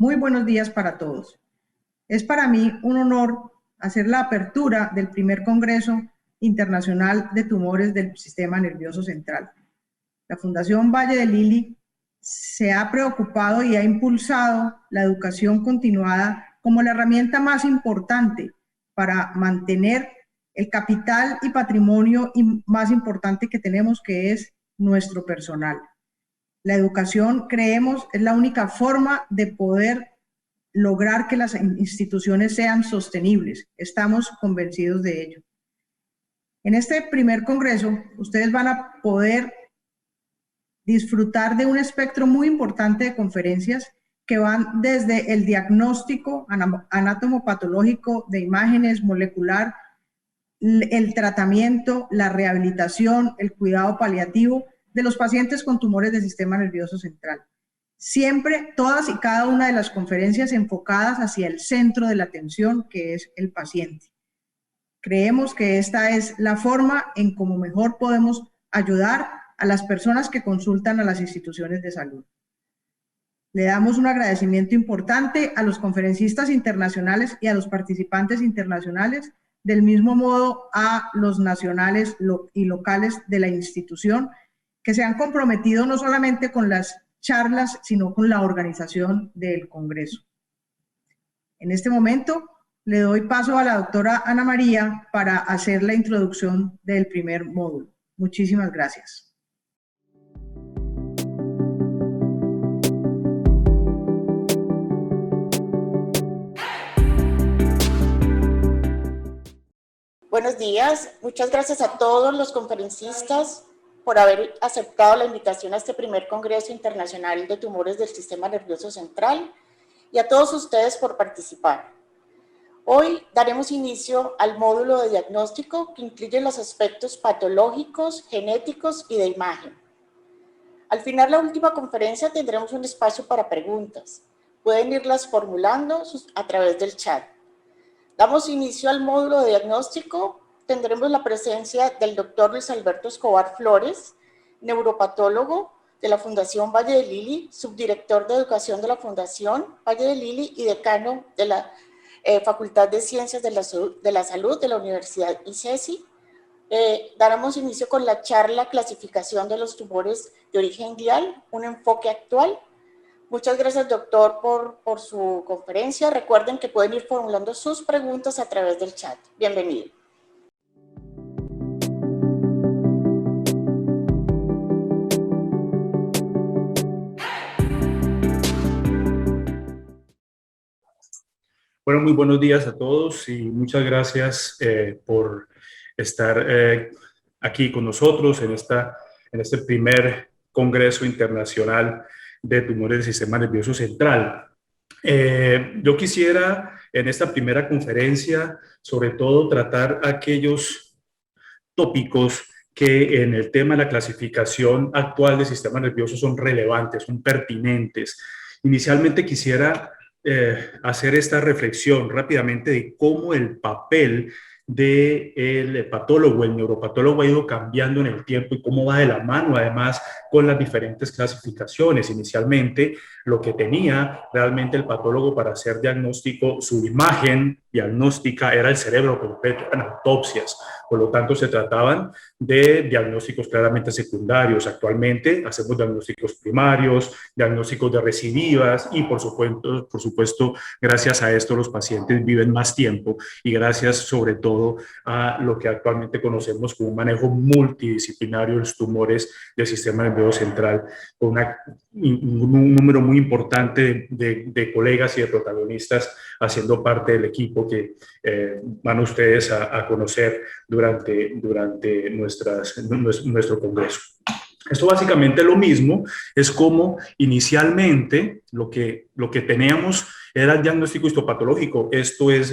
Muy buenos días para todos. Es para mí un honor hacer la apertura del primer Congreso Internacional de Tumores del Sistema Nervioso Central. La Fundación Valle de Lili se ha preocupado y ha impulsado la educación continuada como la herramienta más importante para mantener el capital y patrimonio más importante que tenemos, que es nuestro personal. La educación, creemos, es la única forma de poder lograr que las instituciones sean sostenibles. Estamos convencidos de ello. En este primer congreso, ustedes van a poder disfrutar de un espectro muy importante de conferencias que van desde el diagnóstico anatomopatológico de imágenes molecular, el tratamiento, la rehabilitación, el cuidado paliativo de los pacientes con tumores del sistema nervioso central. Siempre, todas y cada una de las conferencias enfocadas hacia el centro de la atención, que es el paciente. Creemos que esta es la forma en cómo mejor podemos ayudar a las personas que consultan a las instituciones de salud. Le damos un agradecimiento importante a los conferencistas internacionales y a los participantes internacionales, del mismo modo a los nacionales y locales de la institución, que se han comprometido no solamente con las charlas, sino con la organización del Congreso. En este momento le doy paso a la doctora Ana María para hacer la introducción del primer módulo. Muchísimas gracias. Buenos días, muchas gracias a todos los conferencistas por haber aceptado la invitación a este primer Congreso Internacional de Tumores del Sistema Nervioso Central y a todos ustedes por participar. Hoy daremos inicio al módulo de diagnóstico que incluye los aspectos patológicos, genéticos y de imagen. Al final de la última conferencia tendremos un espacio para preguntas. Pueden irlas formulando a través del chat. Damos inicio al módulo de diagnóstico. Tendremos la presencia del doctor Luis Alberto Escobar Flores, neuropatólogo de la Fundación Valle de Lili, subdirector de educación de la Fundación Valle de Lili y decano de la Facultad de Ciencias de la Salud de la Universidad ICESI. Daremos inicio con la charla Clasificación de los tumores de origen glial, un enfoque actual. Muchas gracias, doctor, por su conferencia. Recuerden que pueden ir formulando sus preguntas a través del chat. Bienvenido. Bueno, muy buenos días a todos y muchas gracias por estar aquí con nosotros en este primer Congreso Internacional de Tumores del Sistema Nervioso Central. Yo quisiera en esta primera conferencia sobre todo tratar aquellos tópicos que en el tema de la clasificación actual del sistema nervioso son relevantes, son pertinentes. Inicialmente quisiera hacer esta reflexión rápidamente de cómo el papel del patólogo, el neuropatólogo ha ido cambiando en el tiempo y cómo va de la mano además con las diferentes clasificaciones. Inicialmente lo que tenía realmente el patólogo para hacer diagnóstico, su imagen diagnóstica era el cerebro completo, en autopsias, por lo tanto se trataban de diagnósticos claramente secundarios. Actualmente hacemos diagnósticos primarios, diagnósticos de recidivas y por supuesto gracias a esto los pacientes viven más tiempo y gracias sobre todo a lo que actualmente conocemos como un manejo multidisciplinario de los tumores del sistema nervioso central, con un número muy importante de colegas y de protagonistas haciendo parte del equipo que van ustedes a conocer durante nuestro congreso. Esto básicamente lo mismo, es como inicialmente lo que teníamos era el diagnóstico histopatológico. Esto es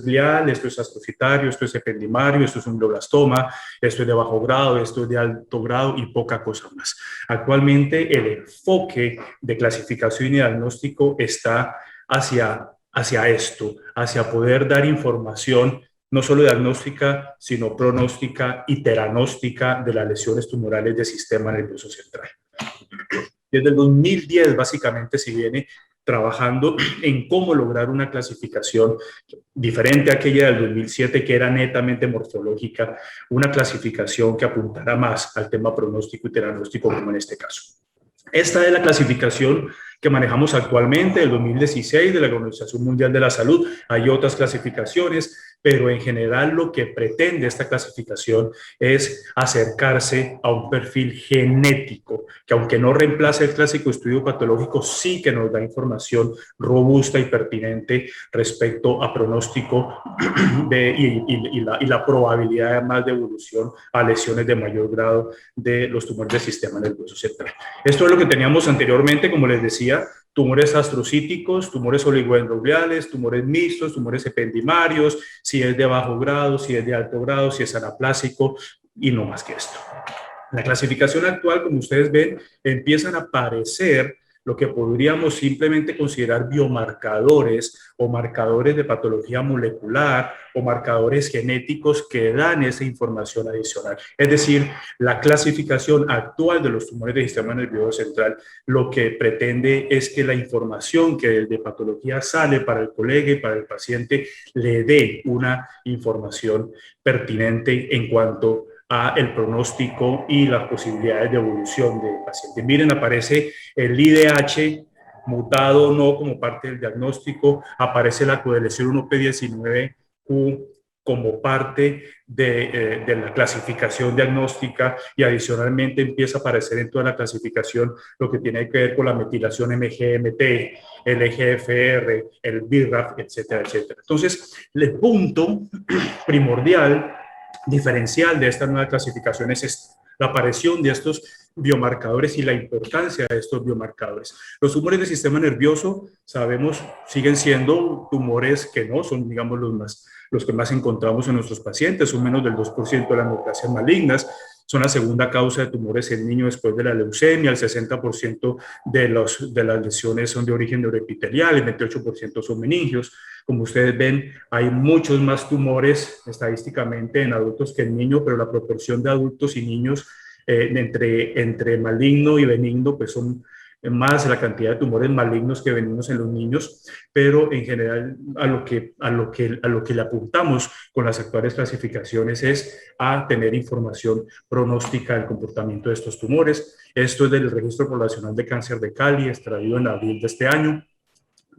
glial, esto es astrocitario, esto es ependimario, esto es un glioblastoma, esto es de bajo grado, esto es de alto grado y poca cosa más. Actualmente el enfoque de clasificación y diagnóstico está hacia esto, hacia poder dar información no solo diagnóstica, sino pronóstica y teranóstica de las lesiones tumorales del sistema nervioso central. Desde el 2010, básicamente, se viene trabajando en cómo lograr una clasificación diferente a aquella del 2007, que era netamente morfológica, una clasificación que apuntara más al tema pronóstico y diagnóstico, como en este caso. Esta es la clasificación que manejamos actualmente, el 2016, de la Organización Mundial de la Salud. Hay otras clasificaciones, pero en general lo que pretende esta clasificación es acercarse a un perfil genético, que aunque no reemplace el clásico estudio patológico, sí que nos da información robusta y pertinente respecto a pronóstico y la probabilidad además de evolución a lesiones de mayor grado de los tumores del sistema nervioso central. Esto es lo que teníamos anteriormente, como les decía, tumores astrocíticos, tumores oligodendrogliales, tumores mixtos, tumores ependimarios, si es de bajo grado, si es de alto grado, si es anaplásico y no más que esto. La clasificación actual, como ustedes ven, empiezan a aparecer lo que podríamos simplemente considerar biomarcadores o marcadores de patología molecular o marcadores genéticos que dan esa información adicional. Es decir, la clasificación actual de los tumores del sistema nervioso central lo que pretende es que la información que de patología sale para el colega y para el paciente le dé una información pertinente en cuanto a el pronóstico y las posibilidades de evolución del paciente. Miren, aparece el IDH mutado no como parte del diagnóstico, aparece la codelesión 1p19q como parte de la clasificación diagnóstica, y adicionalmente empieza a aparecer en toda la clasificación lo que tiene que ver con la metilación MGMT, el EGFR, el BRAF, etcétera, etcétera. Entonces, el punto primordial diferencial de estas nuevas clasificaciones es la aparición de estos biomarcadores y la importancia de estos biomarcadores. Los tumores del sistema nervioso, sabemos, siguen siendo tumores que no son, digamos, los que más encontramos en nuestros pacientes, son menos del 2% de las neoplasias malignas, son la segunda causa de tumores en niños después de la leucemia, el 60% de las lesiones son de origen neuroepitelial, el 28% son meningios. Como ustedes ven, hay muchos más tumores estadísticamente en adultos que en niños, pero la proporción de adultos y niños entre maligno y benigno, pues son más la cantidad de tumores malignos que benignos en los niños, pero en general a lo que le apuntamos con las actuales clasificaciones es a tener información pronóstica del comportamiento de estos tumores. Esto es del Registro Poblacional de Cáncer de Cali, extraído en abril de este año.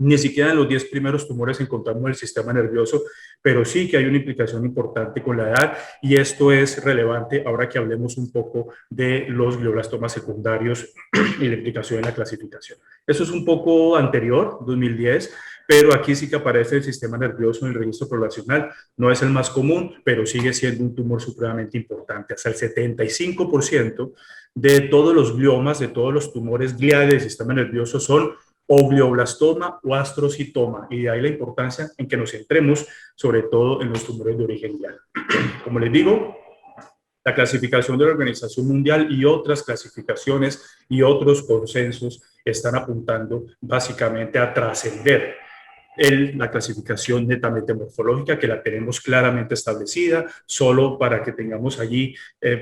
Ni siquiera en los 10 primeros tumores encontramos el sistema nervioso, pero sí que hay una implicación importante con la edad, y esto es relevante ahora que hablemos un poco de los glioblastomas secundarios y la implicación en la clasificación. Eso es un poco anterior, 2010, pero aquí sí que aparece el sistema nervioso en el registro poblacional. No es el más común, pero sigue siendo un tumor supremamente importante. Hasta el 75% de todos los gliomas, de todos los tumores gliales del sistema nervioso son o glioblastoma o astrocitoma, y de ahí la importancia en que nos centremos sobre todo en los tumores de origen glial. Como les digo, la clasificación de la Organización Mundial y otras clasificaciones y otros consensos están apuntando básicamente a trascender la clasificación netamente morfológica, que la tenemos claramente establecida, solo para que tengamos allí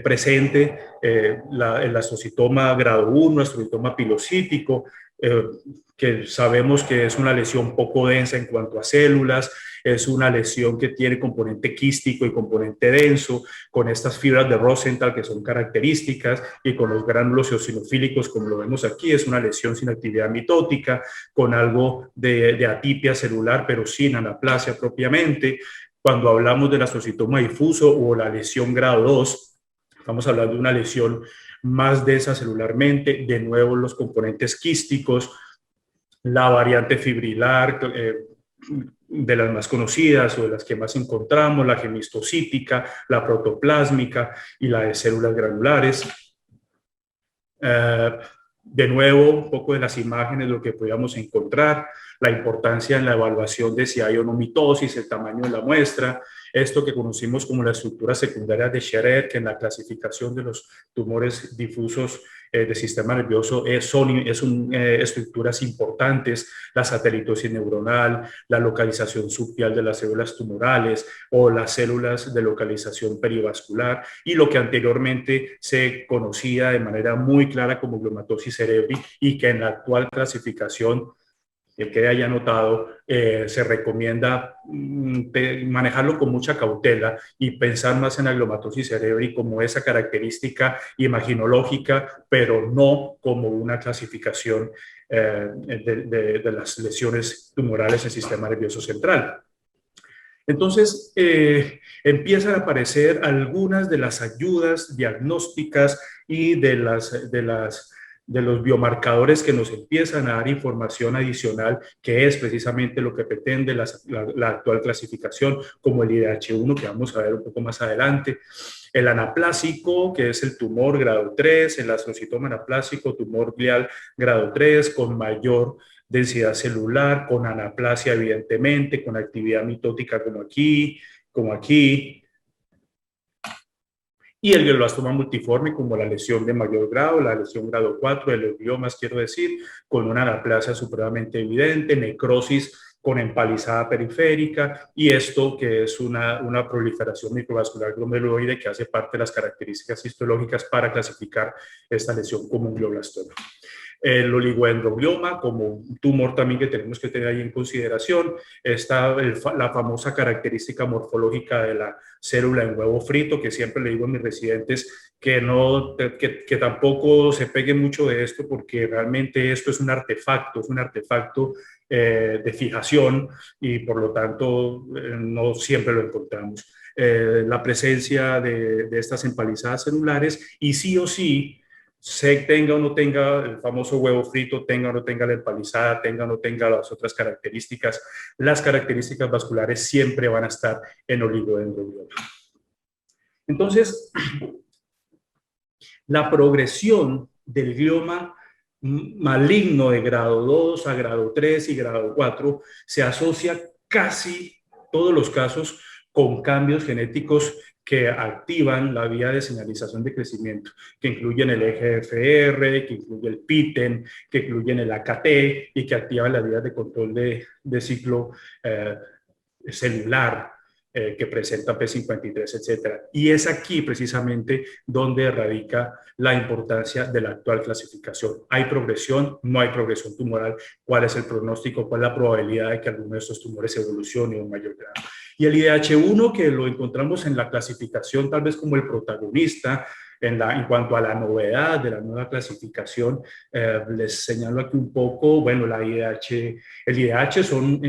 presente el astrocitoma grado 1, astrocitoma pilocítico, que sabemos que es una lesión poco densa en cuanto a células, es una lesión que tiene componente quístico y componente denso, con estas fibras de Rosenthal que son características, y con los gránulos eosinofílicos, como lo vemos aquí. Es una lesión sin actividad mitótica, con algo de atipia celular, pero sin anaplasia propiamente. Cuando hablamos del astrocitoma difuso o la lesión grado 2, estamos hablando de una lesión más densa celularmente, de nuevo los componentes quísticos, la variante fibrilar, de las más conocidas o de las que más encontramos, la gemistocítica, la protoplásmica y la de células granulares. De nuevo, un poco de las imágenes, lo que podíamos encontrar, la importancia en la evaluación de si hay o no mitosis, el tamaño de la muestra, esto que conocimos como la estructura secundaria de Scherer, que en la clasificación de los tumores difusos del sistema nervioso son estructuras importantes, la satelitosis neuronal, la localización subpial de las células tumorales o las células de localización perivascular, y lo que anteriormente se conocía de manera muy clara como gliomatosis cerebri, y que en la actual clasificación el que haya notado, se recomienda manejarlo con mucha cautela y pensar más en la glomatosis cerebri como esa característica imaginológica, pero no como una clasificación de las lesiones tumorales del sistema nervioso central. Entonces, empiezan a aparecer algunas de las ayudas diagnósticas y de los biomarcadores que nos empiezan a dar información adicional, que es precisamente lo que pretende la actual clasificación, como el IDH1, que vamos a ver un poco más adelante. El anaplásico, que es el tumor grado 3, el astrocitoma anaplásico, tumor glial grado 3, con mayor densidad celular, con anaplasia evidentemente, con actividad mitótica como aquí, y el glioblastoma multiforme como la lesión de mayor grado, la lesión grado 4 de los gliomas, quiero decir, con una anaplasia supremamente evidente, necrosis con empalizada periférica, y esto que es una proliferación microvascular glomeruloide que hace parte de las características histológicas para clasificar esta lesión como un glioblastoma. El oligodendroglioma como un tumor también que tenemos que tener ahí en consideración. Está la famosa característica morfológica de la célula en huevo frito, que siempre le digo a mis residentes que tampoco se peguen mucho de esto, porque realmente esto es un artefacto de fijación, y por lo tanto no siempre lo encontramos. La presencia de estas empalizadas celulares, y sí o sí, se tenga o no tenga el famoso huevo frito, tenga o no tenga la empalizada, tenga o no tenga las otras características, las características vasculares siempre van a estar en oligodendroglioma. Entonces, la progresión del glioma maligno de grado 2 a grado 3 y grado 4 se asocia casi todos los casos con cambios genéticos que activan la vía de señalización de crecimiento, que incluyen el EGFR, que incluye el PTEN, que incluyen el AKT y que activan las vías de control de ciclo celular que presenta P53, etc. Y es aquí precisamente donde radica la importancia de la actual clasificación. ¿Hay progresión? ¿No hay progresión tumoral? ¿Cuál es el pronóstico? ¿Cuál es la probabilidad de que alguno de estos tumores evolucione a un mayor grado? Y el IDH1, que lo encontramos en la clasificación tal vez como el protagonista en cuanto a la novedad de la nueva clasificación, les señalo aquí un poco. Bueno, el IDH son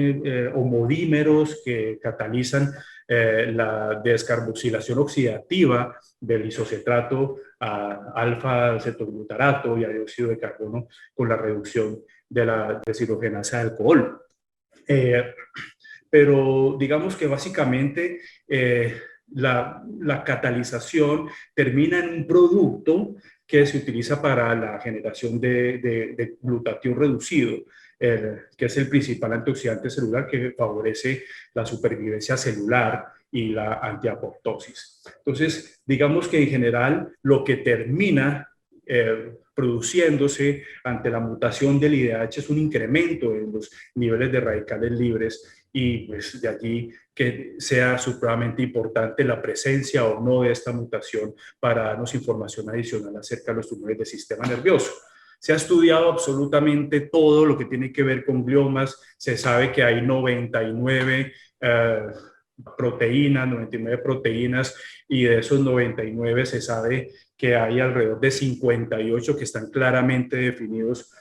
homodímeros que catalizan la descarboxilación oxidativa del isocitrato a alfa-cetoglutarato y a dióxido de carbono con la reducción de la deshidrogenasa de alcohol. Pero digamos que básicamente la catalización termina en un producto que se utiliza para la generación de glutatión reducido, que es el principal antioxidante celular que favorece la supervivencia celular y la antiapoptosis. Entonces, digamos que en general lo que termina produciéndose ante la mutación del IDH es un incremento en los niveles de radicales libres, y pues de allí que sea supremamente importante la presencia o no de esta mutación para darnos información adicional acerca de los tumores del sistema nervioso. Se ha estudiado absolutamente todo lo que tiene que ver con gliomas. Se sabe que hay 99 proteínas, y de esos 99 se sabe que hay alrededor de 58 que están claramente definidos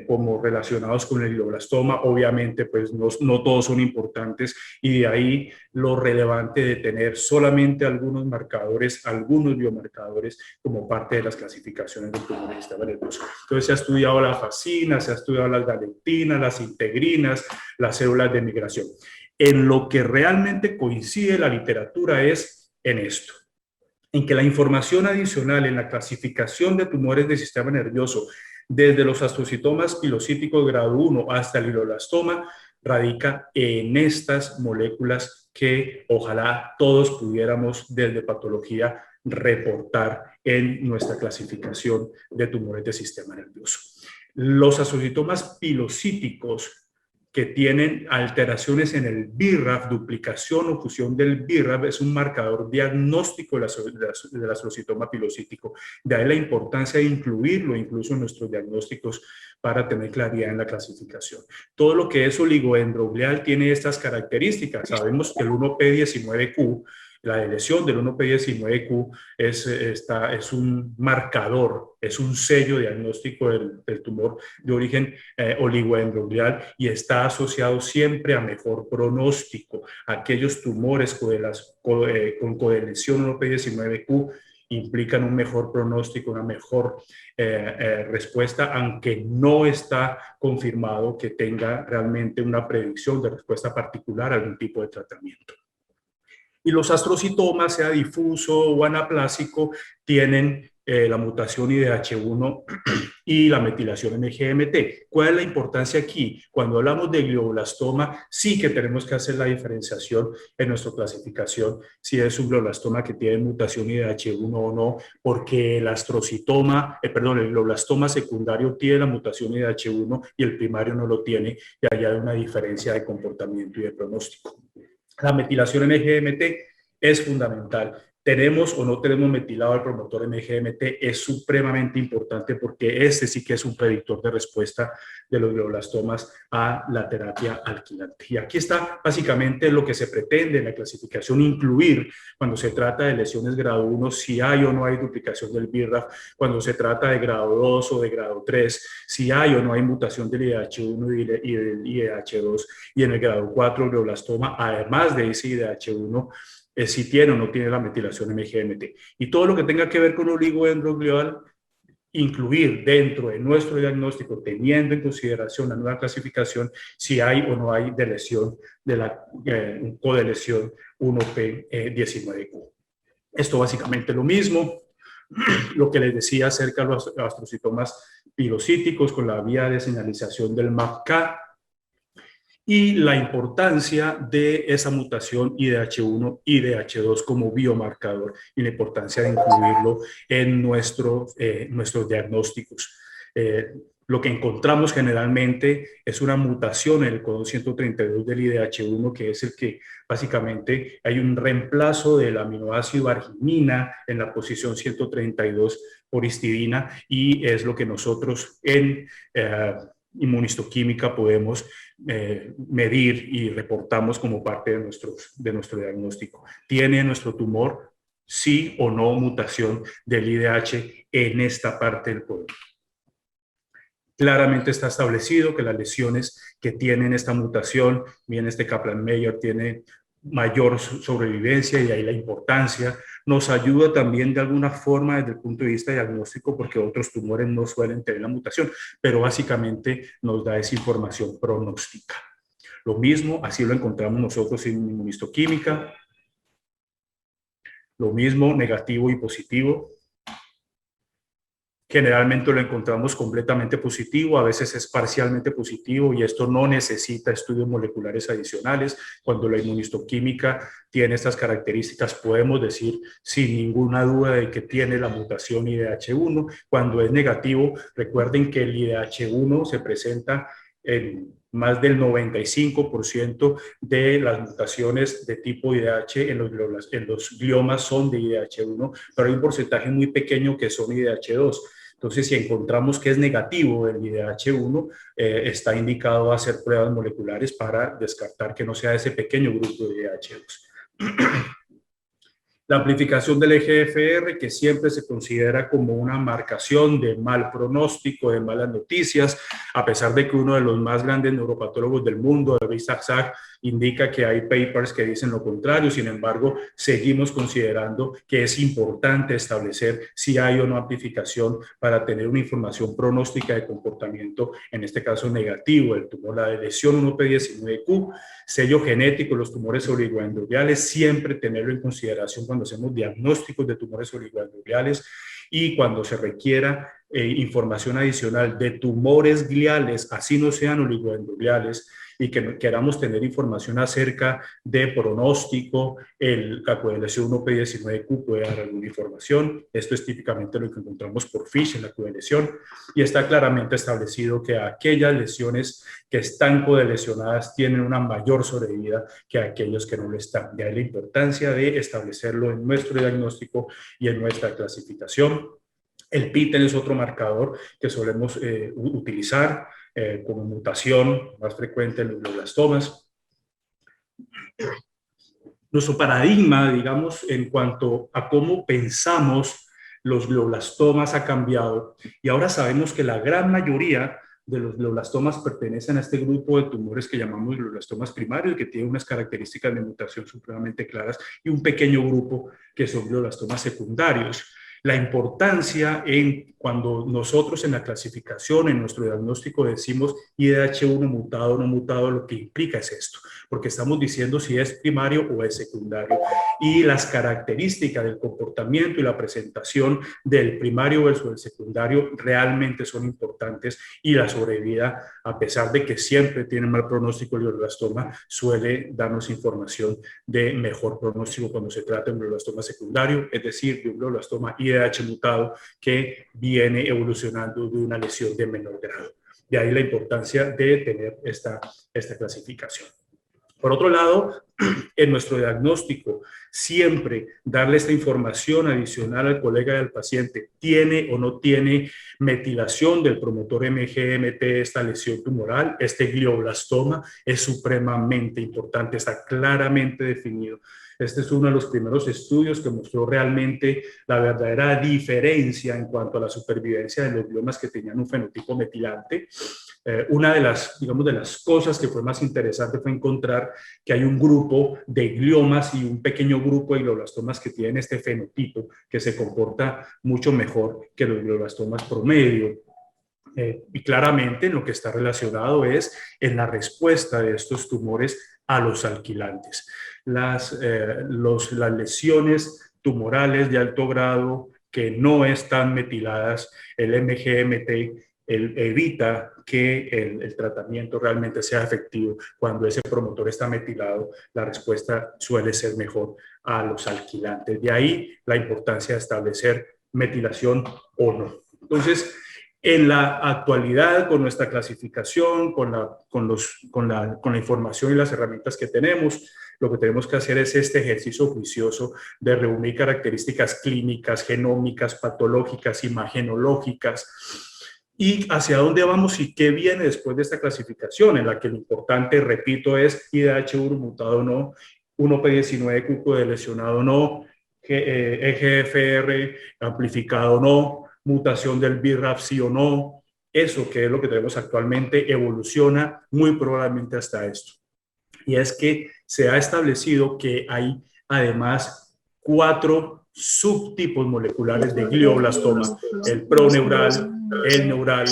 como relacionados con el glioblastoma. Obviamente, pues no todos son importantes, y de ahí lo relevante de tener solamente algunos marcadores, algunos biomarcadores como parte de las clasificaciones del tumor del sistema nervioso. Entonces se ha estudiado la fascina, se ha estudiado las galectinas, las integrinas, las células de migración. En lo que realmente coincide la literatura es en esto, en que la información adicional en la clasificación de tumores del sistema nervioso, desde los astrocitomas pilocíticos grado 1 hasta el glioblastoma, radica en estas moléculas que ojalá todos pudiéramos desde patología reportar en nuestra clasificación de tumores del sistema nervioso. Los astrocitomas pilocíticos que tienen alteraciones en el BRAF, duplicación o fusión del BRAF, es un marcador diagnóstico del astrocitoma pilocítico. De ahí la importancia de incluirlo incluso en nuestros diagnósticos para tener claridad en la clasificación. Todo lo que es oligodendroglial tiene estas características. Sabemos que el 1P19Q, la lesión del 1P19Q es un marcador, es un sello diagnóstico del tumor de origen oligodendroglial y está asociado siempre a mejor pronóstico. Aquellos tumores con codelesión 1P19Q implican un mejor pronóstico, una mejor respuesta, aunque no está confirmado que tenga realmente una predicción de respuesta particular a algún tipo de tratamiento. Y los astrocitomas, sea difuso o anaplásico, tienen la mutación IDH1 y la metilación MGMT. ¿Cuál es la importancia aquí? Cuando hablamos de glioblastoma, sí que tenemos que hacer la diferenciación en nuestra clasificación, si es un glioblastoma que tiene mutación IDH1 o no, porque el astrocitoma, el glioblastoma secundario tiene la mutación IDH1 y el primario no lo tiene, y allá hay una diferencia de comportamiento y de pronóstico. La metilación MGMT es fundamental. Tenemos o no tenemos metilado al promotor MGMT, es supremamente importante porque este sí que es un predictor de respuesta de los glioblastomas a la terapia alquilante. Y aquí está básicamente lo que se pretende en la clasificación incluir cuando se trata de lesiones grado 1, si hay o no hay duplicación del BRAF, cuando se trata de grado 2 o de grado 3, si hay o no hay mutación del IDH1 y del IDH2, y en el grado 4 glioblastoma, además de ese IDH1, si tiene o no tiene la metilación MGMT. Y todo lo que tenga que ver con oligodendroglial, incluir dentro de nuestro diagnóstico, teniendo en consideración la nueva clasificación, si hay o no hay lesión de la codelesión 1P19Q. Esto básicamente lo mismo, lo que les decía acerca de los astrocitomas pilocíticos con la vía de señalización del MAPK, y la importancia de esa mutación IDH1 y IDH2 como biomarcador y la importancia de incluirlo en nuestros diagnósticos. Lo que encontramos generalmente es una mutación en el codón 132 del IDH1, que es el que básicamente hay un reemplazo del aminoácido arginina en la posición 132 por histidina, y es lo que nosotros en inmunistoquímica podemos medir y reportamos como parte de nuestro diagnóstico. ¿Tiene nuestro tumor sí o no mutación del IDH en esta parte del codón? Claramente está establecido que las lesiones que tienen esta mutación, bien este Kaplan-Meier tiene mayor sobrevivencia, y de ahí la importancia. Nos ayuda también de alguna forma desde el punto de vista diagnóstico, porque otros tumores no suelen tener la mutación, pero básicamente nos da esa información pronóstica. Lo mismo, así lo encontramos nosotros en inmunistoquímica. Lo mismo, negativo y positivo. Generalmente lo encontramos completamente positivo, a veces es parcialmente positivo, y esto no necesita estudios moleculares adicionales. Cuando la inmunistoquímica tiene estas características, podemos decir sin ninguna duda de que tiene la mutación IDH1. Cuando es negativo, recuerden que el IDH1 se presenta en más del 95% de las mutaciones de tipo IDH en los gliomas son de IDH1, pero hay un porcentaje muy pequeño que son IDH2. Entonces, si encontramos que es negativo el IDH1, está indicado a hacer pruebas moleculares para descartar que no sea ese pequeño grupo de IDH2. La amplificación del EGFR, que siempre se considera como una marcación de mal pronóstico, de malas noticias, a pesar de que uno de los más grandes neuropatólogos del mundo, David Saxag, indica que hay papers que dicen lo contrario. Sin embargo, seguimos considerando que es importante establecer si hay o no amplificación para tener una información pronóstica de comportamiento, en este caso negativo, del tumor. La lesión 1P19Q, sello genético, los tumores oligodendrogliales, siempre tenerlo en consideración cuando hacemos diagnósticos de tumores oligodendrogliales, y cuando se requiera información adicional de tumores gliales, así no sean oligodendrogliales, y que queramos tener información acerca de pronóstico, la coagulación 1P19Q puede dar alguna información. Esto es típicamente lo que encontramos por FISH en la coagulación, y está claramente establecido que aquellas lesiones que están codelesionadas tienen una mayor sobrevida que aquellos que no lo están. De ahí la importancia de establecerlo en nuestro diagnóstico y en nuestra clasificación. El PITEN es otro marcador que solemos utilizar como mutación más frecuente en los glioblastomas. Nuestro paradigma, digamos, en cuanto a cómo pensamos los glioblastomas ha cambiado, y ahora sabemos que la gran mayoría de los glioblastomas pertenecen a este grupo de tumores que llamamos glioblastomas primarios, que tienen unas características de mutación supremamente claras, y un pequeño grupo que son glioblastomas secundarios. La importancia en cuando nosotros en la clasificación, en nuestro diagnóstico decimos IDH1 mutado o no mutado, lo que implica es esto, porque estamos diciendo si es primario o es secundario, y las características del comportamiento y la presentación del primario versus el secundario realmente son importantes, y la sobrevida, a pesar de que siempre tiene mal pronóstico el glioblastoma, suele darnos información de mejor pronóstico cuando se trata de un glioblastoma secundario, es decir, de un glioblastoma IDH mutado que viene evolucionando de una lesión de menor grado. De ahí la importancia de tener esta clasificación. Por otro lado, en nuestro diagnóstico, siempre darle esta información adicional al colega del paciente, tiene o no tiene metilación del promotor MGMT, esta lesión tumoral, este glioblastoma, es supremamente importante, está claramente definido. Este es uno de los primeros estudios que mostró realmente la verdadera diferencia en cuanto a la supervivencia de los gliomas que tenían un fenotipo metilante. Una de las, digamos, de las cosas que fue más interesante fue encontrar que hay un grupo de gliomas y un pequeño grupo de glioblastomas que tienen este fenotipo que se comporta mucho mejor que los glioblastomas promedio. Y claramente lo que está relacionado es en la respuesta de estos tumores a los alquilantes. Las lesiones tumorales de alto grado que no están metiladas, el MGMT evita que el tratamiento realmente sea efectivo. Cuando ese promotor está metilado, la respuesta suele ser mejor a los alquilantes. De ahí la importancia de establecer metilación o no. Entonces, en la actualidad, con nuestra clasificación, con la información y las herramientas que tenemos, lo que tenemos que hacer es este ejercicio juicioso de reunir características clínicas, genómicas, patológicas, imagenológicas, y hacia dónde vamos y qué viene después de esta clasificación, en la que lo importante, repito, es IDH1 mutado o no, 1P19Q codelesionado o no, EGFR amplificado o no, mutación del BRAF sí o no. Eso, que es lo que tenemos actualmente, evoluciona muy probablemente hasta esto. Y es que se ha establecido que hay además 4 subtipos moleculares de glioblastoma: el proneural, el neural,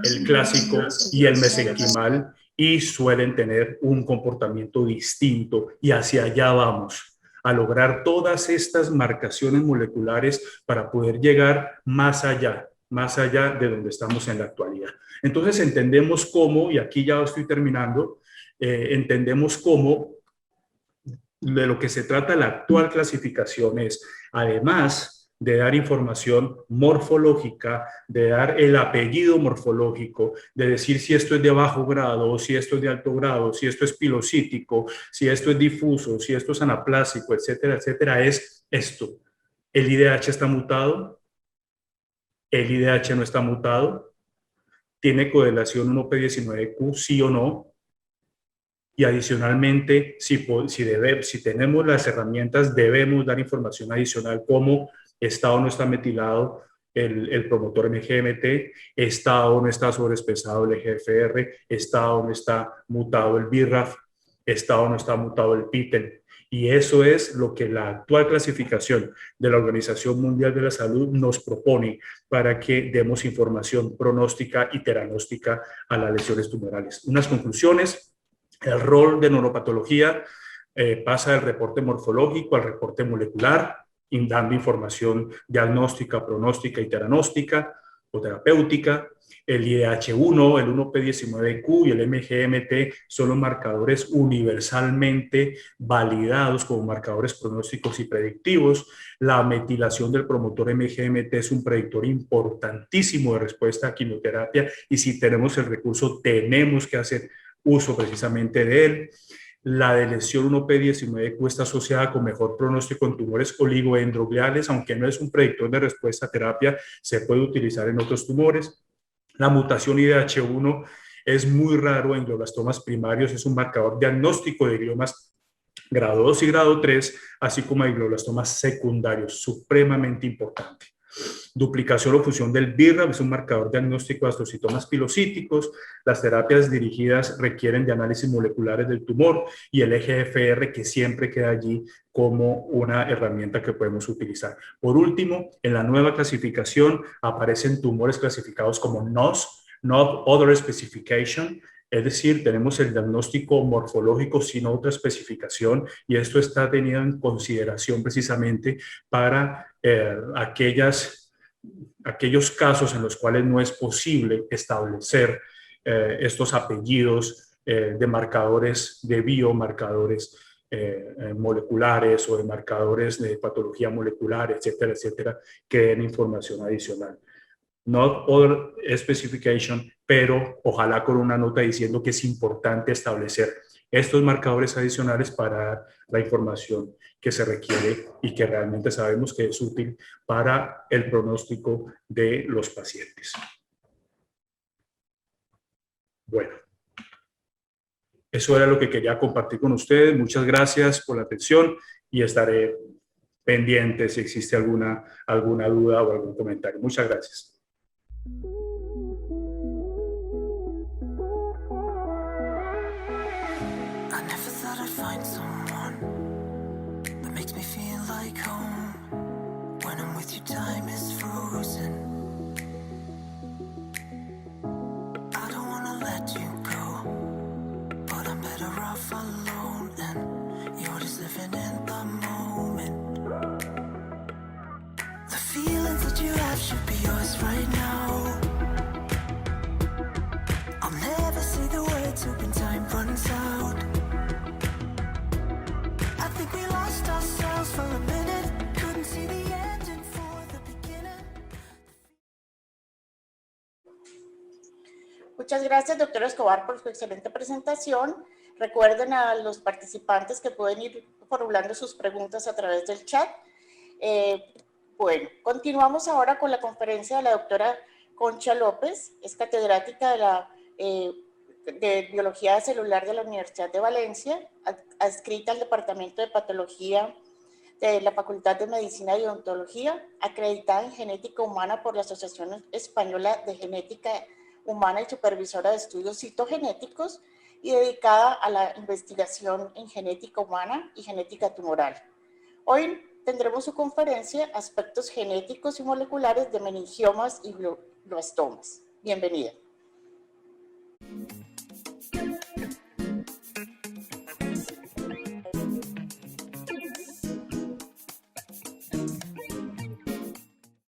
el clásico y el mesenquimal, y suelen tener un comportamiento distinto, y hacia allá vamos, a lograr todas estas marcaciones moleculares para poder llegar más allá de donde estamos en la actualidad. Entonces entendemos cómo, y aquí ya estoy terminando, entendemos cómo de lo que se trata la actual clasificación es, además de dar información morfológica, de dar el apellido morfológico, de decir si esto es de bajo grado, si esto es de alto grado, si esto es pilocítico, si esto es difuso, si esto es anaplásico, etcétera, etcétera, es esto. ¿El IDH está mutado? ¿El IDH no está mutado? ¿Tiene correlación 1P19Q, sí o no? Y adicionalmente, si tenemos las herramientas, debemos dar información adicional como está o no está metilado el promotor MGMT, está o no está sobreexpresado el EGFR, está o no está mutado el BRAF, está o no está mutado el PITEN. Y eso es lo que la actual clasificación de la Organización Mundial de la Salud nos propone para que demos información pronóstica y teranóstica a las lesiones tumorales. Unas conclusiones. El rol de neuropatología pasa del reporte morfológico al reporte molecular, dando información diagnóstica, pronóstica y teranóstica. o terapéutica. El IDH1, el 1P19Q y el MGMT son los marcadores universalmente validados como marcadores pronósticos y predictivos. La metilación del promotor MGMT es un predictor importantísimo de respuesta a quimioterapia y si tenemos el recurso tenemos que hacer uso precisamente de él. La deleción 1P19Q está asociada con mejor pronóstico en tumores oligoendrogliales, aunque no es un predictor de respuesta a terapia, se puede utilizar en otros tumores. La mutación IDH1 es muy raro en glioblastomas primarios, es un marcador diagnóstico de gliomas grado 2 y grado 3, así como de glioblastomas secundarios, supremamente importante. Duplicación o fusión del BRAF es un marcador diagnóstico de astrocitomas pilocíticos. Las terapias dirigidas requieren de análisis moleculares del tumor y el EGFR que siempre queda allí como una herramienta que podemos utilizar. Por último, en la nueva clasificación aparecen tumores clasificados como NOS, Not Other Specification, es decir, tenemos el diagnóstico morfológico sin otra especificación y esto está tenido en consideración precisamente para aquellos casos en los cuales no es posible establecer estos apellidos de marcadores de biomarcadores moleculares o de marcadores de patología molecular, etcétera, etcétera, que den información adicional. Not other specification, pero ojalá con una nota diciendo que es importante establecer estos marcadores adicionales para la información que se requiere y que realmente sabemos que es útil para el pronóstico de los pacientes. Bueno, eso era lo que quería compartir con ustedes. Muchas gracias por la atención y estaré pendiente si existe alguna duda o algún comentario. Muchas gracias. Time is frozen. I don't wanna let you go, but I'm better off alone, and you're just living in the moment. The feelings that you have should be yours right now. I'll never say the words when time runs out. I think we lost ourselves for a minute, couldn't see the end. Muchas gracias, doctor Escobar, por su excelente presentación. Recuerden a los participantes que pueden ir formulando sus preguntas a través del chat. Bueno, continuamos ahora con la conferencia de la doctora Concha López, es catedrática de Biología Celular de la Universidad de Valencia, adscrita al Departamento de Patología de la Facultad de Medicina y Odontología, acreditada en Genética Humana por la Asociación Española de Genética Humana y supervisora de estudios citogenéticos y dedicada a la investigación en genética humana y genética tumoral. Hoy tendremos su conferencia Aspectos genéticos y moleculares de meningiomas y glioblastomas. Bienvenida.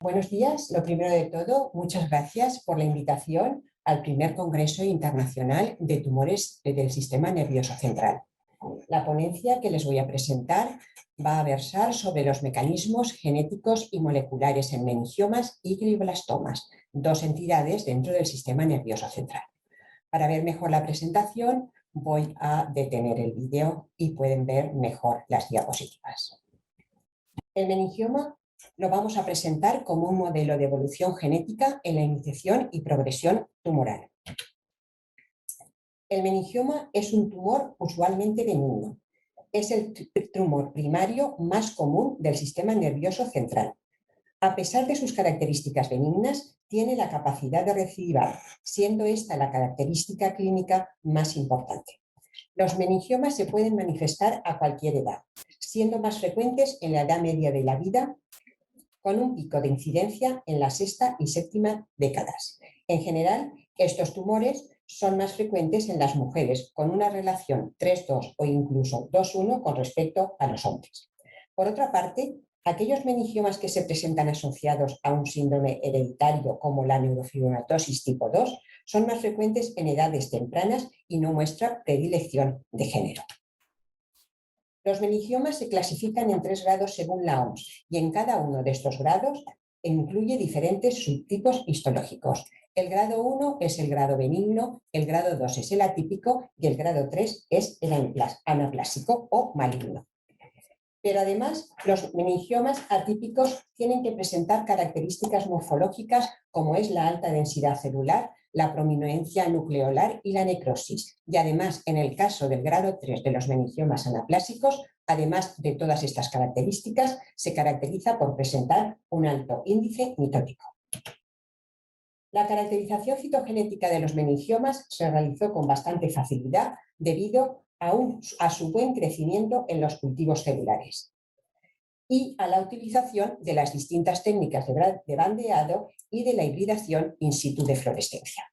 Buenos días. Lo primero de todo, muchas gracias por la invitación al primer Congreso Internacional de Tumores del Sistema Nervioso Central. La ponencia que les voy a presentar va a versar sobre los mecanismos genéticos y moleculares en meningiomas y glioblastomas, dos entidades dentro del Sistema Nervioso Central. Para ver mejor la presentación, voy a detener el vídeo y pueden ver mejor las diapositivas. El meningioma lo vamos a presentar como un modelo de evolución genética en la iniciación y progresión tumoral. El meningioma es un tumor usualmente benigno. Es el tumor primario más común del sistema nervioso central. A pesar de sus características benignas, tiene la capacidad de recidivar, siendo esta la característica clínica más importante. Los meningiomas se pueden manifestar a cualquier edad, siendo más frecuentes en la edad media de la vida, con un pico de incidencia en la sexta y séptima décadas. En general, estos tumores son más frecuentes en las mujeres, con una relación 3-2 o incluso 2-1 con respecto a los hombres. Por otra parte, Aquellos meningiomas que se presentan asociados a un síndrome hereditario como la neurofibromatosis tipo 2 son más frecuentes en edades tempranas y no muestran predilección de género. Los meningiomas se clasifican en 3 grados según la OMS y en cada uno de estos grados incluye diferentes subtipos histológicos. El grado 1 es el grado benigno, el grado 2 es el atípico y el grado 3 es el anaplásico o maligno. Pero además, los meningiomas atípicos tienen que presentar características morfológicas como es la alta densidad celular, la prominencia nucleolar y la necrosis. Y además, en el caso del grado 3 de los meningiomas anaplásicos, además de todas estas características, se caracteriza por presentar un alto índice mitótico. La caracterización citogenética de los meningiomas se realizó con bastante facilidad debido a su buen crecimiento en los cultivos celulares y a la utilización de las distintas técnicas de bandeado y de la hibridación in situ de fluorescencia.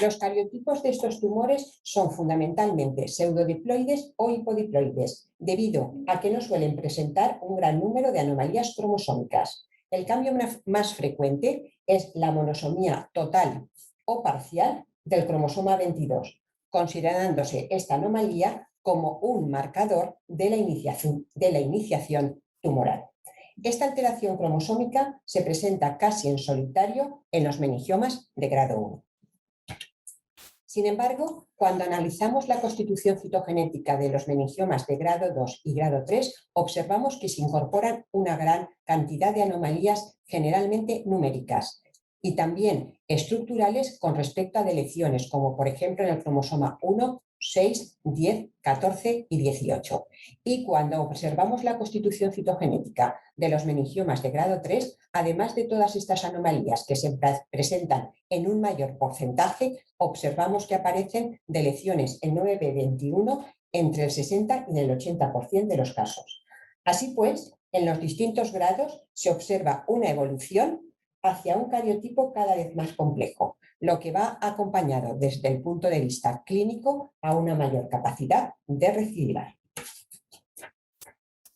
Los cariotipos de estos tumores son fundamentalmente pseudodiploides o hipodiploides, debido a que no suelen presentar un gran número de anomalías cromosómicas. El cambio más frecuente es la monosomía total o parcial del cromosoma 22, considerándose esta anomalía como un marcador de la iniciación tumoral. Esta alteración cromosómica se presenta casi en solitario en los meningiomas de grado 1. Sin embargo, cuando analizamos la constitución citogenética de los meningiomas de grado 2 y grado 3, observamos que se incorporan una gran cantidad de anomalías generalmente numéricas y también estructurales con respecto a deleciones, como por ejemplo en el cromosoma 1, 6, 10, 14 y 18. Y cuando observamos la constitución citogenética de los meningiomas de grado 3, además de todas estas anomalías que se presentan en un mayor porcentaje, observamos que aparecen deleciones en 9b21 entre el 60 y el 80% de los casos. Así pues, en los distintos grados se observa una evolución hacia un cariotipo cada vez más complejo, lo que va acompañado desde el punto de vista clínico a una mayor capacidad de recidivar.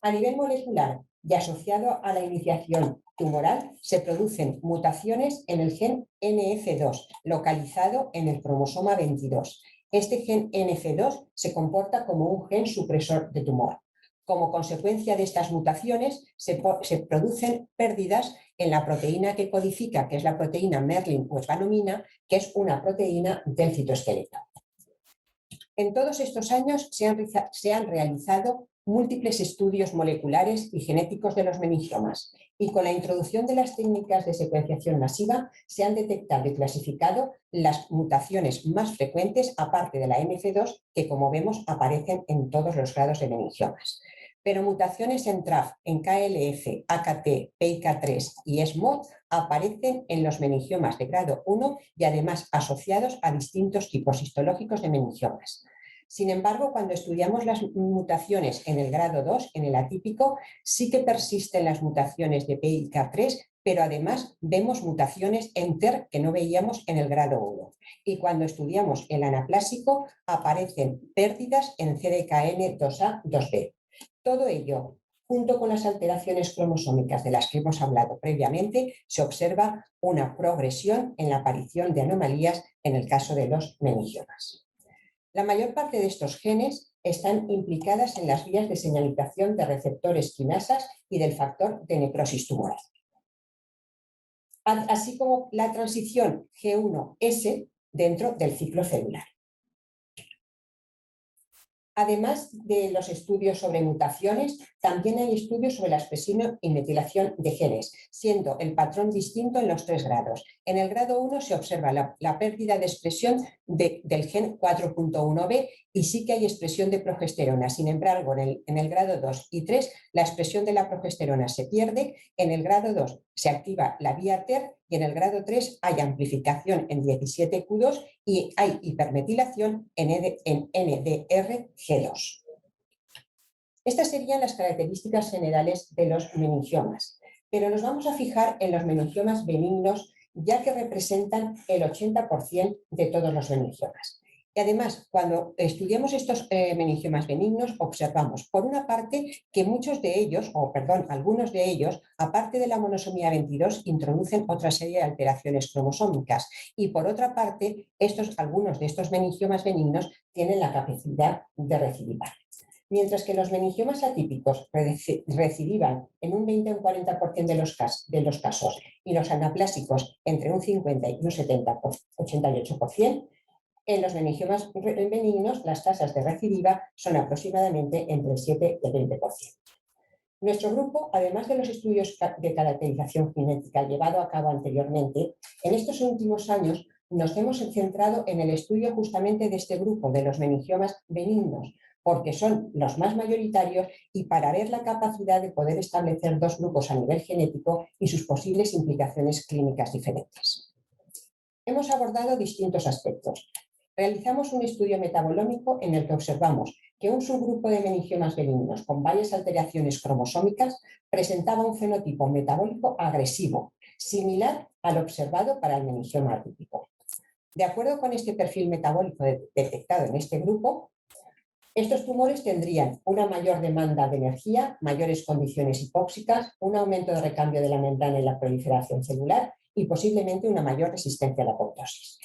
A nivel molecular y asociado a la iniciación tumoral, se producen mutaciones en el gen NF2, localizado en el cromosoma 22. Este gen NF2 se comporta como un gen supresor de tumor. Como consecuencia de estas mutaciones, se producen pérdidas en la proteína que codifica, que es la proteína Merlin o esvanomina, que es una proteína del citoesqueleto. En todos estos años se han realizado múltiples estudios moleculares y genéticos de los meningiomas y con la introducción de las técnicas de secuenciación masiva se han detectado y clasificado las mutaciones más frecuentes aparte de la NF2 que, como vemos, aparecen en todos los grados de meningiomas. Pero mutaciones en TRAF, en KLF, AKT, PIK3 y SMOD aparecen en los meningiomas de grado 1 y además asociados a distintos tipos histológicos de meningiomas. Sin embargo, cuando estudiamos las mutaciones en el grado 2, en el atípico, sí que persisten las mutaciones de PIK3, pero además vemos mutaciones en TER que no veíamos en el grado 1. Y cuando estudiamos el anaplásico, aparecen pérdidas en CDKN2A, 2B. Todo ello, junto con las alteraciones cromosómicas de las que hemos hablado previamente, se observa una progresión en la aparición de anomalías en el caso de los meningiomas. La mayor parte de estos genes están implicadas en las vías de señalización de receptores quinasas y del factor de necrosis tumoral, así como la transición G1S dentro del ciclo celular. Además de los estudios sobre mutaciones, también hay estudios sobre la expresión y metilación de genes, siendo el patrón distinto en los 3 grados. En el grado 1 se observa la pérdida de expresión del gen 4.1b y sí que hay expresión de progesterona. Sin embargo, en el grado 2 y 3 la expresión de la progesterona se pierde, en el grado 2 se activa la vía TER y en el grado 3 hay amplificación en 17q2 y hay hipermetilación en NDRG2. Estas serían las características generales de los meningiomas, pero nos vamos a fijar en los meningiomas benignos, ya que representan el 80% de todos los meningiomas. Y además, cuando estudiamos estos meningiomas benignos, observamos, por una parte, que algunos de ellos, aparte de la monosomía 22, introducen otra serie de alteraciones cromosómicas. Y por otra parte, algunos de estos meningiomas benignos tienen la capacidad de recidivar. Mientras que los meningiomas atípicos recidivan en un 20 o un 40% de los casos y los anaplásicos entre un 50 y un 88%, en los meningiomas benignos las tasas de recidiva son aproximadamente entre el 7 y el 20%. Nuestro grupo, además de los estudios de caracterización genética llevado a cabo anteriormente, en estos últimos años nos hemos centrado en el estudio justamente de este grupo, de los meningiomas benignos, porque son los más mayoritarios y para ver la capacidad de poder establecer dos grupos a nivel genético y sus posibles implicaciones clínicas diferentes. Hemos abordado distintos aspectos. Realizamos un estudio metabolómico en el que observamos que un subgrupo de meningiomas benignos con varias alteraciones cromosómicas presentaba un fenotipo metabólico agresivo, similar al observado para el meningioma atípico. De acuerdo con este perfil metabólico detectado en este grupo, estos tumores tendrían una mayor demanda de energía, mayores condiciones hipóxicas, un aumento de recambio de la membrana y la proliferación celular y posiblemente una mayor resistencia a la apoptosis.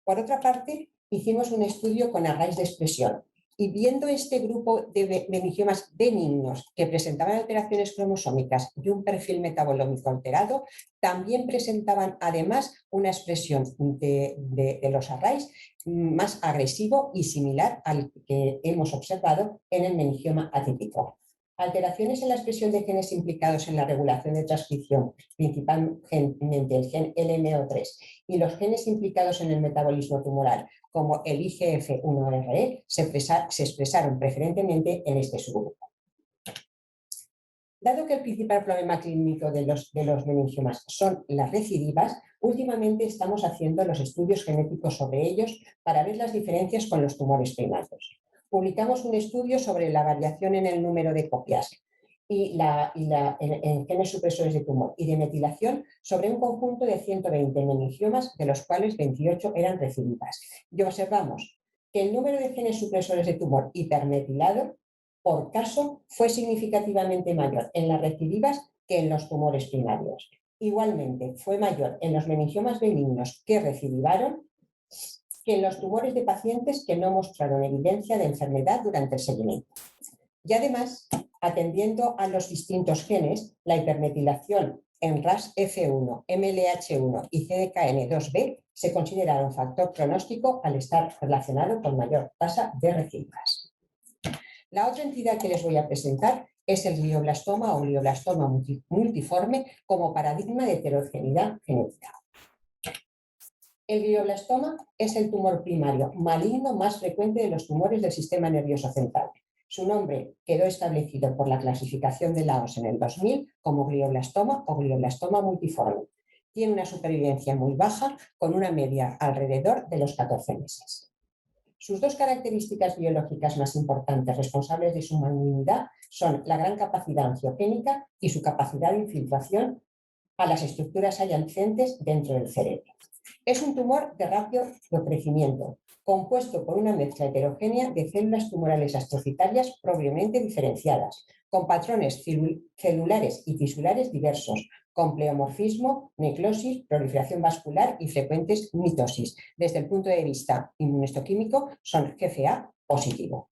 Por otra parte, hicimos un estudio con arrays de expresión y viendo este grupo de meningiomas benignos que presentaban alteraciones cromosómicas y un perfil metabolómico alterado, también presentaban además una expresión de los arrays más agresivo y similar al que hemos observado en el meningioma atípico. Alteraciones en la expresión de genes implicados en la regulación de transcripción, principalmente el gen LMO3 y los genes implicados en el metabolismo tumoral, como el IGF-1RE, se expresaron preferentemente en este subgrupo. Dado que el principal problema clínico de los meningiomas son las recidivas, últimamente estamos haciendo los estudios genéticos sobre ellos para ver las diferencias con los tumores primarios. Publicamos un estudio sobre la variación en el número de copias en genes supresores de tumor y de metilación sobre un conjunto de 120 meningiomas, de los cuales 28 eran recidivas. Y observamos que el número de genes supresores de tumor hipermetilado por caso fue significativamente mayor en las recidivas que en los tumores primarios. Igualmente, fue mayor en los meningiomas benignos que recidivaron que en los tumores de pacientes que no mostraron evidencia de enfermedad durante el seguimiento. Y además, atendiendo a los distintos genes, la hipermetilación en RAS-F1, MLH1 y CDKN2B se considera un factor pronóstico al estar relacionado con mayor tasa de recidivas. La otra entidad que les voy a presentar es el glioblastoma o glioblastoma multiforme como paradigma de heterogeneidad genética. El glioblastoma es el tumor primario maligno más frecuente de los tumores del sistema nervioso central. Su nombre quedó establecido por la clasificación de Laos en el 2000 como glioblastoma o glioblastoma multiforme. Tiene una supervivencia muy baja, con una media alrededor de los 14 meses. Sus dos características biológicas más importantes responsables de su malignidad son la gran capacidad angiogénica y su capacidad de infiltración a las estructuras adyacentes dentro del cerebro. Es un tumor de rápido crecimiento, compuesto por una mezcla heterogénea de células tumorales astrocitarias propiamente diferenciadas, con patrones celulares y tisulares diversos, con pleomorfismo, necrosis, proliferación vascular y frecuentes mitosis. Desde el punto de vista inmunohistoquímico, son GFA positivo.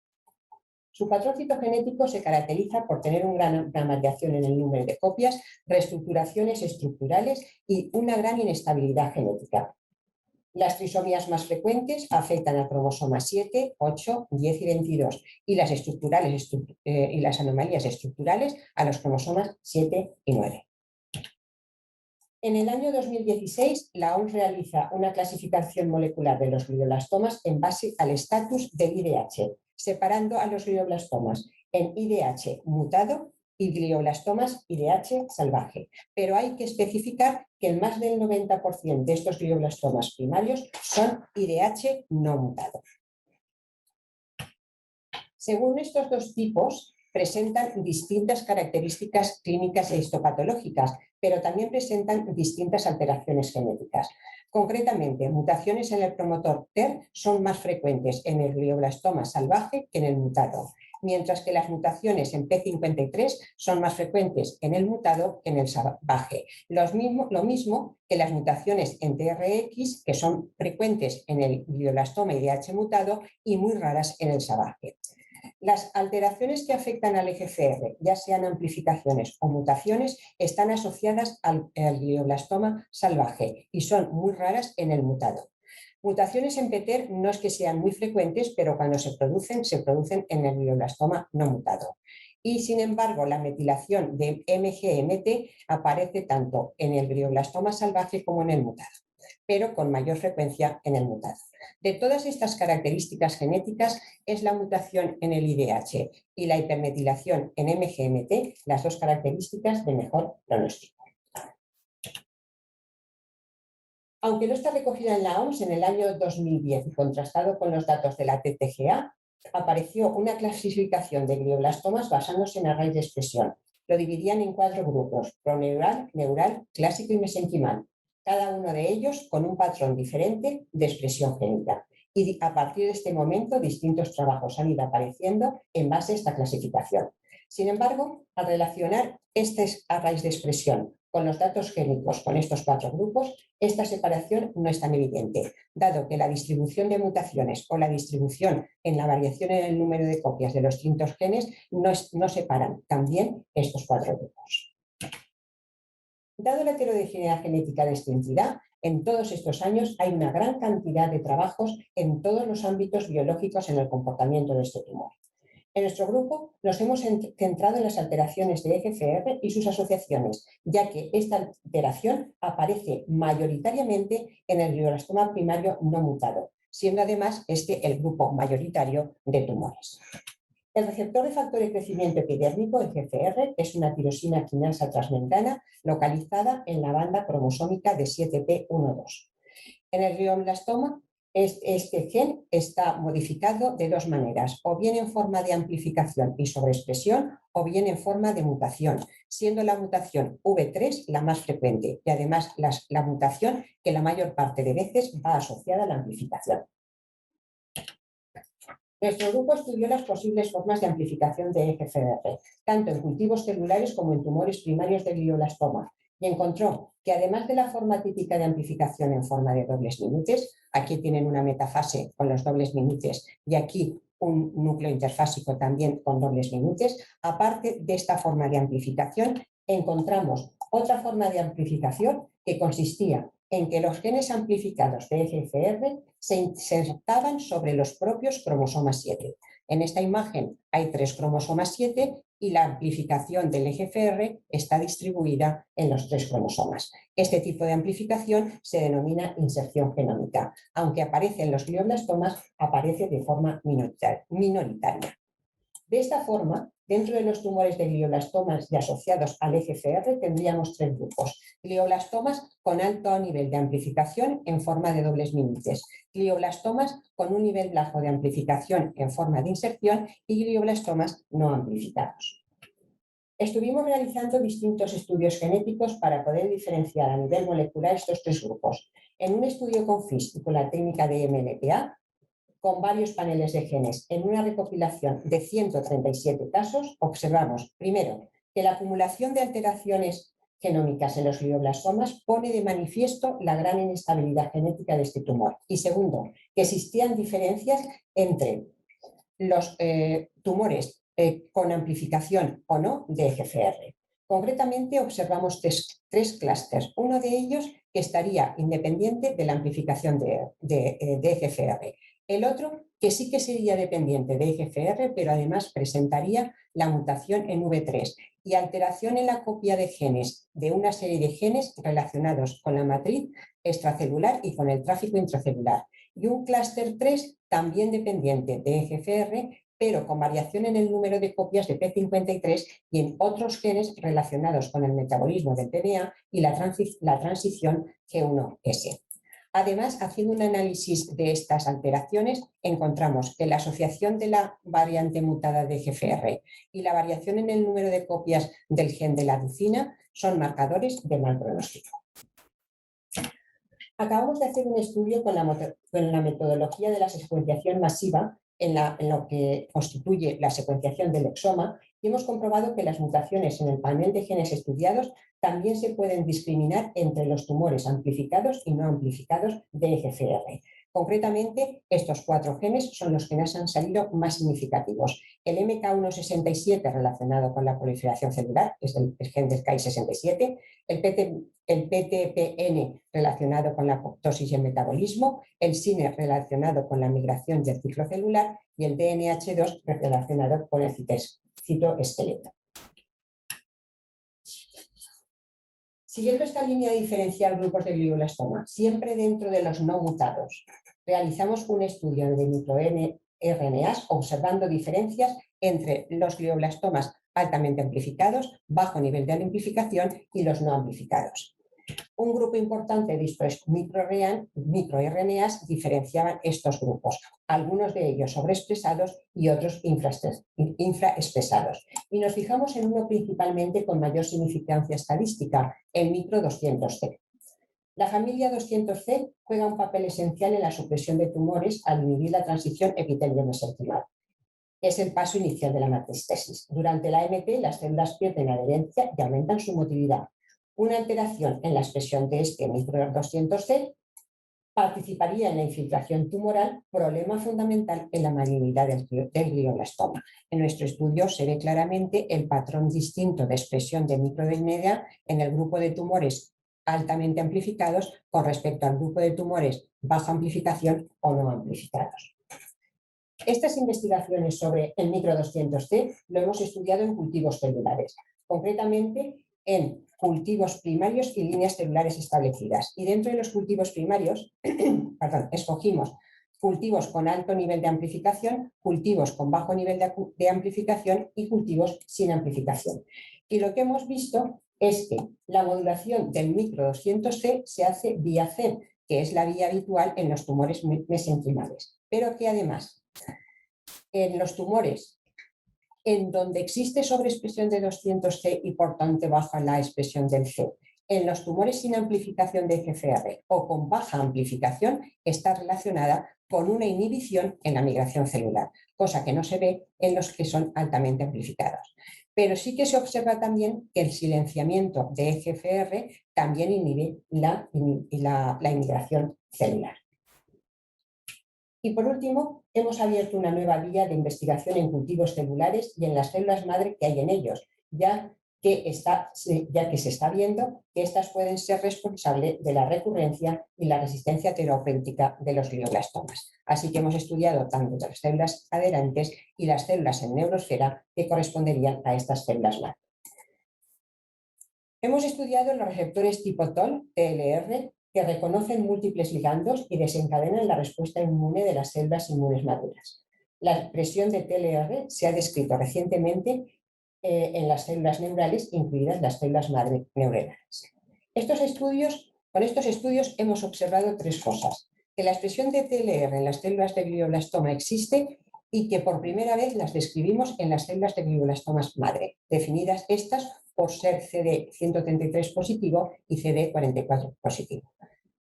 Su patrón citogenético se caracteriza por tener una gran variación en el número de copias, reestructuraciones estructurales y una gran inestabilidad genética. Las trisomías más frecuentes afectan al cromosoma 7, 8, 10 y 22 y las anomalías estructurales a los cromosomas 7 y 9. En el año 2016, la OMS realiza una clasificación molecular de los glioblastomas en base al estatus del IDH, separando a los glioblastomas en IDH mutado y glioblastomas IDH salvaje. Pero hay que especificar que el más del 90% de estos glioblastomas primarios son IDH no mutados. Según estos dos tipos, presentan distintas características clínicas e histopatológicas, pero también presentan distintas alteraciones genéticas. Concretamente, mutaciones en el promotor TER son más frecuentes en el glioblastoma salvaje que en el mutado, mientras que las mutaciones en P53 son más frecuentes en el mutado que en el salvaje. Lo mismo que las mutaciones en TRX, que son frecuentes en el glioblastoma IDH mutado y muy raras en el salvaje. Las alteraciones que afectan al EGFR, ya sean amplificaciones o mutaciones, están asociadas al glioblastoma salvaje y son muy raras en el mutado. Mutaciones en PTER no es que sean muy frecuentes, pero cuando se producen en el glioblastoma no mutado. Y sin embargo, la metilación de MGMT aparece tanto en el glioblastoma salvaje como en el mutado, pero con mayor frecuencia en el mutado. De todas estas características genéticas es la mutación en el IDH y la hipermetilación en MGMT las dos características de mejor pronóstico. Aunque no está recogida en la OMS, en el año 2010 y contrastado con los datos de la TTGA, apareció una clasificación de glioblastomas basándose en arrays de expresión. Lo dividían en 4 grupos: proneural, neural, clásico y mesenquimal, cada uno de ellos con un patrón diferente de expresión génica. Y a partir de este momento, distintos trabajos han ido apareciendo en base a esta clasificación. Sin embargo, al relacionar estos arrays de expresión con los datos génicos con estos 4 grupos, esta separación no es tan evidente, dado que la distribución de mutaciones o la distribución en la variación en el número de copias de los distintos genes no separan también estos 4 grupos. Dado la heterogeneidad genética de esta entidad, en todos estos años hay una gran cantidad de trabajos en todos los ámbitos biológicos en el comportamiento de este tumor. En nuestro grupo nos hemos centrado en las alteraciones de EGFR y sus asociaciones, ya que esta alteración aparece mayoritariamente en el glioblastoma primario no mutado, siendo además este el grupo mayoritario de tumores. El receptor de factor de crecimiento epidérmico, EGFR, es una tirosina quinasa transmembrana localizada en la banda cromosómica de 7p12. En el glioblastoma, este gen está modificado de 2 maneras, o bien en forma de amplificación y sobreexpresión, o bien en forma de mutación, siendo la mutación V3 la más frecuente y además la mutación que la mayor parte de veces va asociada a la amplificación. Nuestro grupo estudió las posibles formas de amplificación de EGFR, tanto en cultivos celulares como en tumores primarios de glioblastoma, y encontró que además de la forma típica de amplificación en forma de dobles minutes, aquí tienen una metafase con los dobles minutes y aquí un núcleo interfásico también con dobles minutes, aparte de esta forma de amplificación, encontramos otra forma de amplificación que consistía en que los genes amplificados de EGFR se insertaban sobre los propios cromosomas 7. En esta imagen hay 3 cromosomas 7 y la amplificación del EGFR está distribuida en los 3 cromosomas. Este tipo de amplificación se denomina inserción genómica. Aunque aparece en los glioblastomas, aparece de forma minoritaria. De esta forma, dentro de los tumores de glioblastomas y asociados al EGFR tendríamos 3 grupos: glioblastomas con alto nivel de amplificación en forma de dobles minutes, glioblastomas con un nivel bajo de amplificación en forma de inserción y glioblastomas no amplificados. Estuvimos realizando distintos estudios genéticos para poder diferenciar a nivel molecular estos 3 grupos. En un estudio con FISH y con la técnica de MLPA, con varios paneles de genes, en una recopilación de 137 casos, observamos, primero, que la acumulación de alteraciones genómicas en los glioblastomas pone de manifiesto la gran inestabilidad genética de este tumor. Y segundo, que existían diferencias entre los tumores con amplificación o no de EGFR. Concretamente, observamos 3 clústeres. Uno de ellos que estaría independiente de la amplificación de EGFR. El otro que sí que sería dependiente de EGFR, pero además presentaría la mutación en V3 y alteración en la copia de genes de una serie de genes relacionados con la matriz extracelular y con el tráfico intracelular. Y un clúster 3 también dependiente de EGFR, pero con variación en el número de copias de P53 y en otros genes relacionados con el metabolismo del PDA y la transición G1S. Además, haciendo un análisis de estas alteraciones, encontramos que la asociación de la variante mutada de EGFR y la variación en el número de copias del gen de la leucina son marcadores de mal pronóstico. Acabamos de hacer un estudio con la metodología de la secuenciación masiva en lo que constituye la secuenciación del exoma y hemos comprobado que las mutaciones en el panel de genes estudiados también se pueden discriminar entre los tumores amplificados y no amplificados de EGFR. Concretamente, estos 4 genes son los que nos han salido más significativos. El MK167 relacionado con la proliferación celular, es el gen del Ki67, el PTPN relacionado con la apoptosis y el metabolismo, el SINE relacionado con la migración del ciclo celular y el DNH2 relacionado con el citoesqueleto. Siguiendo esta línea de diferenciar grupos de glioblastoma, siempre dentro de los no mutados, realizamos un estudio de microRNAs observando diferencias entre los glioblastomas altamente amplificados, bajo nivel de amplificación y los no amplificados. Un grupo importante de estos microRNAs diferenciaban estos grupos, algunos de ellos sobreexpresados y otros infraexpresados. Y nos fijamos en uno principalmente con mayor significancia estadística, el micro 200C. La familia 200C juega un papel esencial en la supresión de tumores al inhibir la transición epitelio-mesenquimal. Es el paso inicial de la metastasis. Durante la AMT, las células pierden adherencia y aumentan su motilidad. Una alteración en la expresión de este micro 200C participaría en la infiltración tumoral, problema fundamental en la malignidad del glioblastoma. En nuestro estudio se ve claramente el patrón distinto de expresión de microRNA en el grupo de tumores altamente amplificados con respecto al grupo de tumores baja amplificación o no amplificados. Estas investigaciones sobre el micro 200C lo hemos estudiado en cultivos celulares, concretamente en cultivos primarios y líneas celulares establecidas. Y dentro de los cultivos primarios, escogimos cultivos con alto nivel de amplificación, cultivos con bajo nivel de amplificación y cultivos sin amplificación. Y lo que hemos visto es que la modulación del micro 200C se hace vía CEP, que es la vía habitual en los tumores mesenquimales, pero que además en los tumores en donde existe sobreexpresión de 200C y por tanto baja la expresión del C, en los tumores sin amplificación de EGFR o con baja amplificación, está relacionada con una inhibición en la migración celular, cosa que no se ve en los que son altamente amplificados. Pero sí que se observa también que el silenciamiento de EGFR también inhibe la inmigración celular. Y por último, hemos abierto una nueva vía de investigación en cultivos celulares y en las células madre que hay en ellos, ya que se está viendo que estas pueden ser responsables de la recurrencia y la resistencia terapéutica de los glioblastomas. Así que hemos estudiado tanto las células adherentes y las células en neurosfera que corresponderían a estas células madre. Hemos estudiado los receptores tipo TOL, TLR, que reconocen múltiples ligandos y desencadenan la respuesta inmune de las células inmunes maduras. La expresión de TLR se ha descrito recientemente en las células neurales, incluidas las células madre neuronales. Con estos estudios hemos observado 3 cosas: que la expresión de TLR en las células de glioblastoma existe y que por primera vez las describimos en las células de glioblastomas madre, definidas estas por ser CD133 positivo y CD44 positivo.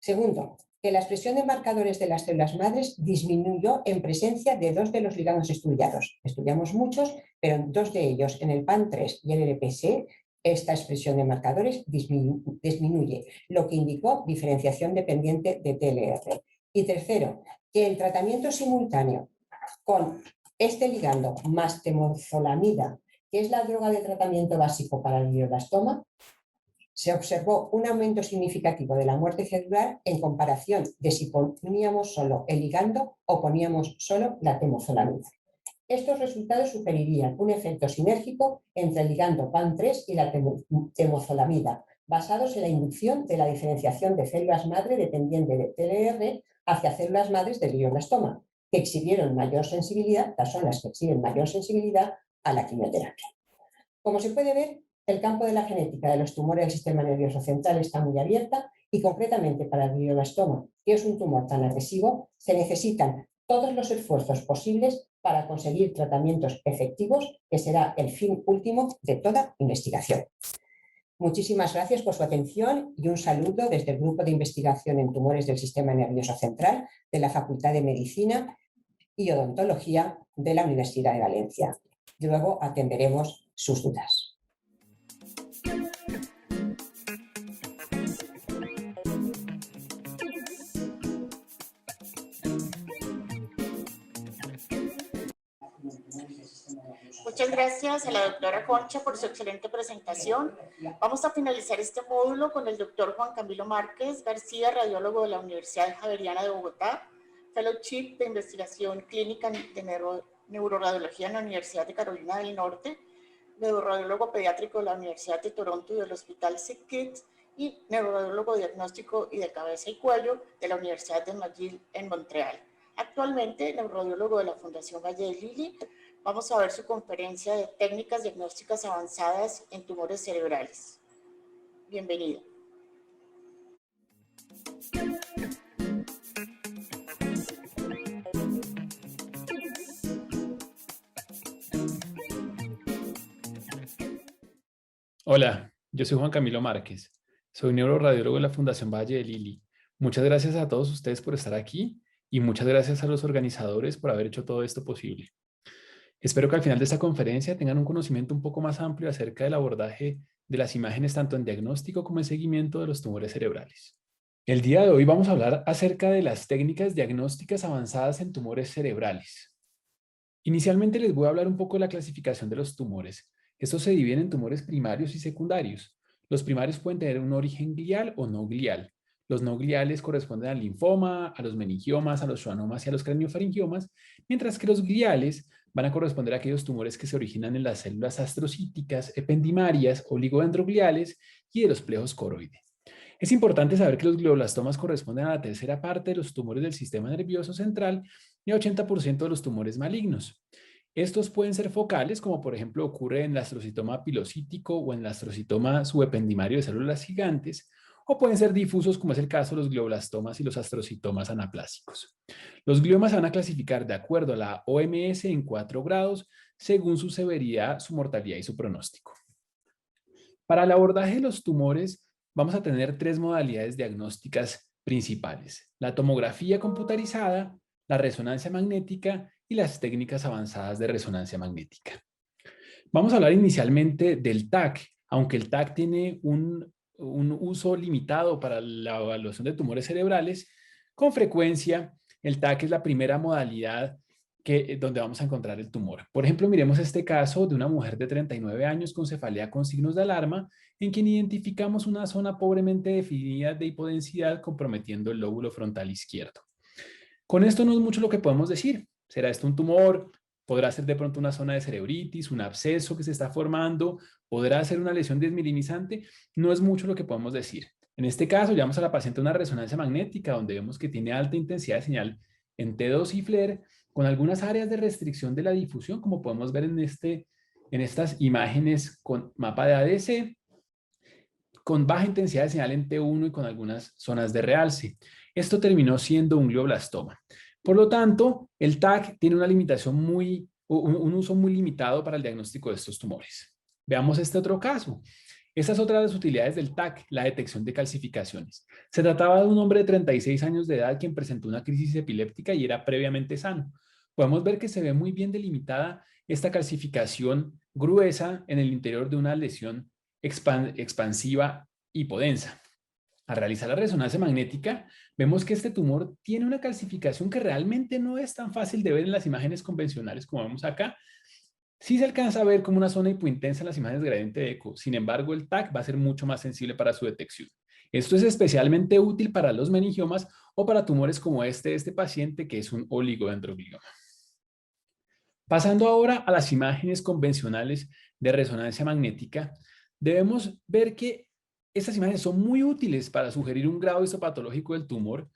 Segundo, que la expresión de marcadores de las células madres disminuyó en presencia de 2 de los ligandos estudiados. Estudiamos muchos, pero en 2 de ellos, en el PAN3 y el LPC, esta expresión de marcadores disminuye, lo que indicó diferenciación dependiente de TLR. Y tercero, que el tratamiento simultáneo con este ligando más temozolomida, que es la droga de tratamiento básico para el glioblastoma, se observó un aumento significativo de la muerte celular en comparación de si poníamos solo el ligando o poníamos solo la temozolomida. Estos resultados sugerirían un efecto sinérgico entre el ligando PAN3 y la temozolomida, basados en la inducción de la diferenciación de células madre dependiente de TLR hacia células madres del glioblastoma, que exhibieron mayor sensibilidad, las son las que exhiben mayor sensibilidad a la quimioterapia. Como se puede ver, El campo de la genética de los tumores del sistema nervioso central está muy abierta y concretamente para el glioblastoma, que es un tumor tan agresivo, se necesitan todos los esfuerzos posibles para conseguir tratamientos efectivos, que será el fin último de toda investigación. Muchísimas gracias por su atención y un saludo desde el Grupo de Investigación en Tumores del Sistema Nervioso Central de la Facultad de Medicina y Odontología de la Universidad de Valencia. Luego atenderemos sus dudas. Muchas gracias a la doctora Concha por su excelente presentación. Vamos a finalizar este módulo con el doctor Juan Camilo Márquez García, radiólogo de la Universidad Javeriana de Bogotá, Fellowship de Investigación Clínica de Neuroradiología en la Universidad de Carolina del Norte, neuroradiólogo pediátrico de la Universidad de Toronto y del Hospital SickKids y neuroradiólogo diagnóstico y de cabeza y cuello de la Universidad de McGill en Montreal. Actualmente, neuroradiólogo de la Fundación Valle de Lili. Vamos a ver su conferencia de técnicas diagnósticas avanzadas en tumores cerebrales. Bienvenido. Hola, yo soy Juan Camilo Márquez. Soy neuroradiólogo de la Fundación Valle de Lili. Muchas gracias a todos ustedes por estar aquí y muchas gracias a los organizadores por haber hecho todo esto posible. Espero que al final de esta conferencia tengan un conocimiento un poco más amplio acerca del abordaje de las imágenes tanto en diagnóstico como en seguimiento de los tumores cerebrales. El día de hoy vamos a hablar acerca de las técnicas diagnósticas avanzadas en tumores cerebrales. Inicialmente les voy a hablar un poco de la clasificación de los tumores. Estos se dividen en tumores primarios y secundarios. Los primarios pueden tener un origen glial o no glial. Los no gliales corresponden al linfoma, a los meningiomas, a los schwannomas y a los craniofaringiomas, mientras que los gliales van a corresponder a aquellos tumores que se originan en las células astrocíticas, ependimarias, oligodendrogliales y de los plejos coroide. Es importante saber que los glioblastomas corresponden a la tercera parte de los tumores del sistema nervioso central y a 80% de los tumores malignos. Estos pueden ser focales, como por ejemplo ocurre en el astrocitoma pilocítico o en el astrocitoma subependimario de células gigantes, o pueden ser difusos, como es el caso de los glioblastomas y los astrocitomas anaplásicos. Los gliomas se van a clasificar de acuerdo a la OMS en 4 grados, según su severidad, su mortalidad y su pronóstico. Para el abordaje de los tumores, vamos a tener 3 modalidades diagnósticas principales: la tomografía computarizada, la resonancia magnética y las técnicas avanzadas de resonancia magnética. Vamos a hablar inicialmente del TAC, aunque el TAC tiene un uso limitado para la evaluación de tumores cerebrales. Con frecuencia, el TAC es la primera modalidad donde vamos a encontrar el tumor. Por ejemplo, miremos este caso de una mujer de 39 años con cefalea con signos de alarma, en quien identificamos una zona pobremente definida de hipodensidad comprometiendo el lóbulo frontal izquierdo. Con esto no es mucho lo que podemos decir. ¿Será esto un tumor? ¿Podrá ser de pronto una zona de cerebritis, un absceso que se está formando? ¿Podrá ser una lesión desmielinizante? No es mucho lo que podemos decir. En este caso, llevamos a la paciente a una resonancia magnética donde vemos que tiene alta intensidad de señal en T2 y FLAIR, con algunas áreas de restricción de la difusión, como podemos ver en estas imágenes con mapa de ADC, con baja intensidad de señal en T1 y con algunas zonas de realce. Esto terminó siendo un glioblastoma. Por lo tanto, el TAC tiene una limitación un uso muy limitado para el diagnóstico de estos tumores. Veamos este otro caso. Esta es otra de las utilidades del TAC, la detección de calcificaciones. Se trataba de un hombre de 36 años de edad quien presentó una crisis epiléptica y era previamente sano. Podemos ver que se ve muy bien delimitada esta calcificación gruesa en el interior de una lesión expansiva hipodensa. Al realizar la resonancia magnética, vemos que este tumor tiene una calcificación que realmente no es tan fácil de ver en las imágenes convencionales como vemos acá. Sí se alcanza a ver como una zona hipointensa en las imágenes de gradiente de eco. Sin embargo, el TAC va a ser mucho más sensible para su detección. Esto es especialmente útil para los meningiomas o para tumores como este paciente, que es un oligodendroglioma. Pasando ahora a las imágenes convencionales de resonancia magnética, debemos ver que estas imágenes son muy útiles para sugerir un grado histopatológico del tumor,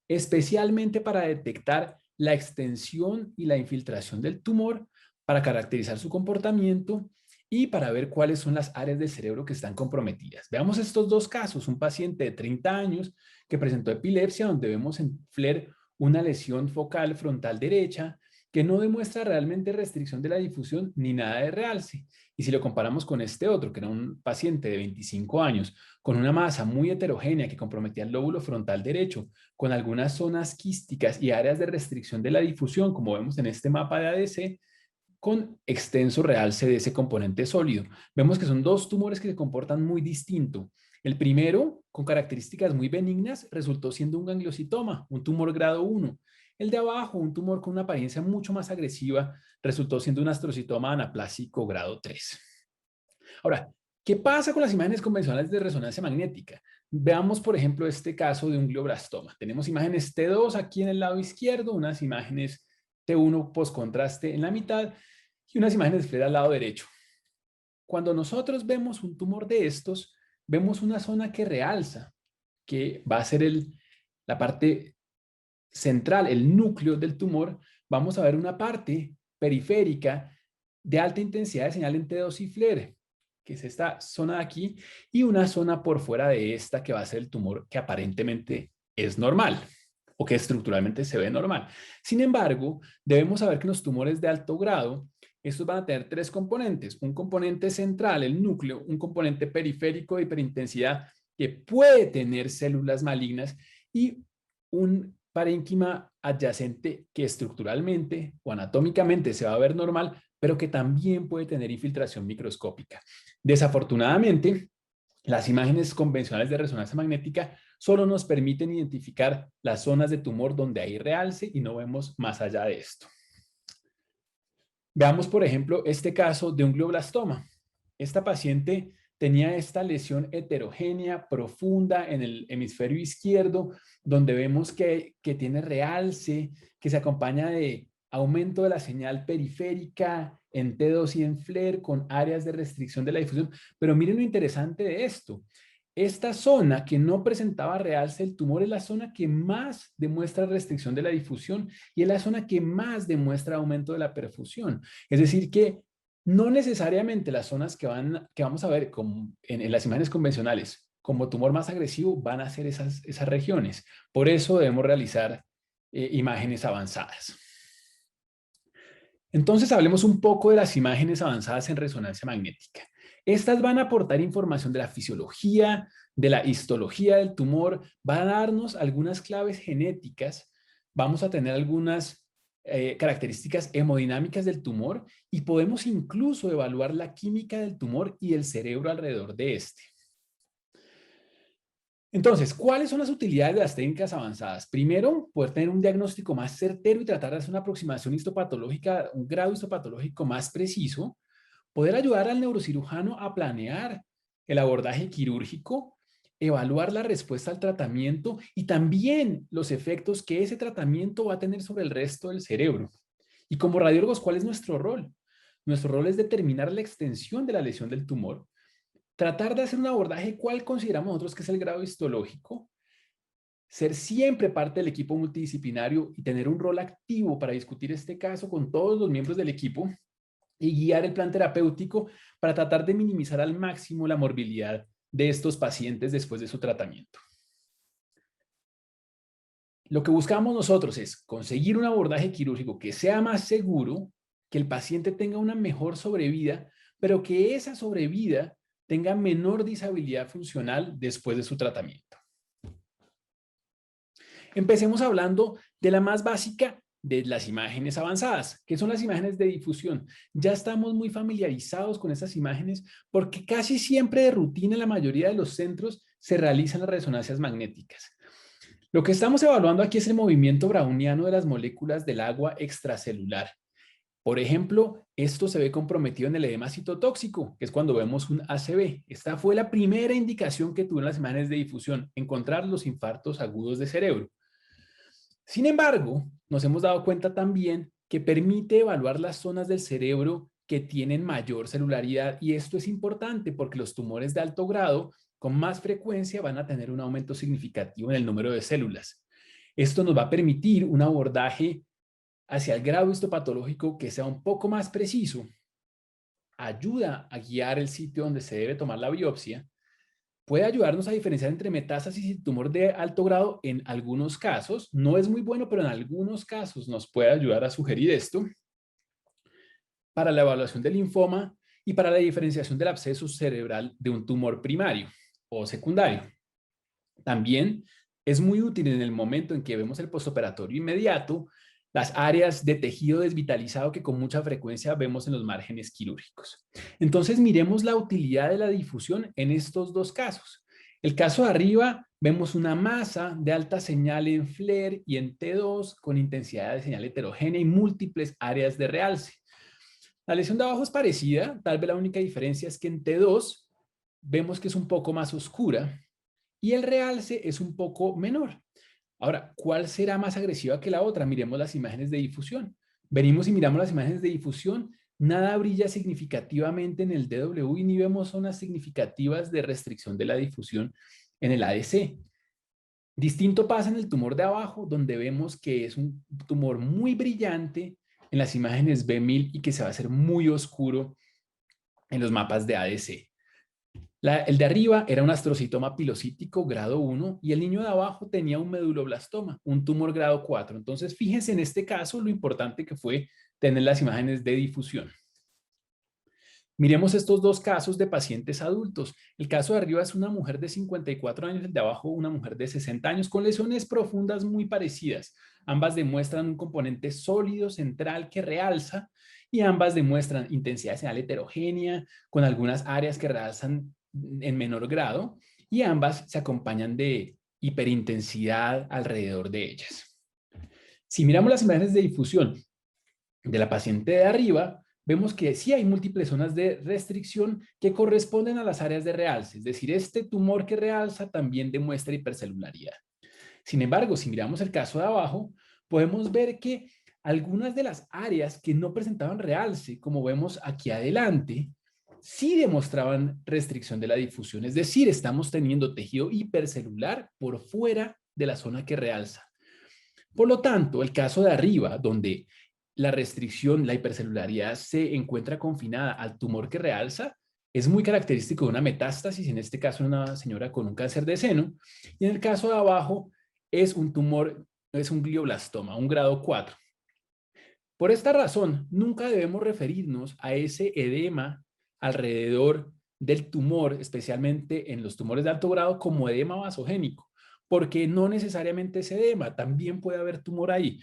especialmente para detectar la extensión y la infiltración del tumor, para caracterizar su comportamiento y para ver cuáles son las áreas del cerebro que están comprometidas. Veamos estos dos casos. Un paciente de 30 años que presentó epilepsia, donde vemos en FLAIR una lesión focal frontal derecha que no demuestra realmente restricción de la difusión ni nada de realce. Y si lo comparamos con este otro, que era un paciente de 25 años, con una masa muy heterogénea que comprometía el lóbulo frontal derecho, con algunas zonas quísticas y áreas de restricción de la difusión, como vemos en este mapa de ADC, con extenso realce de ese componente sólido. Vemos que son dos tumores que se comportan muy distinto. El primero, con características muy benignas, resultó siendo un gangliocitoma, un tumor grado 1. El de abajo, un tumor con una apariencia mucho más agresiva, resultó siendo un astrocitoma anaplásico grado 3. Ahora, ¿qué pasa con las imágenes convencionales de resonancia magnética? Veamos, por ejemplo, este caso de un glioblastoma. Tenemos imágenes T2 aquí en el lado izquierdo, unas imágenes T1 postcontraste en la mitad y unas imágenes de FLAIR al lado derecho. Cuando nosotros vemos un tumor de estos, vemos una zona que realza, que va a ser la parte central, el núcleo del tumor. Vamos a ver una parte periférica de alta intensidad de señal en T2 y FLAIR, que es esta zona de aquí, y una zona por fuera de esta que va a ser el tumor que aparentemente es normal o que estructuralmente se ve normal. Sin embargo, debemos saber que en los tumores de alto grado, estos van a tener tres componentes: un componente central, el núcleo, un componente periférico de hiperintensidad que puede tener células malignas y un parénquima adyacente que estructuralmente o anatómicamente se va a ver normal, pero que también puede tener infiltración microscópica. Desafortunadamente, las imágenes convencionales de resonancia magnética solo nos permiten identificar las zonas de tumor donde hay realce y no vemos más allá de esto. Veamos, por ejemplo, este caso de un glioblastoma. Esta paciente tenía esta lesión heterogénea profunda en el hemisferio izquierdo, donde vemos que tiene realce, que se acompaña de aumento de la señal periférica en T2 y en FLAIR con áreas de restricción de la difusión. Pero miren lo interesante de esto. Esta zona que no presentaba realce del tumor es la zona que más demuestra restricción de la difusión y es la zona que más demuestra aumento de la perfusión. Es decir que no necesariamente las zonas que vamos a ver en las imágenes convencionales como tumor más agresivo van a ser esas regiones. Por eso debemos realizar imágenes avanzadas. Entonces hablemos un poco de las imágenes avanzadas en resonancia magnética. Estas van a aportar información de la fisiología, de la histología del tumor, van a darnos algunas claves genéticas, vamos a tener algunas características hemodinámicas del tumor y podemos incluso evaluar la química del tumor y el cerebro alrededor de este. Entonces, ¿cuáles son las utilidades de las técnicas avanzadas? Primero, poder tener un diagnóstico más certero y tratar de hacer una aproximación histopatológica, un grado histopatológico más preciso. Poder ayudar al neurocirujano a planear el abordaje quirúrgico, evaluar la respuesta al tratamiento y también los efectos que ese tratamiento va a tener sobre el resto del cerebro. Y como radiólogos, ¿cuál es nuestro rol? Nuestro rol es determinar la extensión de la lesión del tumor, tratar de hacer un abordaje cuál consideramos nosotros que es el grado histológico, ser siempre parte del equipo multidisciplinario y tener un rol activo para discutir este caso con todos los miembros del equipo y guiar el plan terapéutico para tratar de minimizar al máximo la morbilidad de estos pacientes después de su tratamiento. Lo que buscamos nosotros es conseguir un abordaje quirúrgico que sea más seguro, que el paciente tenga una mejor sobrevida, pero que esa sobrevida tenga menor disabilidad funcional después de su tratamiento. Empecemos hablando de la más básica de las imágenes avanzadas, que son las imágenes de difusión. Ya estamos muy familiarizados con estas imágenes porque casi siempre de rutina en la mayoría de los centros se realizan las resonancias magnéticas. Lo que estamos evaluando aquí es el movimiento browniano de las moléculas del agua extracelular. Por ejemplo, esto se ve comprometido en el edema citotóxico, que es cuando vemos un ACV. Esta fue la primera indicación que tuvieron las imágenes de difusión, encontrar los infartos agudos de cerebro. Sin embargo, nos hemos dado cuenta también que permite evaluar las zonas del cerebro que tienen mayor celularidad y esto es importante porque los tumores de alto grado con más frecuencia van a tener un aumento significativo en el número de células. Esto nos va a permitir un abordaje hacia el grado histopatológico que sea un poco más preciso, ayuda a guiar el sitio donde se debe tomar la biopsia, puede ayudarnos a diferenciar entre metástasis y tumor de alto grado en algunos casos. No es muy bueno, pero en algunos casos nos puede ayudar a sugerir esto para la evaluación del linfoma y para la diferenciación del absceso cerebral de un tumor primario o secundario. También es muy útil en el momento en que vemos el postoperatorio inmediato, las áreas de tejido desvitalizado que con mucha frecuencia vemos en los márgenes quirúrgicos. Entonces miremos la utilidad de la difusión en estos dos casos. El caso de arriba vemos una masa de alta señal en FLAIR y en T2 con intensidad de señal heterogénea y múltiples áreas de realce. La lesión de abajo es parecida, tal vez la única diferencia es que en T2 vemos que es un poco más oscura y el realce es un poco menor. Ahora, ¿cuál será más agresiva que la otra? Miremos las imágenes de difusión. Venimos y miramos las imágenes de difusión. Nada brilla significativamente en el DW y ni vemos zonas significativas de restricción de la difusión en el ADC. Distinto pasa en el tumor de abajo, donde vemos que es un tumor muy brillante en las imágenes B1000 y que se va a hacer muy oscuro en los mapas de ADC. El de arriba era un astrocitoma pilocítico grado 1 y el niño de abajo tenía un meduloblastoma, un tumor grado 4. Entonces, fíjense en este caso lo importante que fue tener las imágenes de difusión. Miremos estos dos casos de pacientes adultos. El caso de arriba es una mujer de 54 años, el de abajo una mujer de 60 años con lesiones profundas muy parecidas. Ambas demuestran un componente sólido central que realza y ambas demuestran intensidad de señal heterogénea con algunas áreas que realzan en menor grado y ambas se acompañan de hiperintensidad alrededor de ellas. Si miramos las imágenes de difusión de la paciente de arriba, vemos que sí hay múltiples zonas de restricción que corresponden a las áreas de realce, es decir, este tumor que realza también demuestra hipercelularidad. Sin embargo, si miramos el caso de abajo, podemos ver que algunas de las áreas que no presentaban realce, como vemos aquí adelante, sí demostraban restricción de la difusión, es decir, estamos teniendo tejido hipercelular por fuera de la zona que realza. Por lo tanto, el caso de arriba, donde la restricción, la hipercelularidad se encuentra confinada al tumor que realza, es muy característico de una metástasis, en este caso una señora con un cáncer de seno, y en el caso de abajo es un tumor, es un glioblastoma, un grado 4. Por esta razón, nunca debemos referirnos a ese edema alrededor del tumor, especialmente en los tumores de alto grado, como edema vasogénico, porque no necesariamente es edema, también puede haber tumor ahí.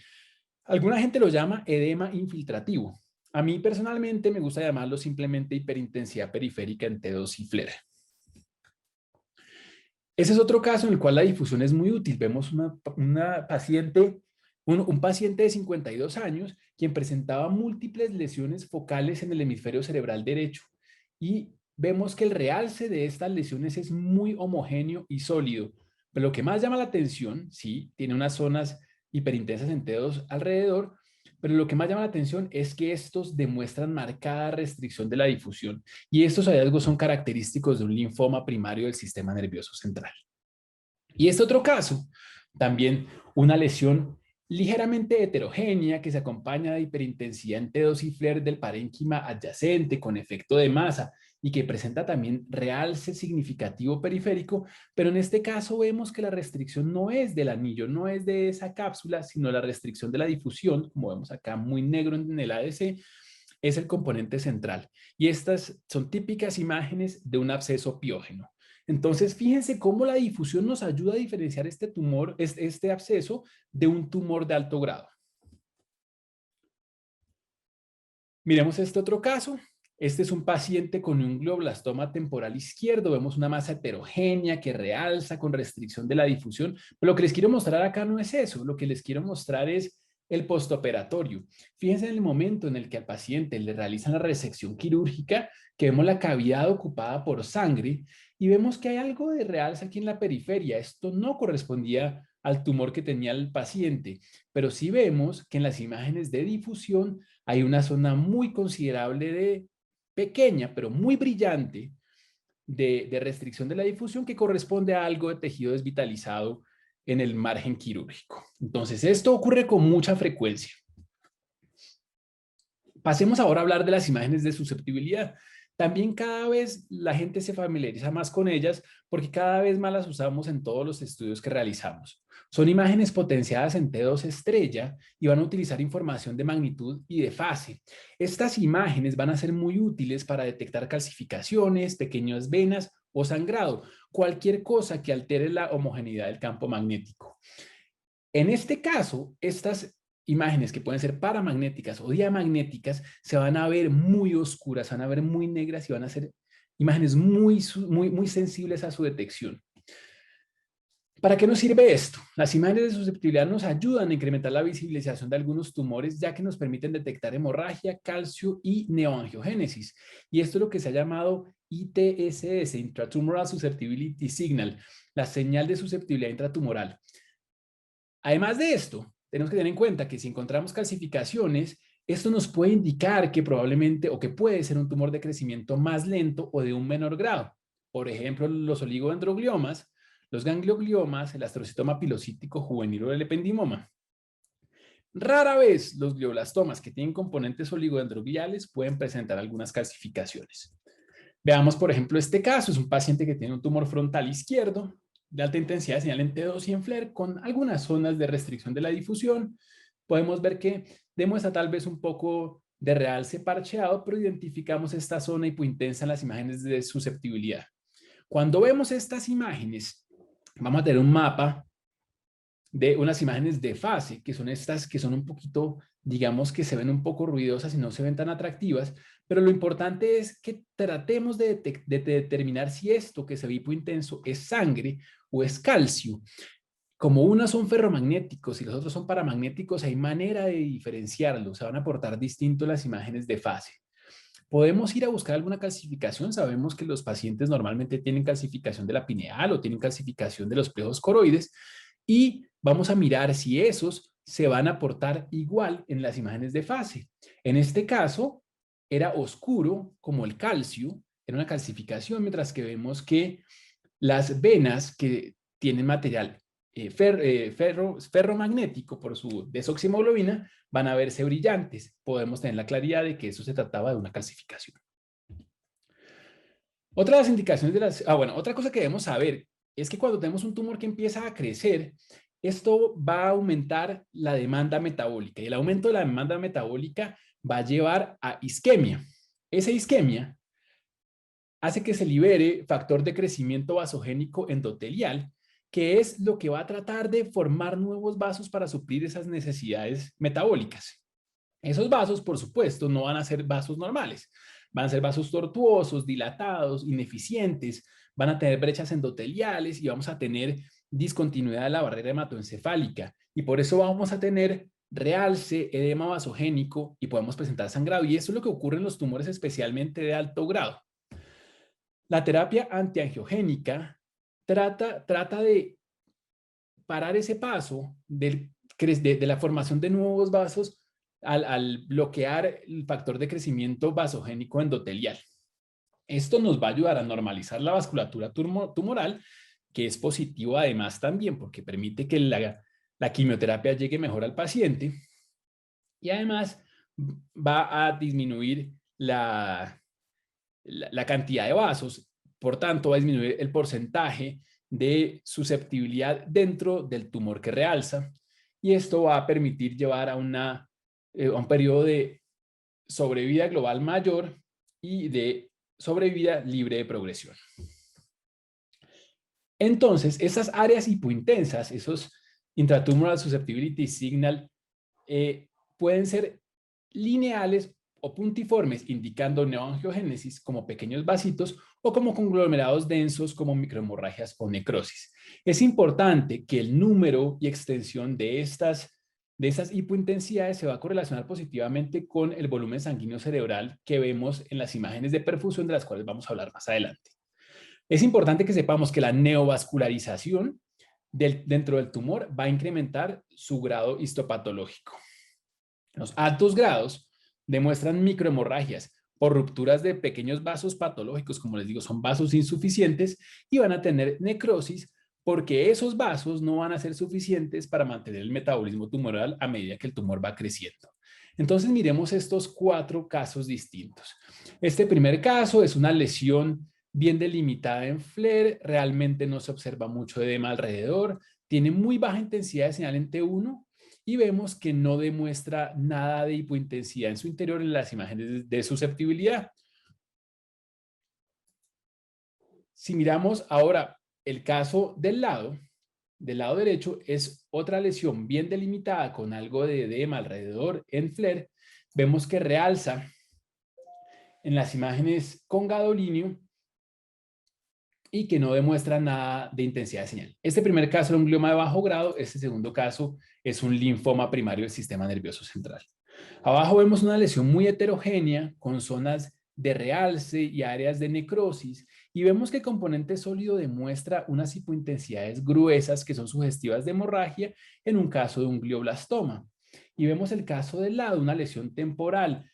Alguna gente lo llama edema infiltrativo. A mí personalmente me gusta llamarlo simplemente hiperintensidad periférica en T2 y FLAIR. Ese es otro caso en el cual la difusión es muy útil. Vemos una paciente, un paciente de 52 años quien presentaba múltiples lesiones focales en el hemisferio cerebral derecho y vemos que el realce de estas lesiones es muy homogéneo y sólido. Pero lo que más llama la atención, sí, tiene unas zonas hiperintensas en T2 alrededor, pero lo que más llama la atención es que estos demuestran marcada restricción de la difusión y estos hallazgos son característicos de un linfoma primario del sistema nervioso central. Y este otro caso, también una lesión ligeramente heterogénea que se acompaña de hiperintensidad en T2 y FLAIR del parénquima adyacente con efecto de masa y que presenta también realce significativo periférico, pero en este caso vemos que la restricción no es del anillo, no es de esa cápsula, sino la restricción de la difusión, como vemos acá muy negro en el ADC, es el componente central. Y estas son típicas imágenes de un absceso piógeno. Entonces, fíjense cómo la difusión nos ayuda a diferenciar este tumor, este absceso, de un tumor de alto grado. Miremos este otro caso. Este es un paciente con un glioblastoma temporal izquierdo. Vemos una masa heterogénea que realza con restricción de la difusión. Pero lo que les quiero mostrar acá no es eso. Lo que les quiero mostrar es el postoperatorio. Fíjense en el momento en el que al paciente le realizan la resección quirúrgica, que vemos la cavidad ocupada por sangre y vemos que hay algo de realza aquí en la periferia. Esto no correspondía al tumor que tenía el paciente, pero sí vemos que en las imágenes de difusión hay una zona muy considerable de pequeña, pero muy brillante de restricción de la difusión que corresponde a algo de tejido desvitalizado en el margen quirúrgico. Entonces, esto ocurre con mucha frecuencia. Pasemos ahora a hablar de las imágenes de susceptibilidad. También cada vez la gente se familiariza más con ellas porque cada vez más las usamos en todos los estudios que realizamos. Son imágenes potenciadas en T2 estrella y van a utilizar información de magnitud y de fase. Estas imágenes van a ser muy útiles para detectar calcificaciones, pequeñas venas o sangrado, cualquier cosa que altere la homogeneidad del campo magnético. En este caso, estas imágenes que pueden ser paramagnéticas o diamagnéticas se van a ver muy oscuras, se van a ver muy negras y van a ser imágenes muy sensibles a su detección. ¿Para qué nos sirve esto? Las imágenes de susceptibilidad nos ayudan a incrementar la visibilización de algunos tumores, ya que nos permiten detectar hemorragia, calcio y neoangiogénesis. Y esto es lo que se ha llamado ITSS, Intratumoral Susceptibility Signal, la señal de susceptibilidad intratumoral. Además de esto, tenemos que tener en cuenta que si encontramos calcificaciones, esto nos puede indicar que probablemente o que puede ser un tumor de crecimiento más lento o de un menor grado. Por ejemplo, los oligodendrogliomas, los gangliogliomas, el astrocitoma pilocítico juvenil o el ependimoma. Rara vez los glioblastomas que tienen componentes oligodendrogliales pueden presentar algunas calcificaciones. Veamos, por ejemplo, este caso. Es un paciente que tiene un tumor frontal izquierdo de alta intensidad de señal en T2 y en FLAIR con algunas zonas de restricción de la difusión. Podemos ver que demuestra tal vez un poco de realce parcheado, pero identificamos esta zona hipointensa en las imágenes de susceptibilidad. Cuando vemos estas imágenes, vamos a tener un mapa de unas imágenes de fase, que son estas que son un poquito, digamos que se ven un poco ruidosas y no se ven tan atractivas, pero lo importante es que tratemos de determinar si esto que se ve hipointenso es sangre o es calcio. Como unas son ferromagnéticos y los otros son paramagnéticos, hay manera de diferenciarlos, se van a aportar distinto las imágenes de fase. Podemos ir a buscar alguna calcificación, sabemos que los pacientes normalmente tienen calcificación de la pineal o tienen calcificación de los plejos coroides y vamos a mirar si esos se van a aportar igual en las imágenes de fase. En este caso era oscuro como el calcio, era una calcificación, mientras que vemos que las venas que tienen material ferromagnético por su desoxihemoglobina van a verse brillantes. Podemos tener la claridad de que eso se trataba de una calcificación. Otra de las indicaciones de las... otra cosa que debemos saber es que cuando tenemos un tumor que empieza a crecer, esto va a aumentar la demanda metabólica y el aumento de la demanda metabólica va a llevar a isquemia. Esa isquemia hace que se libere factor de crecimiento vasogénico endotelial, que es lo que va a tratar de formar nuevos vasos para suplir esas necesidades metabólicas. Esos vasos, por supuesto, no van a ser vasos normales. Van a ser vasos tortuosos, dilatados, ineficientes, van a tener brechas endoteliales y vamos a tener discontinuidad de la barrera hematoencefálica. Y por eso vamos a tener realce, edema vasogénico y podemos presentar sangrado. Y eso es lo que ocurre en los tumores especialmente de alto grado. La terapia antiangiogénica trata de parar ese paso de la formación de nuevos vasos al bloquear el factor de crecimiento vasogénico endotelial. Esto nos va a ayudar a normalizar la vasculatura tumoral, que es positivo además también porque permite que la quimioterapia llegue mejor al paciente y además va a disminuir la cantidad de vasos, por tanto va a disminuir el porcentaje de susceptibilidad dentro del tumor que realza y esto va a permitir llevar a un periodo de sobrevida global mayor y de sobrevida libre de progresión. Entonces, esas áreas hipointensas, esos intratumoral susceptibility signal, pueden ser lineales o puntiformes, indicando neoangiogénesis como pequeños vasitos o como conglomerados densos como microhemorragias o necrosis. Es importante que el número y extensión de esas hipointensidades se va a correlacionar positivamente con el volumen sanguíneo cerebral que vemos en las imágenes de perfusión, de las cuales vamos a hablar más adelante. Es importante que sepamos que la neovascularización dentro del tumor va a incrementar su grado histopatológico. Los altos grados demuestran microhemorragias por rupturas de pequeños vasos patológicos, como les digo, son vasos insuficientes y van a tener necrosis porque esos vasos no van a ser suficientes para mantener el metabolismo tumoral a medida que el tumor va creciendo. Entonces miremos estos 4 casos distintos. Este primer caso es una lesión bien delimitada en FLAIR, realmente no se observa mucho edema alrededor, tiene muy baja intensidad de señal en T1 y vemos que no demuestra nada de hipointensidad en su interior en las imágenes de susceptibilidad. Si miramos ahora el caso del lado derecho, es otra lesión bien delimitada con algo de edema alrededor en FLAIR. Vemos que realza en las imágenes con gadolinio y que no demuestra nada de intensidad de señal. Este primer caso era un glioma de bajo grado, este segundo caso es un linfoma primario del sistema nervioso central. Abajo vemos una lesión muy heterogénea con zonas de realce y áreas de necrosis y vemos que el componente sólido demuestra unas hipointensidades gruesas que son sugestivas de hemorragia en un caso de un glioblastoma. Y vemos el caso del lado, una lesión temporal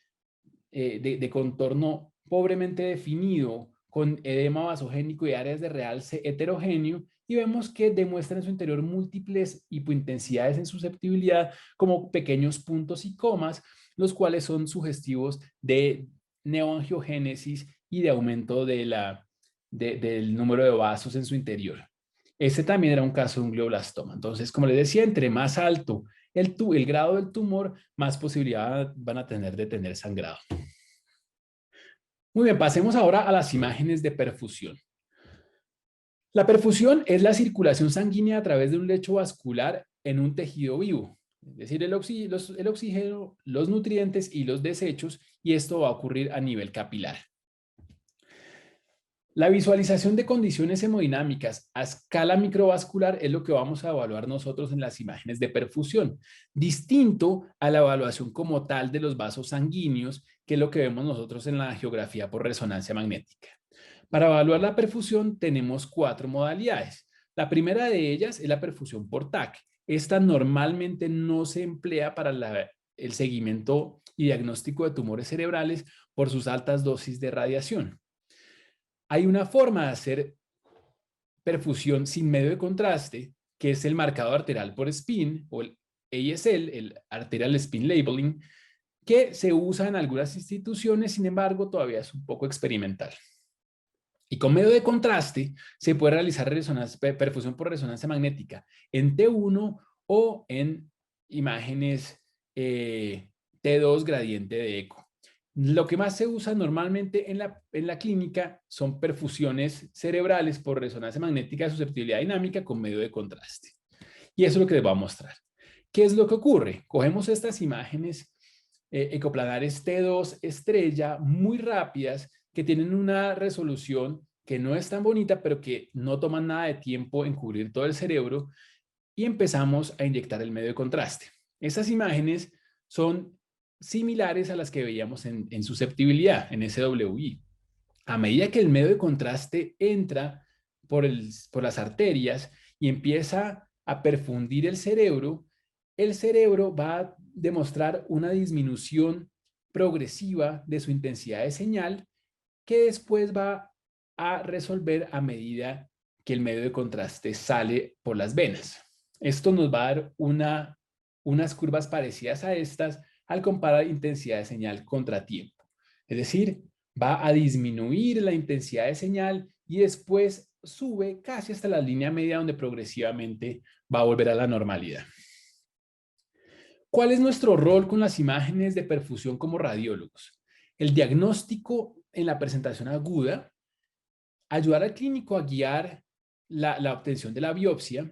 de contorno pobremente definido con edema vasogénico y áreas de realce heterogéneo, y vemos que demuestran en su interior múltiples hipointensidades en susceptibilidad como pequeños puntos y comas, los cuales son sugestivos de neoangiogénesis y de aumento del número de vasos en su interior. Este también era un caso de un glioblastoma. Entonces, como les decía, entre más alto el grado del tumor, más posibilidad van a tener de tener sangrado. Muy bien, pasemos ahora a las imágenes de perfusión. La perfusión es la circulación sanguínea a través de un lecho vascular en un tejido vivo, es decir, el oxígeno, los nutrientes y los desechos, y esto va a ocurrir a nivel capilar. La visualización de condiciones hemodinámicas a escala microvascular es lo que vamos a evaluar nosotros en las imágenes de perfusión, distinto a la evaluación como tal de los vasos sanguíneos, que es lo que vemos nosotros en la angiografía por resonancia magnética. Para evaluar la perfusión tenemos 4 modalidades. La primera de ellas es la perfusión por TAC. Esta normalmente no se emplea para el seguimiento y diagnóstico de tumores cerebrales por sus altas dosis de radiación. Hay una forma de hacer perfusión sin medio de contraste, que es el marcado arterial por spin, o el ASL, el Arterial Spin Labeling, que se usa en algunas instituciones, sin embargo, todavía es un poco experimental. Y con medio de contraste se puede realizar perfusión por resonancia magnética en T1 o en imágenes T2 gradiente de eco. Lo que más se usa normalmente en la clínica son perfusiones cerebrales por resonancia magnética de susceptibilidad dinámica con medio de contraste. Y eso es lo que les voy a mostrar. ¿Qué es lo que ocurre? Cogemos estas imágenes ecoplanares T2 estrella muy rápidas que tienen una resolución que no es tan bonita, pero que no toman nada de tiempo en cubrir todo el cerebro, y empezamos a inyectar el medio de contraste. Estas imágenes son similares a las que veíamos en susceptibilidad, en SWI. A medida que el medio de contraste entra por las arterias y empieza a perfundir el cerebro va a demostrar una disminución progresiva de su intensidad de señal, que después va a resolver a medida que el medio de contraste sale por las venas. Esto nos va a dar unas curvas parecidas a estas al comparar intensidad de señal contra tiempo. Es decir, va a disminuir la intensidad de señal y después sube casi hasta la línea media, donde progresivamente va a volver a la normalidad. ¿Cuál es nuestro rol con las imágenes de perfusión como radiólogos? El diagnóstico en la presentación aguda, ayudar al clínico a guiar la obtención de la biopsia,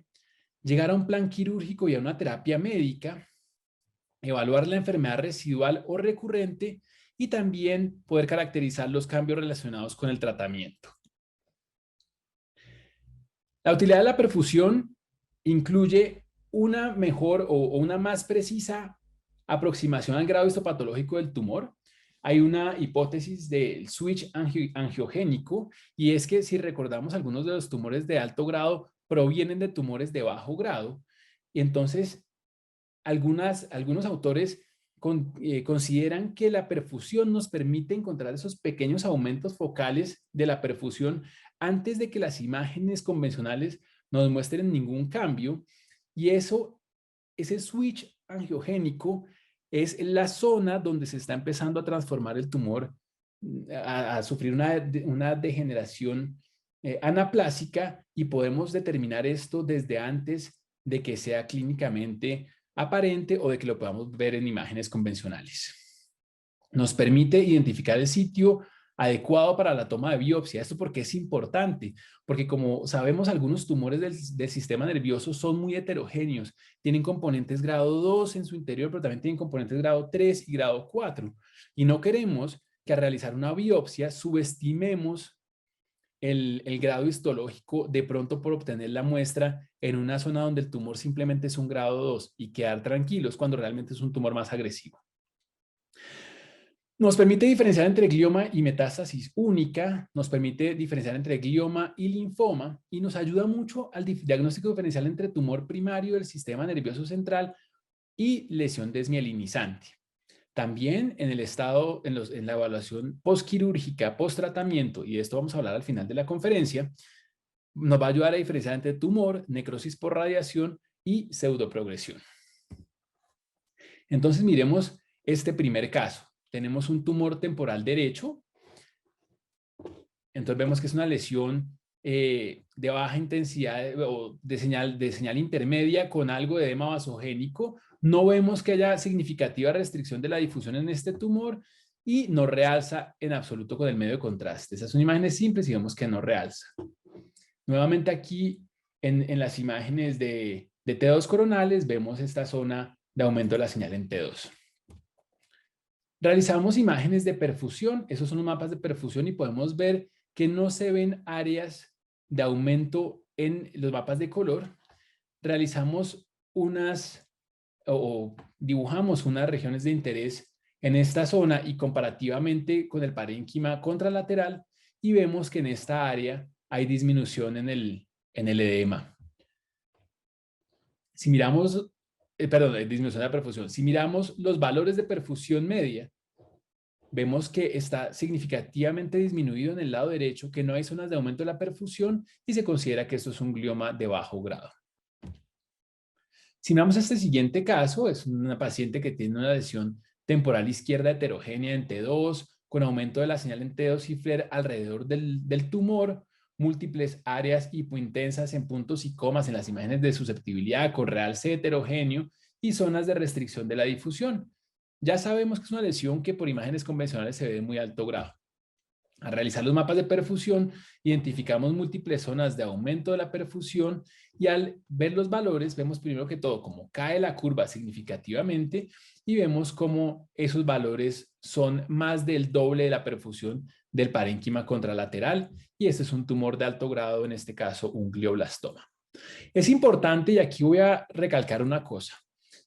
llegar a un plan quirúrgico y a una terapia médica, evaluar la enfermedad residual o recurrente y también poder caracterizar los cambios relacionados con el tratamiento. La utilidad de la perfusión incluye una mejor o una más precisa aproximación al grado histopatológico del tumor. Hay una hipótesis del switch angiogénico, y es que si recordamos, algunos de los tumores de alto grado provienen de tumores de bajo grado, y entonces algunos autores consideran que la perfusión nos permite encontrar esos pequeños aumentos focales de la perfusión antes de que las imágenes convencionales nos muestren ningún cambio, y ese switch angiogénico es la zona donde se está empezando a transformar el tumor, a sufrir una degeneración anaplásica, y podemos determinar esto desde antes de que sea clínicamente aparente o de que lo podamos ver en imágenes convencionales. Nos permite identificar el sitio adecuado para la toma de biopsia. ¿Esto por qué es importante? Porque como sabemos, algunos tumores del sistema nervioso son muy heterogéneos. Tienen componentes grado 2 en su interior, pero también tienen componentes grado 3 y grado 4. Y no queremos que al realizar una biopsia subestimemos el grado histológico de pronto por obtener la muestra en una zona donde el tumor simplemente es un grado 2 y quedar tranquilos cuando realmente es un tumor más agresivo. Nos permite diferenciar entre glioma y metástasis única, nos permite diferenciar entre glioma y linfoma, y nos ayuda mucho al diagnóstico diferencial entre tumor primario del sistema nervioso central y lesión desmielinizante. También en el estado, en la evaluación postquirúrgica, post-tratamiento, y de esto vamos a hablar al final de la conferencia, nos va a ayudar a diferenciar entre tumor, necrosis por radiación y pseudoprogresión. Entonces miremos este primer caso. Tenemos un tumor temporal derecho. Entonces vemos que es una lesión de baja intensidad o de señal intermedia con algo de edema vasogénico. No vemos que haya significativa restricción de la difusión en este tumor y no realza en absoluto con el medio de contraste. Esas son imágenes simples y vemos que no realza. Nuevamente aquí en las imágenes de T2 coronales vemos esta zona de aumento de la señal en T2. Realizamos imágenes de perfusión. Esos son los mapas de perfusión y podemos ver que no se ven áreas de aumento en los mapas de color. Realizamos dibujamos unas regiones de interés en esta zona y comparativamente con el parénquima contralateral, y vemos que en esta área hay disminución en el edema. Si miramos, disminución de la perfusión. Si miramos los valores de perfusión media, vemos que está significativamente disminuido en el lado derecho, que no hay zonas de aumento de la perfusión y se considera que esto es un glioma de bajo grado. Si miramos este siguiente caso, es una paciente que tiene una lesión temporal izquierda heterogénea en T2, con aumento de la señal en T2 y FLAIR alrededor del tumor, múltiples áreas hipointensas en puntos y comas en las imágenes de susceptibilidad con realce heterogéneo y zonas de restricción de la difusión. Ya sabemos que es una lesión que por imágenes convencionales se ve de muy alto grado. Al realizar los mapas de perfusión, identificamos múltiples zonas de aumento de la perfusión y al ver los valores, vemos primero que todo cómo cae la curva significativamente y vemos cómo esos valores son más del doble de la perfusión del parénquima contralateral, y este es un tumor de alto grado, en este caso un glioblastoma. Es importante, y aquí voy a recalcar una cosa,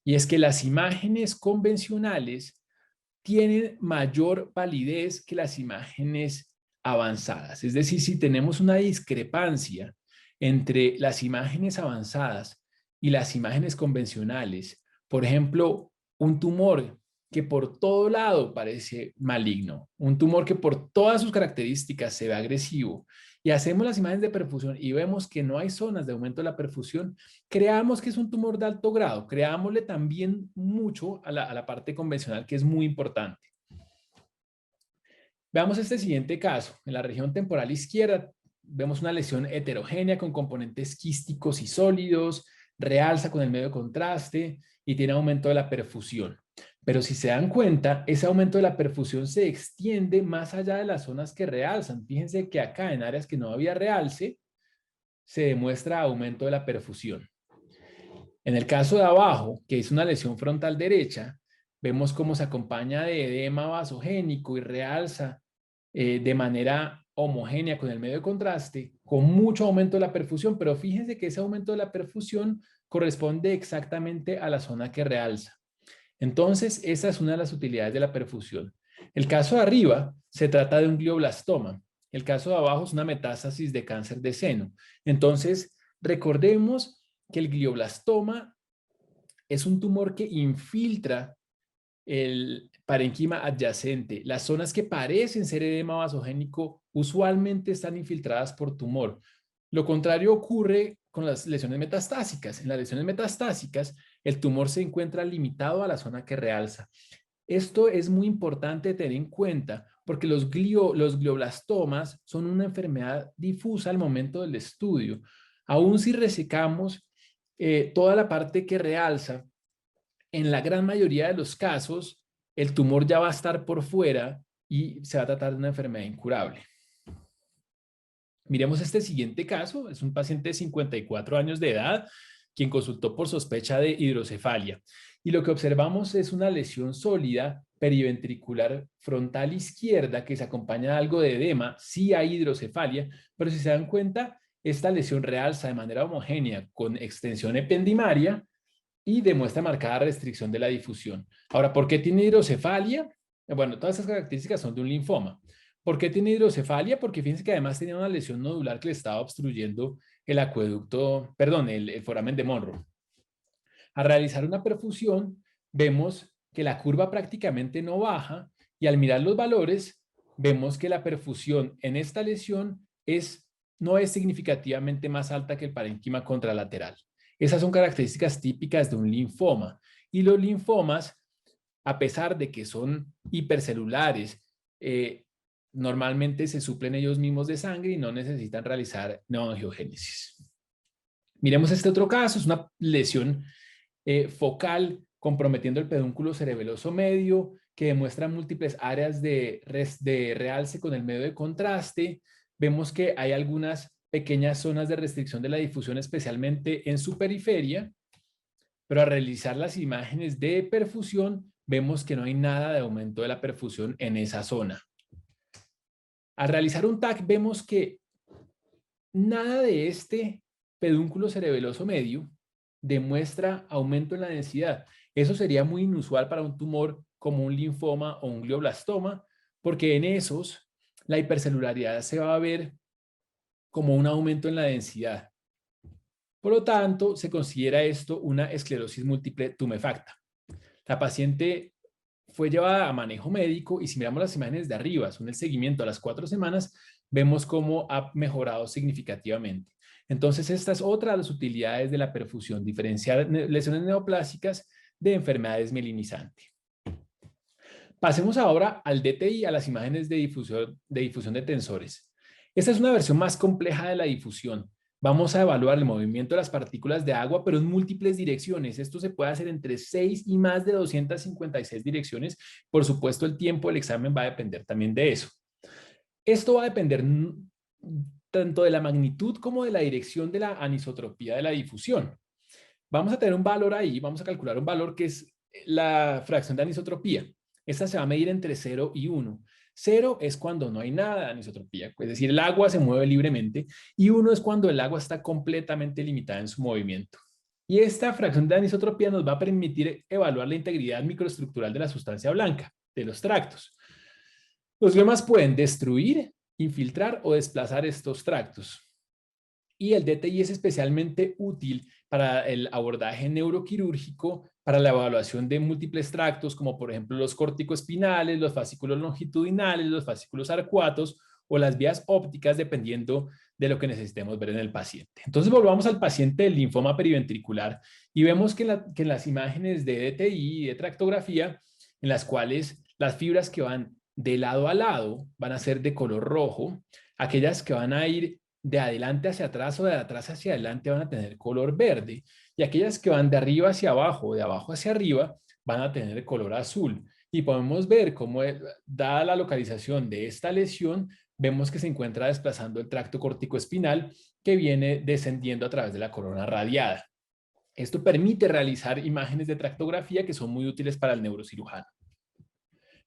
y es que las imágenes convencionales tienen mayor validez que las imágenes avanzadas. Es decir, si tenemos una discrepancia entre las imágenes avanzadas y las imágenes convencionales, por ejemplo, un tumor que por todo lado parece maligno, un tumor que por todas sus características se ve agresivo, y hacemos las imágenes de perfusión y vemos que no hay zonas de aumento de la perfusión, creamos que es un tumor de alto grado, creámosle también mucho a la parte convencional, que es muy importante. Veamos este siguiente caso. En la región temporal izquierda vemos una lesión heterogénea con componentes quísticos y sólidos, realza con el medio de contraste y tiene aumento de la perfusión. Pero si se dan cuenta, ese aumento de la perfusión se extiende más allá de las zonas que realzan. Fíjense que acá en áreas que no había realce, se demuestra aumento de la perfusión. En el caso de abajo, que es una lesión frontal derecha, vemos cómo se acompaña de edema vasogénico y realza de manera homogénea con el medio de contraste, con mucho aumento de la perfusión, pero fíjense que ese aumento de la perfusión corresponde exactamente a la zona que realza. Entonces, esa es una de las utilidades de la perfusión. El caso de arriba se trata de un glioblastoma. El caso de abajo es una metástasis de cáncer de seno. Entonces, recordemos que el glioblastoma es un tumor que infiltra el parénquima adyacente. Las zonas que parecen ser edema vasogénico usualmente están infiltradas por tumor. Lo contrario ocurre con las lesiones metastásicas. En las lesiones metastásicas, el tumor se encuentra limitado a la zona que realza. Esto es muy importante tener en cuenta porque los glioblastomas son una enfermedad difusa al momento del estudio. Aún si resecamos toda la parte que realza, en la gran mayoría de los casos, el tumor ya va a estar por fuera y se va a tratar de una enfermedad incurable. Miremos este siguiente caso. Es un paciente de 54 años de edad quien consultó por sospecha de hidrocefalia. Y lo que observamos es una lesión sólida periventricular frontal izquierda que se acompaña de algo de edema. Sí hay hidrocefalia, pero si se dan cuenta, esta lesión realza de manera homogénea con extensión ependimaria y demuestra marcada restricción de la difusión. Ahora, ¿por qué tiene hidrocefalia? Bueno, todas estas características son de un linfoma. ¿Por qué tiene hidrocefalia? Porque fíjense que además tenía una lesión nodular que le estaba obstruyendo el acueducto, perdón, el foramen de Monro. Al realizar una perfusión, vemos que la curva prácticamente no baja y al mirar los valores, vemos que la perfusión en esta lesión no es significativamente más alta que el parénquima contralateral. Esas son características típicas de un linfoma. Y los linfomas, a pesar de que son hipercelulares, normalmente se suplen ellos mismos de sangre y no necesitan realizar neoangiogénesis. Miremos este otro caso, es una lesión focal comprometiendo el pedúnculo cerebeloso medio que demuestra múltiples áreas de realce con el medio de contraste. Vemos que hay algunas pequeñas zonas de restricción de la difusión, especialmente en su periferia, pero al realizar las imágenes de perfusión, vemos que no hay nada de aumento de la perfusión en esa zona. Al realizar un TAC, vemos que nada de este pedúnculo cerebeloso medio demuestra aumento en la densidad. Eso sería muy inusual para un tumor como un linfoma o un glioblastoma, porque en esos la hipercelularidad se va a ver como un aumento en la densidad. Por lo tanto, se considera esto una esclerosis múltiple tumefacta. La paciente fue llevada a manejo médico y si miramos las imágenes de arriba, son el seguimiento a las 4 semanas, vemos cómo ha mejorado significativamente. Entonces, esta es otra de las utilidades de la perfusión, diferenciar lesiones neoplásicas de enfermedades mielinizantes. Pasemos ahora al DTI, a las imágenes de difusión de tensores. Esta es una versión más compleja de la difusión. Vamos a evaluar el movimiento de las partículas de agua, pero en múltiples direcciones. Esto se puede hacer entre 6 y más de 256 direcciones. Por supuesto, el tiempo del examen va a depender también de eso. Esto va a depender tanto de la magnitud como de la dirección de la anisotropía de la difusión. Vamos a tener un valor ahí, vamos a calcular un valor que es la fracción de anisotropía. Esta se va a medir entre 0 y 1. 0 es cuando no hay nada de anisotropía, es decir, el agua se mueve libremente, y 1 es cuando el agua está completamente limitada en su movimiento. Y esta fracción de anisotropía nos va a permitir evaluar la integridad microestructural de la sustancia blanca, de los tractos. Los gliomas pueden destruir, infiltrar o desplazar estos tractos. Y el DTI es especialmente útil para el abordaje neuroquirúrgico, para la evaluación de múltiples tractos, como por ejemplo los corticoespinales, los fascículos longitudinales, los fascículos arcuatos o las vías ópticas, dependiendo de lo que necesitemos ver en el paciente. Entonces volvamos al paciente del linfoma periventricular y vemos que en las imágenes de DTI y de tractografía, en las cuales las fibras que van de lado a lado van a ser de color rojo, aquellas que van a ir de adelante hacia atrás o de atrás hacia adelante van a tener color verde, y aquellas que van de arriba hacia abajo o de abajo hacia arriba van a tener color azul. Y podemos ver cómo, dada la localización de esta lesión, vemos que se encuentra desplazando el tracto corticoespinal que viene descendiendo a través de la corona radiada. Esto permite realizar imágenes de tractografía que son muy útiles para el neurocirujano.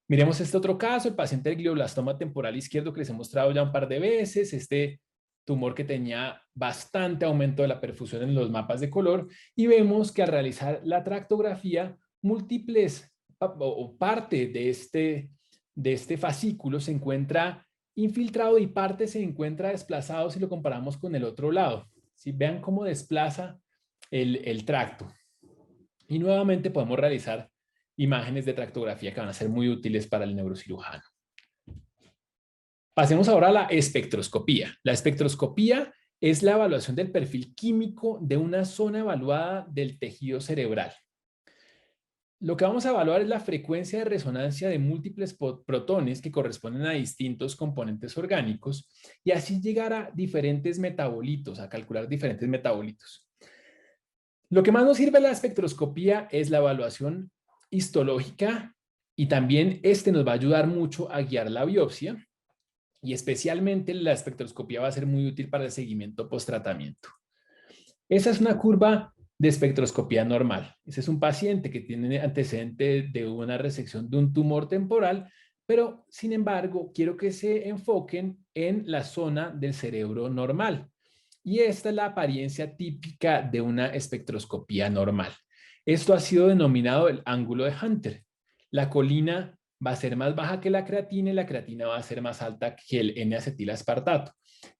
Miremos este otro caso, el paciente del glioblastoma temporal izquierdo que les he mostrado ya un par de veces, este tumor que tenía bastante aumento de la perfusión en los mapas de color, y vemos que al realizar la tractografía, múltiples o parte de este fascículo se encuentra infiltrado y parte se encuentra desplazado si lo comparamos con el otro lado. ¿Sí? Vean cómo desplaza el tracto. Y nuevamente podemos realizar imágenes de tractografía que van a ser muy útiles para el neurocirujano. Pasemos ahora a la espectroscopía. La espectroscopía es la evaluación del perfil químico de una zona evaluada del tejido cerebral. Lo que vamos a evaluar es la frecuencia de resonancia de múltiples protones que corresponden a distintos componentes orgánicos y así llegar a diferentes metabolitos, a calcular diferentes metabolitos. Lo que más nos sirve a la espectroscopía es la evaluación histológica y también nos va a ayudar mucho a guiar la biopsia y especialmente la espectroscopía va a ser muy útil para el seguimiento post-tratamiento. Esa es una curva de espectroscopía normal. Ese es un paciente que tiene antecedente de una resección de un tumor temporal, pero sin embargo quiero que se enfoquen en la zona del cerebro normal. Y esta es la apariencia típica de una espectroscopía normal. Esto ha sido denominado el ángulo de Hunter. La colina va a ser más baja que la creatina y la creatina va a ser más alta que el N-acetilaspartato.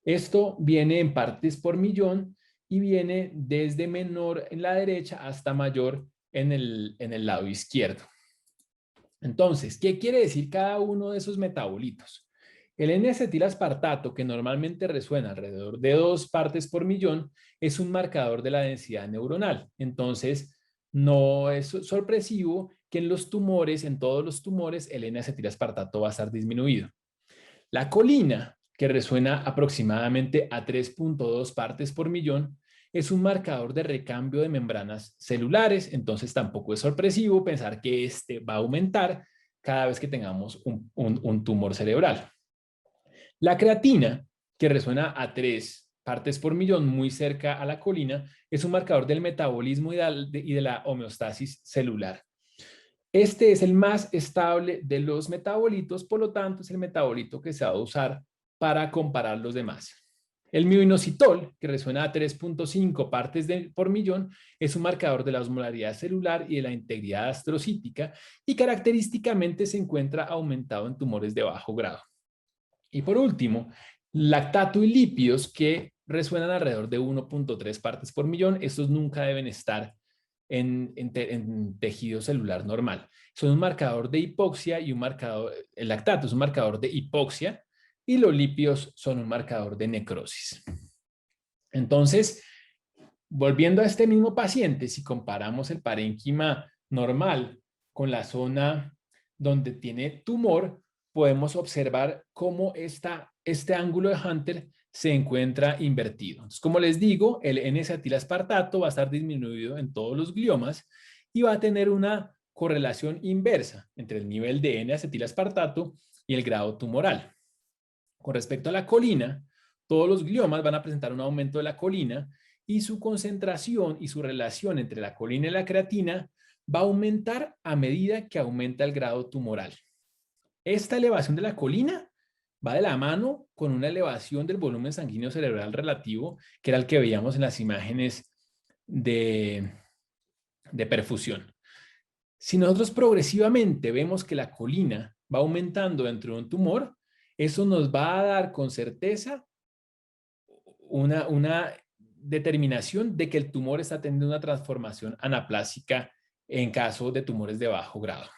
Esto viene en partes por millón y viene desde menor en la derecha hasta mayor en el lado izquierdo. Entonces, ¿qué quiere decir cada uno de esos metabolitos? El N-acetilaspartato, que normalmente resuena alrededor de 2 partes por millón, es un marcador de la densidad neuronal. Entonces, no es sorpresivo que en los tumores, en todos los tumores, el N-acetilaspartato va a estar disminuido. La colina, que resuena aproximadamente a 3.2 partes por millón, es un marcador de recambio de membranas celulares, entonces tampoco es sorpresivo pensar que este va a aumentar cada vez que tengamos un tumor cerebral. La creatina, que resuena a 3 partes por millón, muy cerca a la colina, es un marcador del metabolismo y de la homeostasis celular. Este es el más estable de los metabolitos, por lo tanto es el metabolito que se va a usar para comparar los demás. El mioinositol, que resuena a 3.5 partes por millón, es un marcador de la osmolaridad celular y de la integridad astrocítica y característicamente se encuentra aumentado en tumores de bajo grado. Y por último, lactato y lípidos, que resuenan alrededor de 1.3 partes por millón. Estos nunca deben estar en tejido celular normal. Son un marcador de hipoxia y el lactato es un marcador de hipoxia y los lípidos son un marcador de necrosis. Entonces, volviendo a este mismo paciente, si comparamos el parénquima normal con la zona donde tiene tumor, podemos observar cómo este ángulo de Hunter se encuentra invertido. Entonces, como les digo, el N-acetilaspartato va a estar disminuido en todos los gliomas y va a tener una correlación inversa entre el nivel de N-acetilaspartato y el grado tumoral. Con respecto a la colina, todos los gliomas van a presentar un aumento de la colina y su concentración y su relación entre la colina y la creatina va a aumentar a medida que aumenta el grado tumoral. Esta elevación de la colina va de la mano con una elevación del volumen sanguíneo cerebral relativo, que era el que veíamos en las imágenes de perfusión. Si nosotros progresivamente vemos que la colina va aumentando dentro de un tumor, eso nos va a dar con certeza una determinación de que el tumor está teniendo una transformación anaplásica en caso de tumores de bajo grado.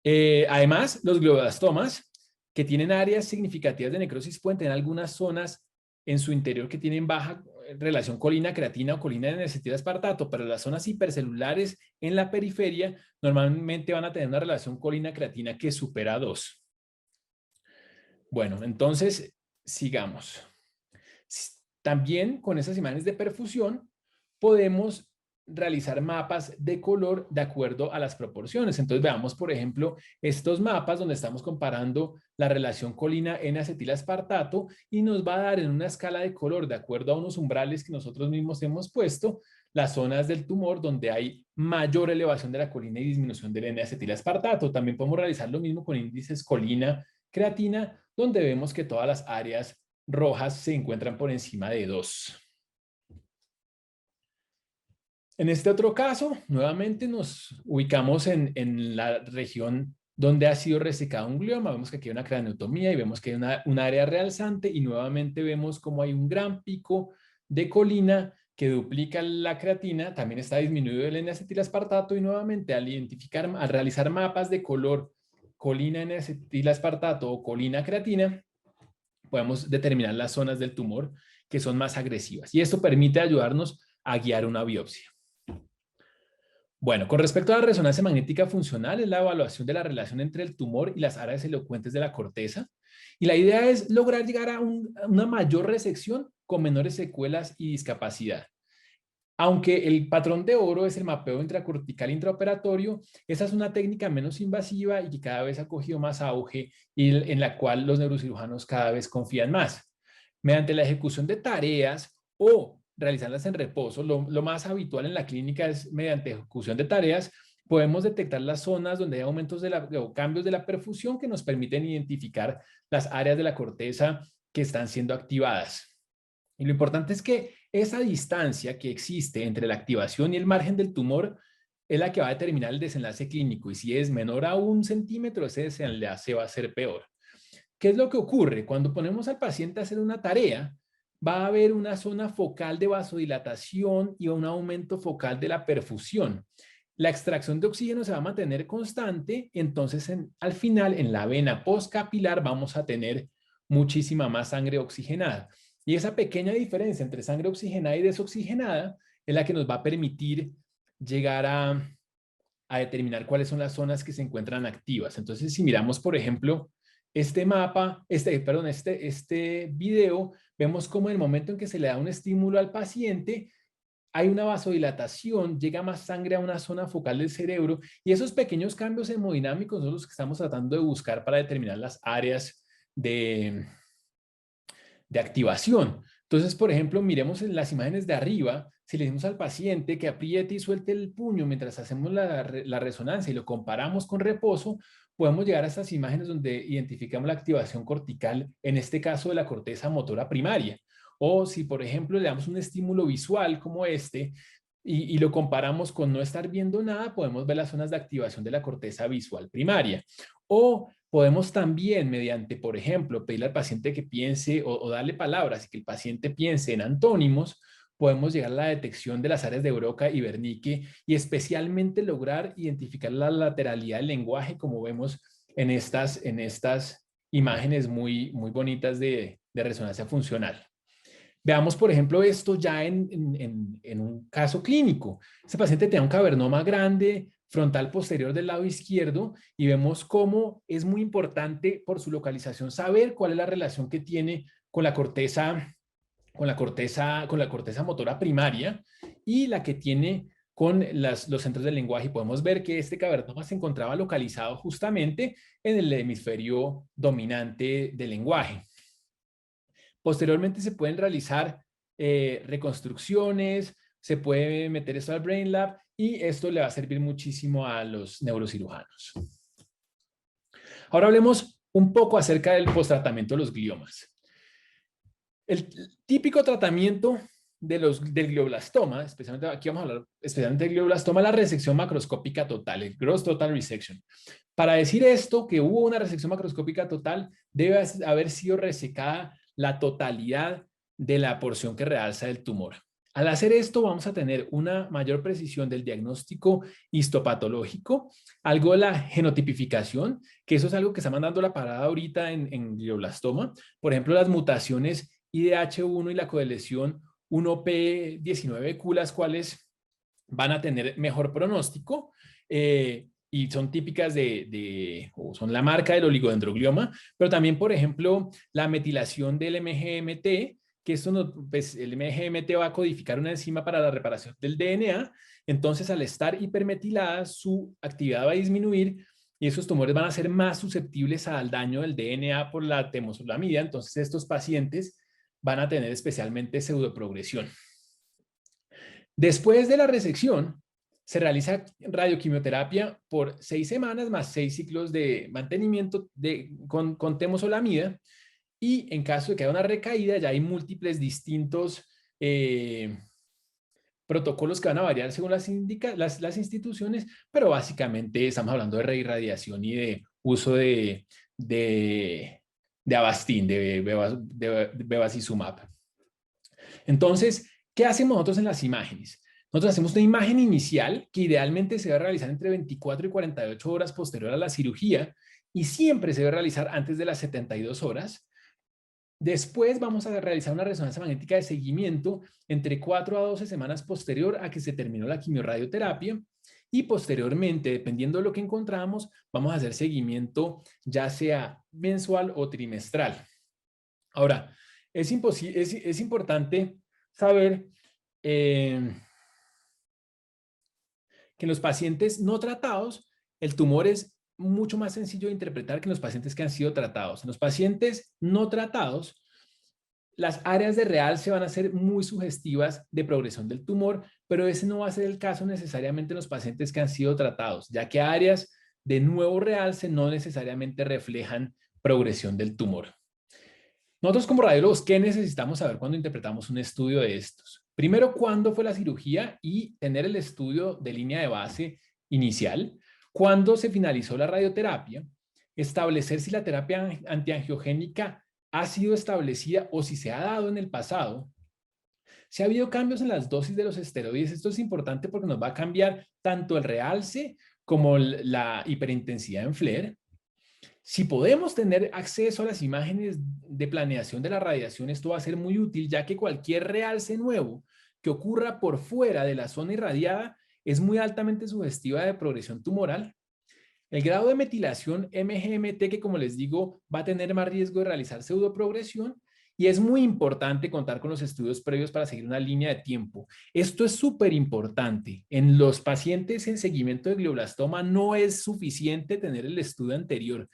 Además, los glioblastomas que tienen áreas significativas de necrosis pueden tener algunas zonas en su interior que tienen baja relación colina-creatina o colina N-acetilaspartato, pero las zonas hipercelulares en la periferia normalmente van a tener una relación colina-creatina que supera 2. Bueno, entonces sigamos. También con esas imágenes de perfusión podemos realizar mapas de color de acuerdo a las proporciones. Entonces veamos, por ejemplo, estos mapas donde estamos comparando la relación colina N-acetilaspartato y nos va a dar en una escala de color de acuerdo a unos umbrales que nosotros mismos hemos puesto las zonas del tumor donde hay mayor elevación de la colina y disminución del N-acetilaspartato. También podemos realizar lo mismo con índices colina-creatina, donde vemos que todas las áreas rojas se encuentran por encima de 2. En este otro caso, nuevamente nos ubicamos en la región donde ha sido resecado un glioma. Vemos que aquí hay una craneotomía y vemos que hay una área realzante y nuevamente vemos como hay un gran pico de colina que duplica la creatina. También está disminuido el N-acetilaspartato y nuevamente al realizar mapas de color colina N-acetilaspartato o colina creatina, podemos determinar las zonas del tumor que son más agresivas y esto permite ayudarnos a guiar una biopsia. Bueno, con respecto a la resonancia magnética funcional, es la evaluación de la relación entre el tumor y las áreas elocuentes de la corteza. Y la idea es lograr llegar a una mayor resección con menores secuelas y discapacidad. Aunque el patrón de oro es el mapeo intracortical intraoperatorio, esa es una técnica menos invasiva y que cada vez ha cogido más auge y en la cual los neurocirujanos cada vez confían más. Mediante la ejecución de tareas o realizarlas en reposo, lo más habitual en la clínica es mediante ejecución de tareas, podemos detectar las zonas donde hay aumentos o cambios de la perfusión que nos permiten identificar las áreas de la corteza que están siendo activadas. Y lo importante es que esa distancia que existe entre la activación y el margen del tumor es la que va a determinar el desenlace clínico. Y si es menor a 1 centímetro, ese desenlace va a ser peor. ¿Qué es lo que ocurre? Cuando ponemos al paciente a hacer una tarea, va a haber una zona focal de vasodilatación y un aumento focal de la perfusión. La extracción de oxígeno se va a mantener constante, entonces al final en la vena postcapilar vamos a tener muchísima más sangre oxigenada. Y esa pequeña diferencia entre sangre oxigenada y desoxigenada es la que nos va a permitir llegar a determinar cuáles son las zonas que se encuentran activas. Entonces, si miramos, por ejemplo, este video, vemos cómo en el momento en que se le da un estímulo al paciente, hay una vasodilatación, llega más sangre a una zona focal del cerebro y esos pequeños cambios hemodinámicos son los que estamos tratando de buscar para determinar las áreas de activación. Entonces, por ejemplo, miremos en las imágenes de arriba, si le decimos al paciente que apriete y suelte el puño mientras hacemos la resonancia y lo comparamos con reposo, podemos llegar a estas imágenes donde identificamos la activación cortical, en este caso de la corteza motora primaria. O si, por ejemplo, le damos un estímulo visual como este y lo comparamos con no estar viendo nada, podemos ver las zonas de activación de la corteza visual primaria. O podemos también, mediante, por ejemplo, pedirle al paciente que piense o darle palabras y que el paciente piense en antónimos, podemos llegar a la detección de las áreas de Broca y Wernicke y especialmente lograr identificar la lateralidad del lenguaje, como vemos en estas imágenes muy bonitas de resonancia funcional. Veamos, por ejemplo, esto ya en un caso clínico. Este paciente tenía un cavernoma grande, frontal posterior del lado izquierdo, y vemos cómo es muy importante por su localización saber cuál es la relación que tiene con la corteza motora primaria y la que tiene con los centros del lenguaje. Y podemos ver que este cavernoma se encontraba localizado justamente en el hemisferio dominante del lenguaje. Posteriormente se pueden realizar reconstrucciones, se puede meter esto al BrainLab y esto le va a servir muchísimo a los neurocirujanos. Ahora hablemos un poco acerca del posttratamiento de los gliomas. El típico tratamiento del glioblastoma, especialmente aquí vamos a hablar especialmente del glioblastoma, la resección macroscópica total, el gross total resection. Para decir esto, que hubo una resección macroscópica total, debe haber sido resecada la totalidad de la porción que realza el tumor. Al hacer esto vamos a tener una mayor precisión del diagnóstico histopatológico, algo de la genotipificación, que eso es algo que está mandando la parada ahorita en glioblastoma. Por ejemplo, las mutaciones IDH1 y la codeleción 1P19Q, las cuales van a tener mejor pronóstico y son típicas o son la marca del oligodendroglioma, pero también, por ejemplo, la metilación del MGMT, que esto pues el MGMT va a codificar una enzima para la reparación del DNA, entonces al estar hipermetilada su actividad va a disminuir y esos tumores van a ser más susceptibles al daño del DNA por la temozolomida, entonces estos pacientes van a tener especialmente pseudoprogresión. Después de la resección, se realiza radioquimioterapia por 6 semanas más 6 ciclos de mantenimiento con temozolomida. Y en caso de que haya una recaída, ya hay múltiples distintos protocolos que van a variar según las instituciones, pero básicamente estamos hablando de reirradiación y de uso de Avastin, de bevacizumab. Entonces, ¿qué hacemos nosotros en las imágenes? Nosotros hacemos una imagen inicial que idealmente se debe realizar entre 24 y 48 horas posterior a la cirugía y siempre se debe realizar antes de las 72 horas. Después vamos a realizar una resonancia magnética de seguimiento entre 4 a 12 semanas posterior a que se terminó la quimiorradioterapia y posteriormente, dependiendo de lo que encontramos, vamos a hacer seguimiento ya sea mensual o trimestral. Ahora, es importante saber que en los pacientes no tratados, el tumor es mucho más sencillo de interpretar que en los pacientes que han sido tratados. En los pacientes no tratados, las áreas de realce van a ser muy sugestivas de progresión del tumor, pero ese no va a ser el caso necesariamente en los pacientes que han sido tratados, ya que áreas de nuevo realce no necesariamente reflejan progresión del tumor. Nosotros como radiólogos, ¿qué necesitamos saber cuando interpretamos un estudio de estos? Primero, ¿cuándo fue la cirugía? Y tener el estudio de línea de base inicial. ¿Cuándo se finalizó la radioterapia? Establecer si la terapia antiangiogénica ha sido establecida o si se ha dado en el pasado. Si ha habido cambios en las dosis de los esteroides, esto es importante porque nos va a cambiar tanto el realce como la hiperintensidad en FLAIR. Si podemos tener acceso a las imágenes de planeación de la radiación, esto va a ser muy útil, ya que cualquier realce nuevo que ocurra por fuera de la zona irradiada es muy altamente sugestiva de progresión tumoral. El grado de metilación MGMT, que como les digo, va a tener más riesgo de realizar pseudoprogresión, y es muy importante contar con los estudios previos para seguir una línea de tiempo. Esto es súper importante. En los pacientes en seguimiento de glioblastoma no es suficiente tener el estudio anterior.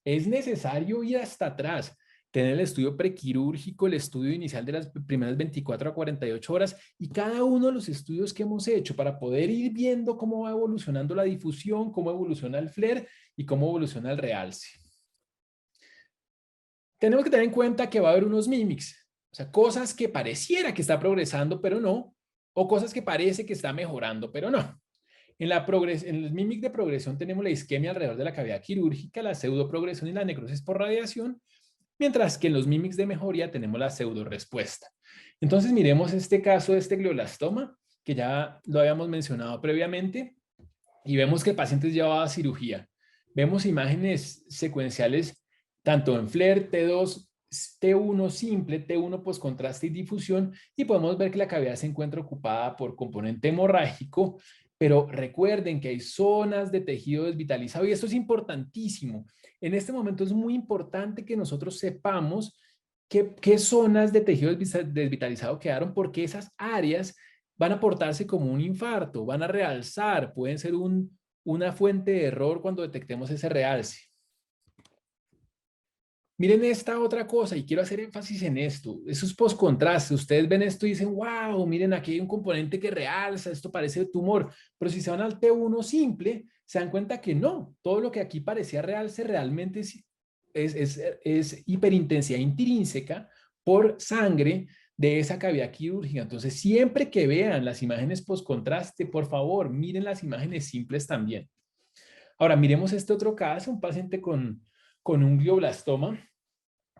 Es necesario ir hasta atrás, tener el estudio prequirúrgico, el estudio inicial de las primeras 24 a 48 horas y cada uno de los estudios que hemos hecho para poder ir viendo cómo va evolucionando la difusión, cómo evoluciona el FLAIR y cómo evoluciona el realce. Tenemos que tener en cuenta que va a haber unos mimics, o sea, cosas que pareciera que está progresando, pero no, o cosas que parece que está mejorando, pero no. En el mimic de progresión tenemos la isquemia alrededor de la cavidad quirúrgica, la pseudoprogresión y la necrosis por radiación, mientras que en los mimics de mejoría tenemos la pseudorespuesta. Entonces miremos este caso de este glioblastoma, que ya lo habíamos mencionado previamente, y vemos que el paciente llevaba cirugía. Vemos imágenes secuenciales tanto en FLAIR, T2, T1 simple, T1 postcontraste y difusión, y podemos ver que la cavidad se encuentra ocupada por componente hemorrágico, pero recuerden que hay zonas de tejido desvitalizado y esto es importantísimo. En este momento es muy importante que nosotros sepamos qué zonas de tejido desvitalizado quedaron, porque esas áreas van a portarse como un infarto, van a realzar, pueden ser una fuente de error cuando detectemos ese realce. Miren esta otra cosa y quiero hacer énfasis en esto. Eso es postcontraste. Ustedes ven esto y dicen, wow, miren, aquí hay un componente que realza, esto parece tumor. Pero si se van al T1 simple, se dan cuenta que no. Todo lo que aquí parecía realce realmente es hiperintensidad intrínseca por sangre de esa cavidad quirúrgica. Entonces, siempre que vean las imágenes postcontraste, por favor, miren las imágenes simples también. Ahora, miremos este otro caso, un paciente con un glioblastoma.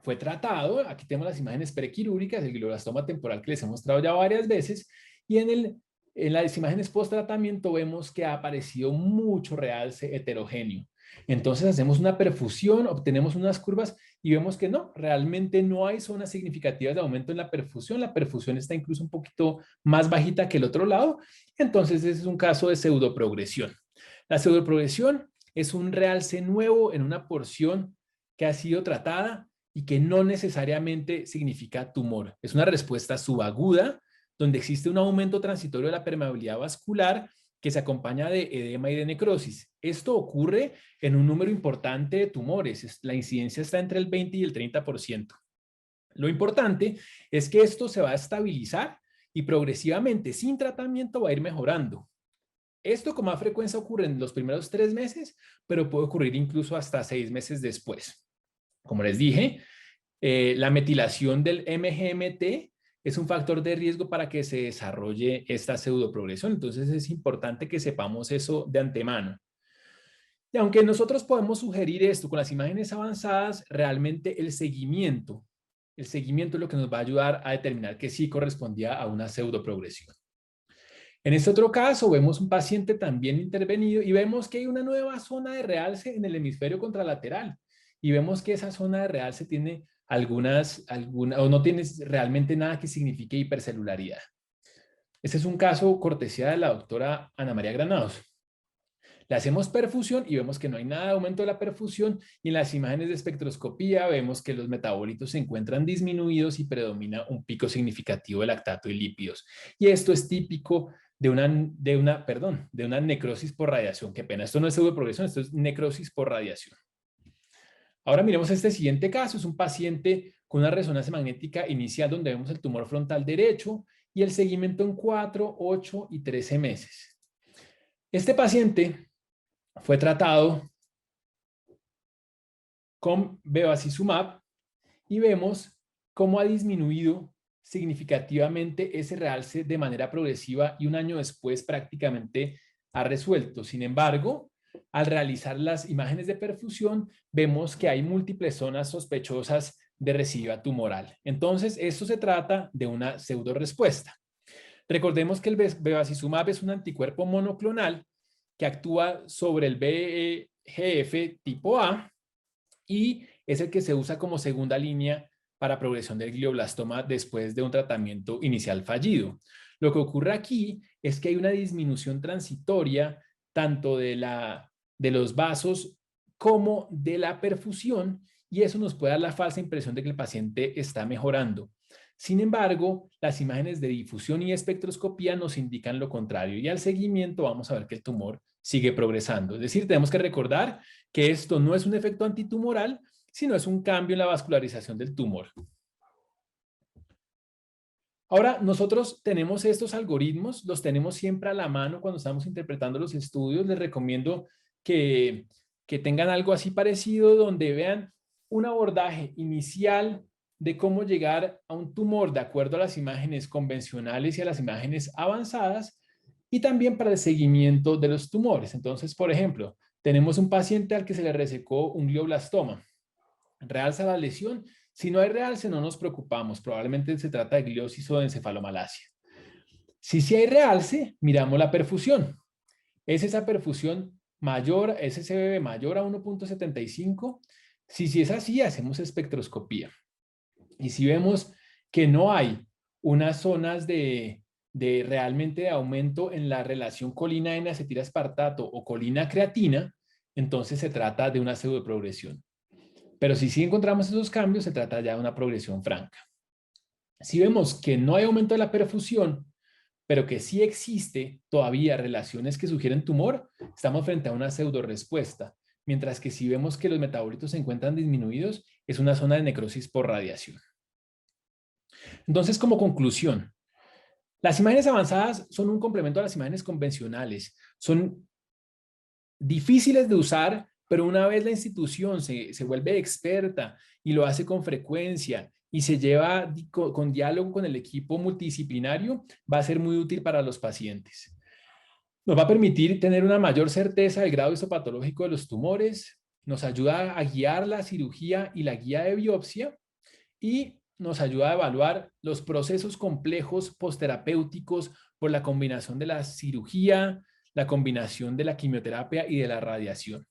Fue tratado, aquí tenemos las imágenes prequirúrgicas, el glioblastoma temporal que les he mostrado ya varias veces, y en las imágenes post-tratamiento vemos que ha aparecido mucho realce heterogéneo. Entonces hacemos una perfusión, obtenemos unas curvas y vemos que no, realmente no hay zonas significativas de aumento en la perfusión está incluso un poquito más bajita que el otro lado, entonces ese es un caso de pseudoprogresión. La pseudoprogresión es un realce nuevo en una porción que ha sido tratada y que no necesariamente significa tumor. Es una respuesta subaguda donde existe un aumento transitorio de la permeabilidad vascular que se acompaña de edema y de necrosis. Esto ocurre en un número importante de tumores. La incidencia está entre el 20 y el 30%. Lo importante es que esto se va a estabilizar y progresivamente, sin tratamiento, va a ir mejorando. Esto con más frecuencia ocurre en los primeros 3 meses, pero puede ocurrir incluso hasta 6 meses después. Como les dije, la metilación del MGMT es un factor de riesgo para que se desarrolle esta pseudoprogresión. Entonces es importante que sepamos eso de antemano. Y aunque nosotros podemos sugerir esto con las imágenes avanzadas, realmente el seguimiento es lo que nos va a ayudar a determinar que sí correspondía a una pseudoprogresión. En este otro caso vemos un paciente también intervenido y vemos que hay una nueva zona de realce en el hemisferio contralateral y vemos que esa zona de realce tiene o no tiene realmente nada que signifique hipercelularidad. Este es un caso cortesía de la doctora Ana María Granados. Le hacemos perfusión y vemos que no hay nada de aumento de la perfusión, y en las imágenes de espectroscopía vemos que los metabolitos se encuentran disminuidos y predomina un pico significativo de lactato y lípidos. Y esto es típico de una necrosis por radiación. Qué pena, esto no es pseudoprogresión, esto es necrosis por radiación. Ahora miremos este siguiente caso. Es un paciente con una resonancia magnética inicial donde vemos el tumor frontal derecho y el seguimiento en 4, 8 y 13 meses. Este paciente fue tratado con bevacizumab y vemos cómo ha disminuido significativamente ese realce de manera progresiva y un año después prácticamente ha resuelto. Sin embargo, al realizar las imágenes de perfusión, vemos que hay múltiples zonas sospechosas de recidiva tumoral. Entonces, esto se trata de una pseudorespuesta. Recordemos que el bevacizumab es un anticuerpo monoclonal que actúa sobre el VEGF tipo A y es el que se usa como segunda línea para progresión del glioblastoma después de un tratamiento inicial fallido. Lo que ocurre aquí es que hay una disminución transitoria tanto de los vasos como de la perfusión, y eso nos puede dar la falsa impresión de que el paciente está mejorando. Sin embargo, las imágenes de difusión y espectroscopía nos indican lo contrario, y al seguimiento vamos a ver que el tumor sigue progresando. Es decir, tenemos que recordar que esto no es un efecto antitumoral, sino es un cambio en la vascularización del tumor. Ahora, nosotros tenemos estos algoritmos, los tenemos siempre a la mano cuando estamos interpretando los estudios. Les recomiendo que tengan algo así parecido, donde vean un abordaje inicial de cómo llegar a un tumor de acuerdo a las imágenes convencionales y a las imágenes avanzadas, y también para el seguimiento de los tumores. Entonces, por ejemplo, tenemos un paciente al que se le resecó un glioblastoma. ¿Realza la lesión? Si no hay realce, no nos preocupamos. Probablemente se trata de gliosis o de encefalomalacia. Si sí hay realce, miramos la perfusión. ¿Es esa perfusión mayor, ese CBB mayor a 1.75? Si es así, hacemos espectroscopía. Y si vemos que no hay unas zonas de realmente de aumento en la relación colina N-acetilespartato o colina creatina, entonces se trata de una pseudoprogresión. Pero si sí encontramos esos cambios, se trata ya de una progresión franca. Si vemos que no hay aumento de la perfusión, pero que sí existe todavía relaciones que sugieren tumor, estamos frente a una pseudorespuesta. Mientras que si vemos que los metabolitos se encuentran disminuidos, es una zona de necrosis por radiación. Entonces, como conclusión, las imágenes avanzadas son un complemento a las imágenes convencionales. Son difíciles de usar, pero una vez la institución se vuelve experta y lo hace con frecuencia y se lleva con diálogo con el equipo multidisciplinario, va a ser muy útil para los pacientes. Nos va a permitir tener una mayor certeza del grado histopatológico de los tumores, nos ayuda a guiar la cirugía y la guía de biopsia, y nos ayuda a evaluar los procesos complejos posterapéuticos por la combinación de la cirugía, la combinación de la quimioterapia y de la radiación.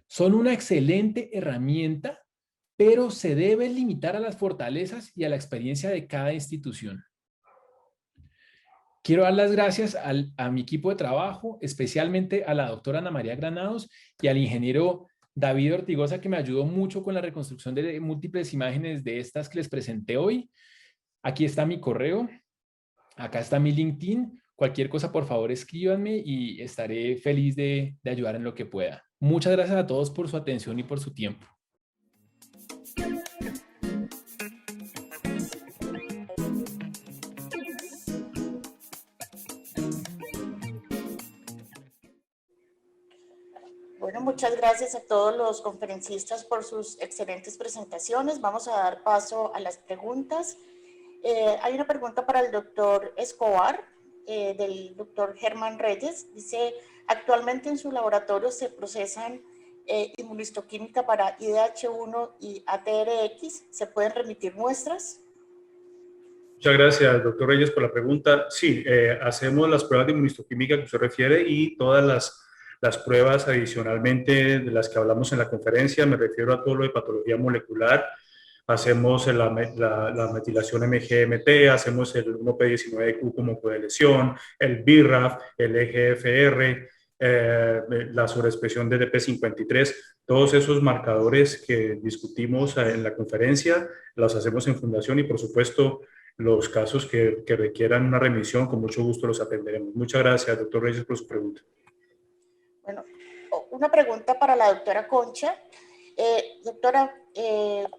Son una excelente herramienta, pero se debe limitar a las fortalezas y a la experiencia de cada institución. Quiero dar las gracias a mi equipo de trabajo, especialmente a la doctora Ana María Granados y al ingeniero David Ortigosa, que me ayudó mucho con la reconstrucción de múltiples imágenes de estas que les presenté hoy. Aquí está mi correo, acá está mi LinkedIn. Cualquier cosa, por favor, escríbanme y estaré feliz de ayudar en lo que pueda. Muchas gracias a todos por su atención y por su tiempo. Bueno, muchas gracias a todos los conferencistas por sus excelentes presentaciones. Vamos a dar paso a las preguntas. Hay una pregunta para el doctor Escobar, del doctor Germán Reyes. Dice, actualmente en su laboratorio se procesan inmunohistoquímica para IDH1 y ATRX. ¿Se pueden remitir muestras? Muchas gracias, doctor Reyes, por la pregunta. Sí, hacemos las pruebas de inmunohistoquímica que usted refiere y todas las pruebas adicionalmente de las que hablamos en la conferencia. Me refiero a todo lo de patología molecular. Hacemos la metilación MGMT, hacemos el 1P19Q como codeleción, el BRAF, el EGFR, la sobreexpresión de DP53, todos esos marcadores que discutimos en la conferencia, los hacemos en fundación y por supuesto los casos que requieran una remisión, con mucho gusto los atenderemos. Muchas gracias, doctor Reyes, por su pregunta. Bueno, una pregunta para la doctora Concha. Doctora,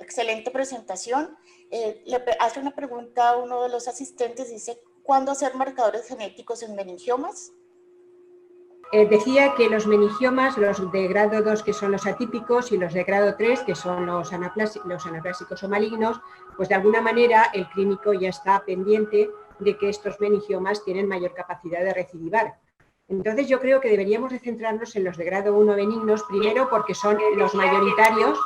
excelente presentación. Le hace una pregunta a uno de los asistentes, dice, ¿cuándo hacer marcadores genéticos en meningiomas? Decía que los meningiomas, los de grado 2, que son los atípicos, y los de grado 3, que son los anaplásicos o malignos, pues de alguna manera el clínico ya está pendiente de que estos meningiomas tienen mayor capacidad de recidivar. Entonces yo creo que deberíamos de centrarnos en los de grado 1 benignos, primero porque son los mayoritarios.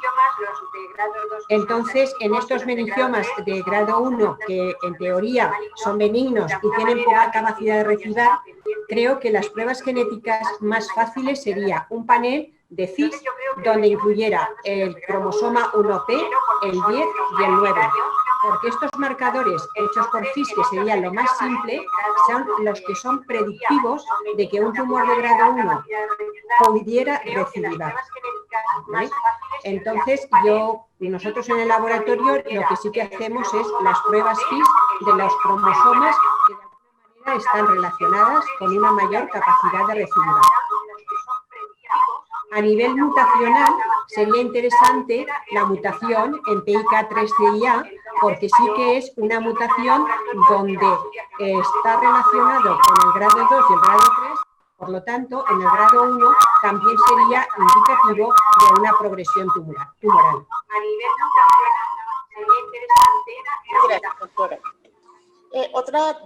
Entonces, en estos meningiomas de grado 1, que en teoría son benignos y tienen poca capacidad de recidivar, creo que las pruebas genéticas más fáciles sería un panel de FIS donde incluyera el cromosoma 1P, el 10 y el 9. Porque estos marcadores hechos por FIS, que sería lo más simple, son los que son predictivos de que un tumor de grado 1 pudiera recidivar. ¿Vale? Entonces, nosotros en el laboratorio lo que sí que hacemos es las pruebas FIS de los cromosomas que de alguna manera están relacionadas con una mayor capacidad de recidivar. A nivel mutacional, sería interesante la mutación en PIK3CA, porque sí que es una mutación donde está relacionado con el grado 2 y el grado 3, por lo tanto, en el grado 1 también sería indicativo de una progresión tumoral. A nivel mutacional, sería interesante... Gracias, doctora. Otra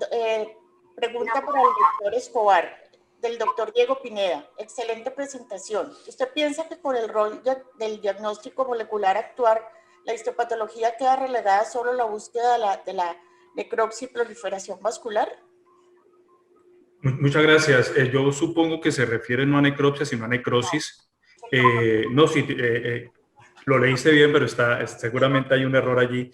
pregunta para el doctor Escobar, del doctor Diego Pineda. Excelente presentación. ¿Usted piensa que por el rol del diagnóstico molecular actual, la histopatología queda relegada solo a la búsqueda de la necropsia y proliferación vascular? Muchas gracias. Yo supongo que se refiere no a necropsia, sino a necrosis. No, sí, lo leíste bien, pero seguramente hay un error allí.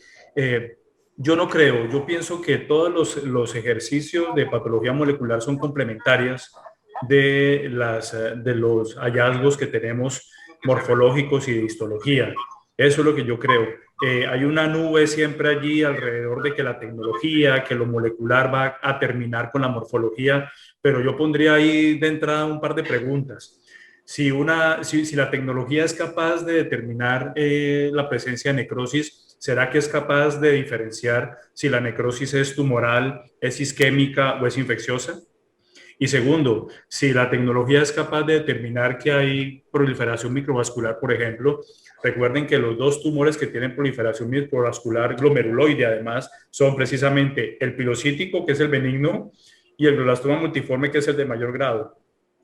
Yo no creo, yo pienso que todos los ejercicios de patología molecular son complementarias de los hallazgos que tenemos morfológicos y de histología. Eso es lo que yo creo. Hay una nube siempre allí alrededor de que la tecnología, que lo molecular va a terminar con la morfología, pero yo pondría ahí de entrada un par de preguntas. Si la tecnología es capaz de determinar la presencia de necrosis, ¿será que es capaz de diferenciar si la necrosis es tumoral, es isquémica o es infecciosa? Y segundo, si la tecnología es capaz de determinar que hay proliferación microvascular, por ejemplo, recuerden que los dos tumores que tienen proliferación microvascular glomeruloide, además, son precisamente el pilocítico, que es el benigno, y el glioblastoma multiforme, que es el de mayor grado.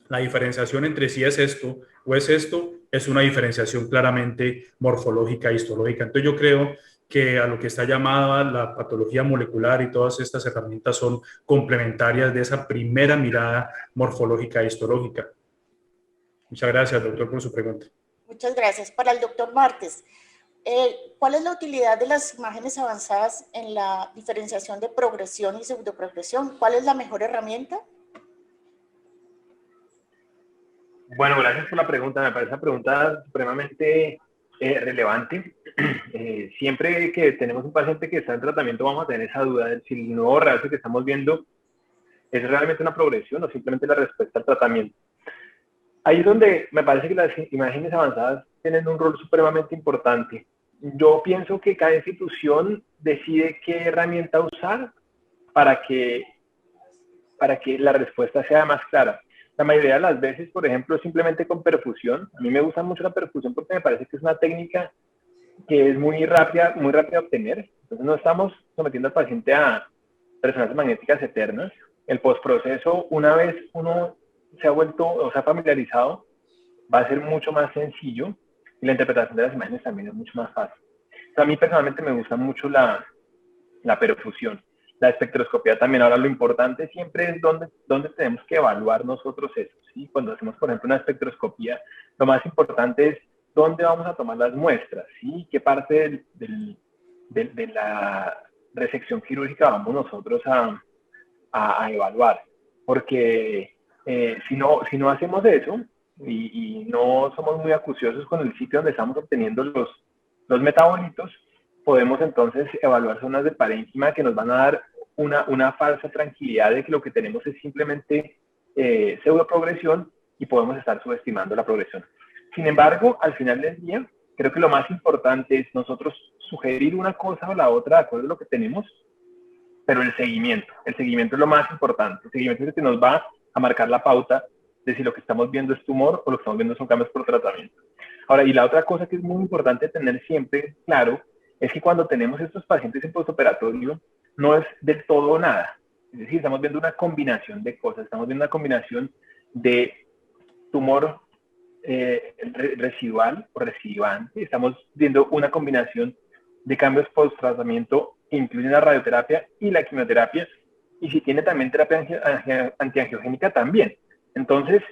La diferenciación entre si es esto o es esto es una diferenciación claramente morfológica e histológica. Entonces yo creo que a lo que está llamada la patología molecular y todas estas herramientas son complementarias de esa primera mirada morfológica e histológica. Muchas gracias, doctor, por su pregunta. Muchas gracias. Para el doctor Márquez, ¿cuál es la utilidad de las imágenes avanzadas en la diferenciación de progresión y pseudoprogresión? ¿Cuál es la mejor herramienta? Bueno, gracias por la pregunta. Me parece una pregunta supremamente relevante. Siempre que tenemos un paciente que está en tratamiento vamos a tener esa duda de si el nuevo realce que estamos viendo es realmente una progresión o simplemente la respuesta al tratamiento. Ahí es donde me parece que las imágenes avanzadas tienen un rol supremamente importante. Yo pienso que cada institución decide qué herramienta usar para que la respuesta sea más clara. La mayoría de las veces, por ejemplo, simplemente con perfusión. A mí me gusta mucho la perfusión porque me parece que es una técnica que es muy rápida de obtener. Entonces no estamos sometiendo al paciente a resonancias magnéticas eternas. El postproceso, una vez uno se ha vuelto o se ha familiarizado, va a ser mucho más sencillo y la interpretación de las imágenes también es mucho más fácil. Entonces, a mí personalmente me gusta mucho la perfusión. La espectroscopía también. Ahora lo importante siempre es dónde tenemos que evaluar nosotros eso, ¿sí? Cuando hacemos, por ejemplo, una espectroscopía, lo más importante es dónde vamos a tomar las muestras, ¿sí? ¿Qué parte de la resección quirúrgica vamos nosotros a evaluar? Porque Si no hacemos eso y no somos muy acuciosos con el sitio donde estamos obteniendo los metabolitos, podemos entonces evaluar zonas de parénquima que nos van a dar una falsa tranquilidad de que lo que tenemos es simplemente pseudoprogresión y podemos estar subestimando la progresión. Sin embargo, al final del día, creo que lo más importante es nosotros sugerir una cosa o la otra de acuerdo a lo que tenemos, pero el seguimiento es lo más importante. El seguimiento es el que nos va a marcar la pauta de si lo que estamos viendo es tumor o lo que estamos viendo son cambios por tratamiento. Ahora, y la otra cosa que es muy importante tener siempre claro es que cuando tenemos estos pacientes en postoperatorio, no es del todo o nada. Es decir, estamos viendo una combinación de cosas, estamos viendo una combinación de tumor residual o recidivante, estamos viendo una combinación de cambios post-tratamiento que incluyen la radioterapia y la quimioterapia, y si tiene también terapia antiangiogénica también. Entonces,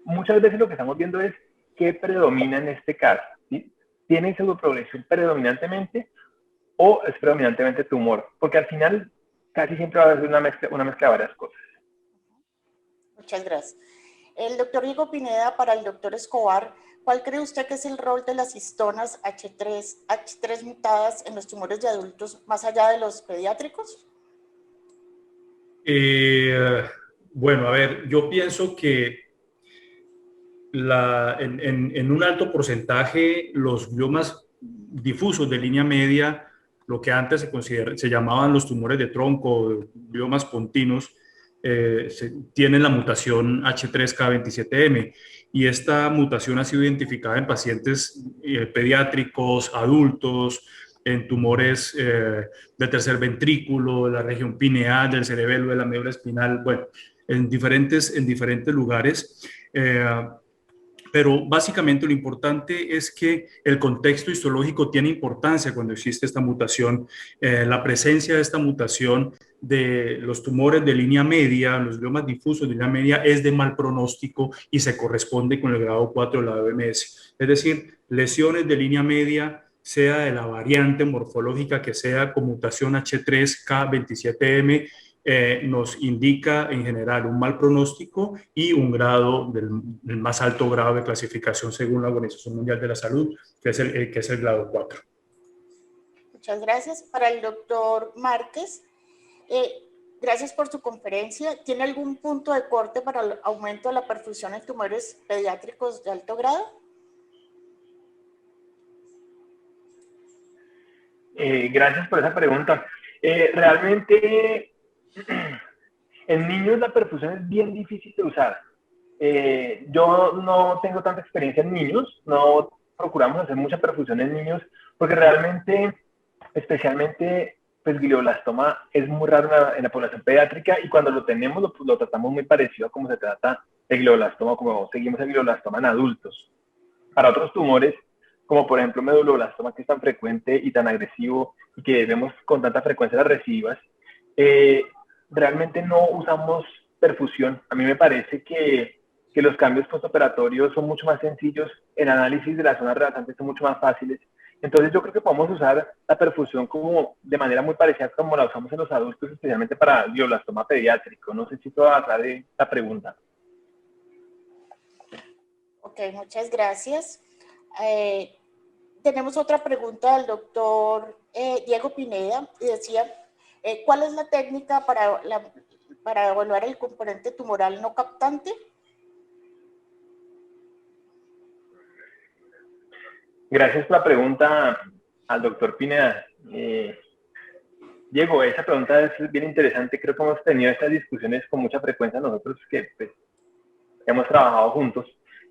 muchas veces lo que estamos viendo es qué predomina en este caso, ¿sí? ¿Tiene pseudoprogresión predominantemente o es predominantemente tumor? Porque al final casi siempre va a ser una mezcla de varias cosas. Muchas gracias. El doctor Diego Pineda, para el doctor Escobar, ¿cuál cree usted que es el rol de las histonas H3 mutadas en los tumores de adultos más allá de los pediátricos? Bueno, a ver, yo pienso que en un alto porcentaje los gliomas difusos de línea media, lo que antes se llamaban los tumores de tronco, gliomas pontinos, tienen la mutación H3K27M, y esta mutación ha sido identificada en pacientes pediátricos, adultos, en tumores del tercer ventrículo, de la región pineal, del cerebelo, de la médula espinal, bueno, en diferentes lugares. Pero básicamente lo importante es que el contexto histológico tiene importancia cuando existe esta mutación. La presencia de esta mutación de los tumores de línea media, los gliomas difusos de línea media, es de mal pronóstico y se corresponde con el grado 4 de la OMS. Es decir, lesiones de línea media, sea de la variante morfológica que sea, con mutación H3K27M, nos indica en general un mal pronóstico y un grado del más alto grado de clasificación según la Organización Mundial de la Salud, que es el grado 4. Muchas gracias. Para el doctor Márquez, gracias por su conferencia. ¿Tiene algún punto de corte para el aumento de la perfusión en tumores pediátricos de alto grado? Gracias por esa pregunta. Realmente, en niños la perfusión es bien difícil de usar. Yo no tengo tanta experiencia en niños, no procuramos hacer mucha perfusión en niños, porque realmente, especialmente, pues glioblastoma es muy raro en la población pediátrica, y cuando lo tenemos lo tratamos muy parecido a como se trata el glioblastoma, como seguimos el glioblastoma en adultos. Para otros tumores, como por ejemplo meduloblastoma, que es tan frecuente y tan agresivo y que vemos con tanta frecuencia las recidivas, realmente no usamos perfusión. A mí me parece que los cambios postoperatorios son mucho más sencillos, el análisis de las zonas relatantes son mucho más fáciles. Entonces yo creo que podemos usar la perfusión como de manera muy parecida como la usamos en los adultos, especialmente para glioblastoma pediátrico. No sé si puedo aclarar la pregunta. Ok, muchas gracias. Tenemos otra pregunta del doctor Diego Pineda, y decía, ¿cuál es la técnica para evaluar el componente tumoral no captante? Gracias por la pregunta al doctor Pineda. Diego, esa pregunta es bien interesante. Creo que hemos tenido estas discusiones con mucha frecuencia nosotros que pues, hemos trabajado juntos.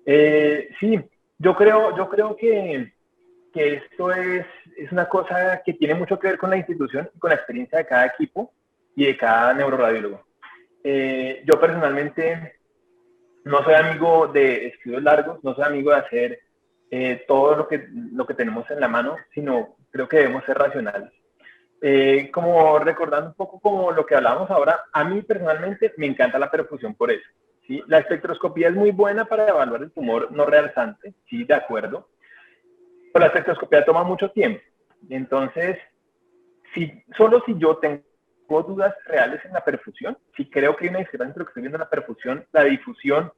Sí, yo creo que esto es una cosa que tiene mucho que ver con la institución y con la experiencia de cada equipo y de cada neuroradiólogo. Yo personalmente no soy amigo de estudios largos, no soy amigo de hacer todo lo que tenemos en la mano, sino creo que debemos ser racionales. Como recordando un poco como lo que hablábamos ahora, a mí personalmente me encanta la perfusión por eso. ¿Sí? La espectroscopía es muy buena para evaluar el tumor no realzante, sí, de acuerdo, pero la espectroscopía toma mucho tiempo. Entonces, solo si yo tengo identificó dudas reales en la perfusión. Si creo que hay una discrepancia entre lo que estoy viendo en la perfusión, la difusión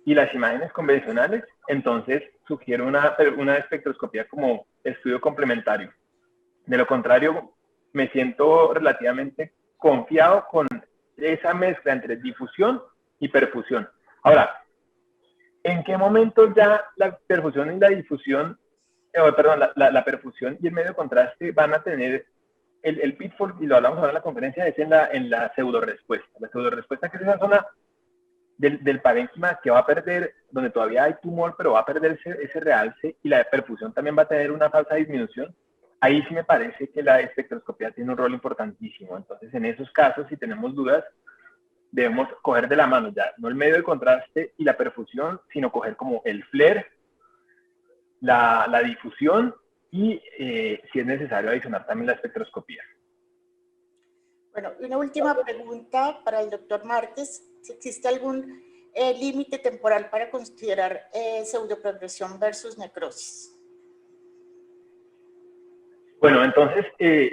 y las imágenes convencionales, entonces sugiero una espectroscopía como estudio complementario. De lo contrario, me siento relativamente confiado con esa mezcla entre difusión y perfusión. Ahora, ¿en qué momento ya la perfusión y la difusión, la perfusión y el medio de contraste van a tener el pitfall? Y lo hablamos ahora en la conferencia, es en la pseudorespuesta. La pseudorespuesta, que es esa zona del parénquima que va a perder, donde todavía hay tumor, pero va a perder ese realce, y la perfusión también va a tener una falsa disminución. Ahí sí me parece que la espectroscopía tiene un rol importantísimo. Entonces, en esos casos, si tenemos dudas, debemos coger de la mano ya, no el medio de contraste y la perfusión, sino coger como el FLAIR, la difusión y, si es necesario, adicionar también la espectroscopía. Bueno, una última pregunta para el doctor Márquez. ¿Si existe algún límite temporal para considerar pseudoprogresión versus necrosis? Bueno, entonces,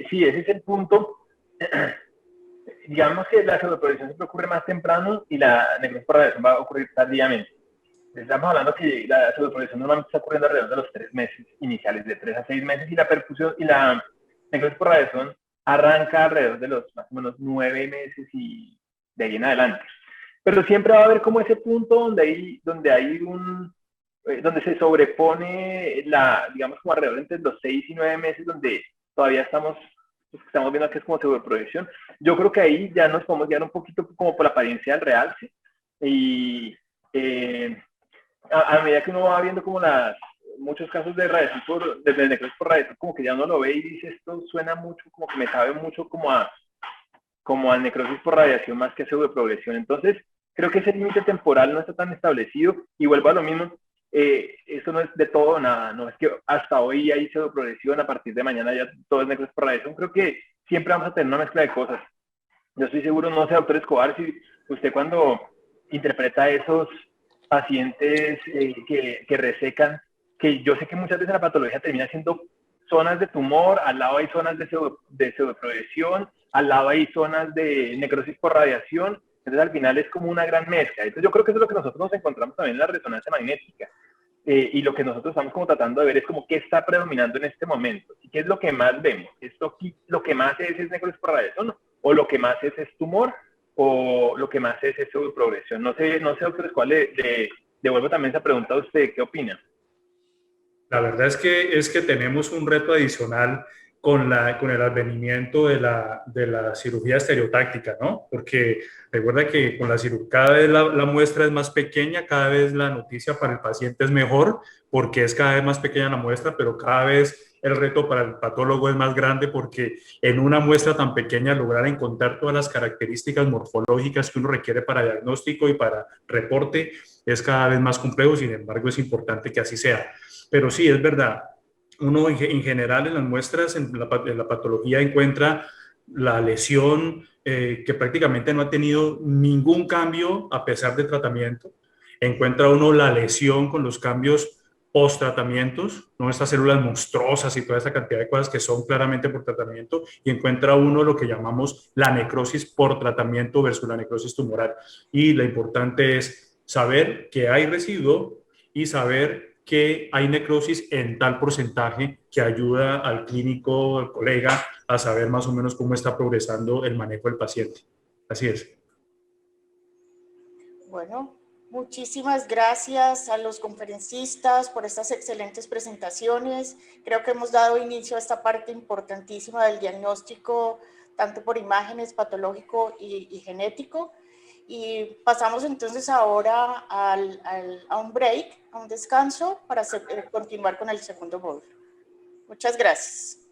sí, ese es el punto. Digamos que la pseudoprogresión siempre ocurre más temprano y la necrosis por radiación va a ocurrir tardíamente. Estamos hablando que la pseudoprogresión normalmente está ocurriendo alrededor de los 3 meses iniciales, de 3 a 6 meses, y la perfusión y la necrosis por radiación arranca alrededor de los más o menos 9 meses y de ahí en adelante. Pero siempre va a haber como ese punto donde se sobrepone digamos, como alrededor entre los 6 y 9 meses, donde todavía estamos viendo que es como pseudoprogresión. Yo creo que ahí ya nos podemos guiar un poquito como por la apariencia del realce, y a medida que uno va viendo como muchos casos de radiación de necrosis por radiación, como que ya uno lo ve y dice, esto suena mucho, como que me sabe mucho como a necrosis por radiación más que a pseudoprogresión. Entonces, creo que ese límite temporal no está tan establecido, y vuelvo a lo mismo, esto no es de todo o nada, no es que hasta hoy hay pseudoprogresión, a partir de mañana ya todo es necrosis por radiación. Creo que siempre vamos a tener una mezcla de cosas. Yo estoy seguro, no sé, doctor Escobar, si usted cuando interpreta a esos pacientes que resecan, que yo sé que muchas veces la patología termina siendo zonas de tumor, al lado hay zonas de pseudoprogresión, al lado hay zonas de necrosis por radiación. Entonces, al final es como una gran mezcla. Entonces, yo creo que eso es lo que nosotros nos encontramos también en la resonancia magnética. Y lo que nosotros estamos como tratando de ver es como qué está predominando en este momento. ¿Y qué es lo que más vemos? ¿Lo que más es necrosis por radiación? ¿O lo que más es tumor? ¿O lo que más es pseudoprogresión? No sé, doctor Escobar, le devuelvo también esa pregunta a usted. ¿Qué opina? La verdad es que tenemos un reto adicional con el advenimiento de la cirugía estereotáctica, ¿no? Porque recuerda que con cada vez la muestra es más pequeña, cada vez la noticia para el paciente es mejor, porque es cada vez más pequeña la muestra, pero cada vez el reto para el patólogo es más grande, porque en una muestra tan pequeña lograr encontrar todas las características morfológicas que uno requiere para diagnóstico y para reporte es cada vez más complejo. Sin embargo, es importante que así sea. Pero sí, es verdad, uno en general en las muestras, en la patología, encuentra la lesión que prácticamente no ha tenido ningún cambio a pesar del tratamiento. Encuentra uno la lesión con los cambios post-tratamientos, ¿no? Estas células monstruosas y toda esa cantidad de cosas que son claramente por tratamiento, y encuentra uno lo que llamamos la necrosis por tratamiento versus la necrosis tumoral. Y lo importante es saber que hay residuo y saber que hay necrosis en tal porcentaje, que ayuda al clínico, al colega, a saber más o menos cómo está progresando el manejo del paciente. Así es. Bueno, muchísimas gracias a los conferencistas por estas excelentes presentaciones. Creo que hemos dado inicio a esta parte importantísima del diagnóstico, tanto por imágenes, patológico y genético. Y pasamos entonces ahora a un break, a un descanso, para continuar con el segundo módulo. Muchas gracias.